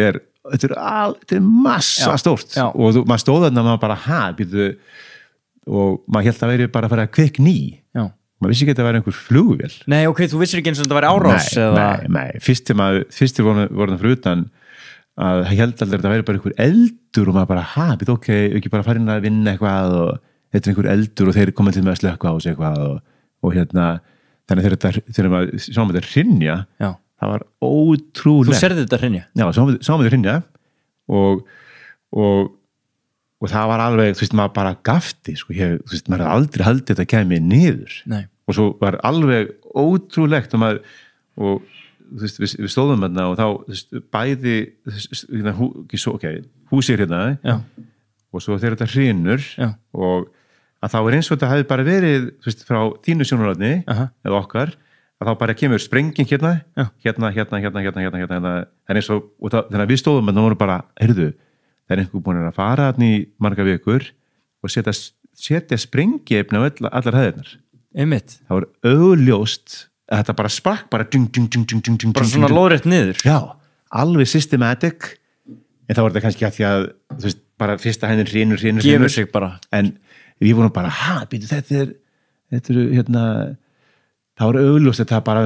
þetta er massa stórt og maður stóð þarna og maður bara og maður held að veri bara að fara að kveik ný maður vissi ekki að það væri einhver flugvél Nei, ok, þú vissir ekki eins og þetta væri árás Nei, fyrst voru það fyrir utan að það held aldrei að það væri bara einhver eldur og maður bara, ok, ekki bara farin að vinna eitthvað og þetta er einhver eldur og þeir komið til með að slökka á sig eitthvað og þannig þegar maður sáum þetta hrynja það var ótrúlegt. Þú serði þetta hrynja? Já, sáum þetta hrynja og það var alveg, þú veist, maður bara gafti, sko, þú veist, maður aldrei haldið þetta kemið niður. Nei. Og svo var alveg ótrúlegt og þú veist, við stóðum þarna og þá, þú veist, bæði, húsið hérna og svo þegar þetta hrynur og að þá er eins og þetta hefði bara verið, þú veist, frá þínu sjónarhorni eða okkar að þá bara kemur sprenging hérna það er eins og þannig að við stóðum að það voru bara, heyrðu, það er einhver búin að fara þarna í marga vikur og setja sprengiefni á allar hæðirnar það var augljóst að þetta bara sprakk bara bara svona lóðrétt niður alveg systematic en þá var þetta kannski að því að þú veist, bara fyrsta hæðin hrynur gefur sig bara en við vorum bara, þetta er það var augljóst að það bara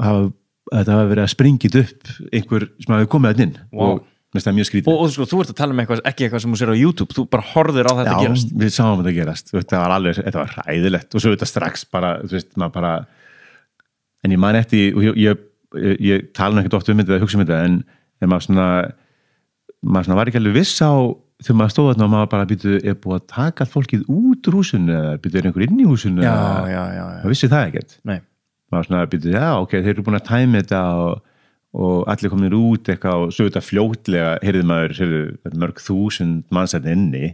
hafa verið að springið upp einhver sem hafi komið að inn og það er mjög skrítið og sko, þú ert að tala um ekki eitthvað sem þú sér á YouTube þú bara horfir á þetta gerast við sáum þetta gerast, þetta var hræðilegt og svo þetta strax bara, þú veist, maður bara en ég man eftir ég tala ekkert oft um þetta eða hugsa um þetta en maður var ekki alveg viss á þegar maður stóð þarna og maður bara er búið að taka allt fólkið út úr húsinu eða er einhver inn í húsinu maður vissi það ekkert maður svona ok, þeir eru búin að tæma þetta og allir komin út eitthvað og svo þetta fljótlega heyrði maður mörg þúsund manns hérna inni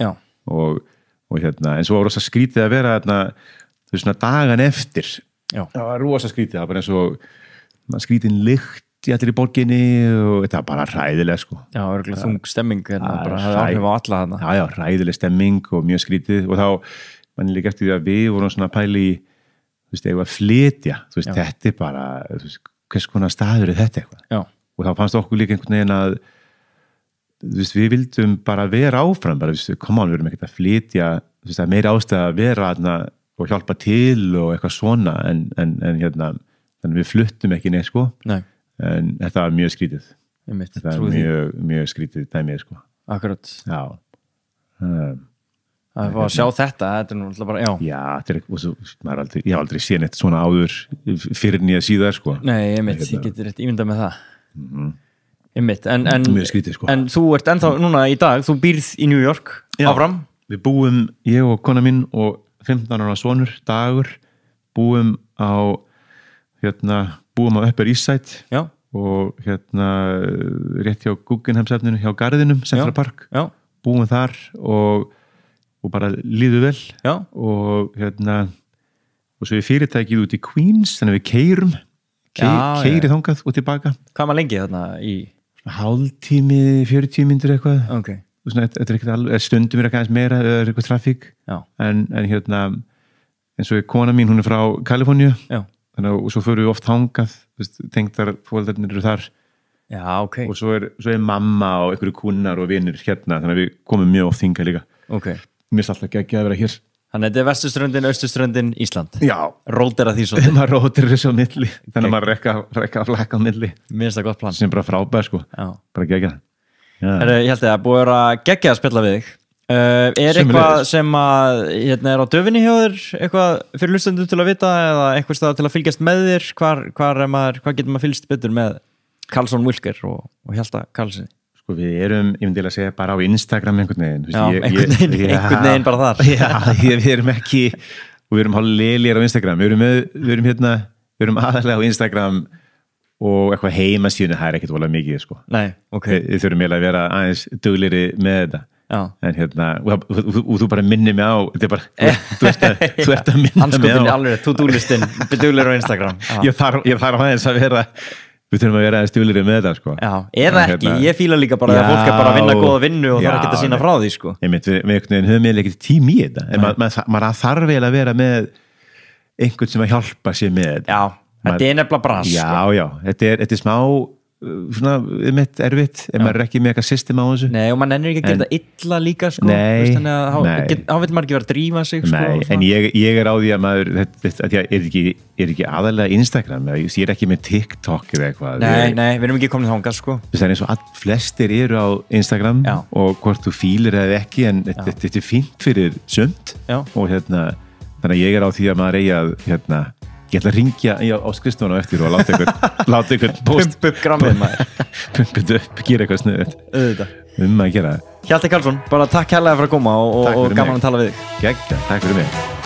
og og en svo var rosa skrítið að vera þú veist svona dagan eftir það var rosa skrítið, það var bara eins og skrítin lykt í allir í borginni og þetta var bara hræðilega sko. Já, örgulega þung stemming bara hafði áhrif á alla þarna. Já, hræðileg stemming og mjög skrítið og þá mann líka eftir því að við vorum svona pæli þú veist, eitthvað að flytja þú veist, þetta bara, þú veist, hvers konar staður er þetta eitthvað. Já. Og þá fannst okkur líka einhvern veginn að þú veist, við vildum bara vera áfram bara, þú veist, come on, við erum ekkert að flytja þú veist, það er meira ástæða að vera þarna og hjálpa til og eitthvað svona en þannig við fluttum ekki neitt sko. Nei. En þetta var mjög skrítið þetta er mjög skrítið dæmið sko. Akkurat. Já Það var að sjá þetta er nú alltaf bara, þetta er og svo, ég hef aldrei séð neitt svona áður fyrir nýja síðar sko. Nei, ég getur rétt ímyndað með það mjög skrítið sko. En þú ert ennþá núna í dag, þú býrð í New York áfram. Við búum, ég og kona mín og 15 ára sonur, Dagur búum á Upper East Side og rétt hjá Guggenheim-safninu hjá Garðinum, Central Park búum þar og bara líður vel og svo er fyrirtækið út í Queens þannig við keyrið þangað og tilbaka. Hvað maður lengi þarna í? Hálftími, 40 mínútur eitthvað okay. Þetta er ekkert alveg, stundum er eitthvað meira eða er eitthvað trafík en eins og kona mín, hún er frá Kaliforníu og svo förum við oft þangað tengdar fólkarnir eru þar og svo er mamma og einhverju kúnnar og vinir þannig að við komum mjög oft hingað líka mér er alltaf ekki að vera hér. Þannig að þetta er vesturströndin, austurströndin, Ísland. Já. Rótir að því svolítið. Maður rótir þessu á milli þannig að maður rekka að flakka á milli. Mér finnst það gott plan. Sem bara frábær sko. Bara gegja það. Ég held að búið að gegja að spilla við þig. Er eitthvað sem að er á döfinni hjá þér eitthvað fyrir hlustendur til að vita eða eitthvað stað til að fylgjast með þér hvað getur maður fylgst betur með Karlsson Wilker og Hjalta Karlsson? Sko við erum, ég myndi að segja bara á Instagram einhvern veginn. Einhvern veginn bara þar. Við erum ekki og við erum hálf lélir á Instagram við erum aðalega á Instagram og eitthvað heimasíðunni það er ekkert volað mikið sko. Nei, við þurfum eiginlega að vera aðeins duglegri með þetta en og þú bara minnir mig á þetta er bara, þú ert að minna mig á alveg, to-do-listin duglegri á Instagram ég þarf aðeins að vera við þurfum að vera aðeins duglegri með þetta sko. Eða ekki, ég fíla líka bara að fólk er bara að vinna góða vinnu og þarf ekki að sína frá því sko. Við höfum eiginlega ekki tím í þetta en maður þarf eiginlega að vera með einhvern sem að hjálpa sér með þetta þetta er nefnilega bras sko. Þetta er smá svona erfitt ef maður er ekki með eitthvað system á þessu Nei, og maður nennir ekki að gera þetta illa líka sko. Þannig að þá vil maður ekki vera að drífa sig sko, en ég er á því að maður er ekki aðalega Instagram ég er ekki með TikTok eða eitthvað Nei, við erum ekki komin þangað sko. Það er eins og flestir eru á Instagram og hvort þú fílir eða ekki en þetta er fínt fyrir sumt og þannig að ég er á því að maður eigi að ég ætla að ringja á skrifstofuna eftir og láta ykkur post pump upp grammið maður pumpið upp, gera eitthvað snuðið að gera Hjalti Karlsson, bara takk hérlega fyrir að koma og gaman að tala við þig Takk fyrir mig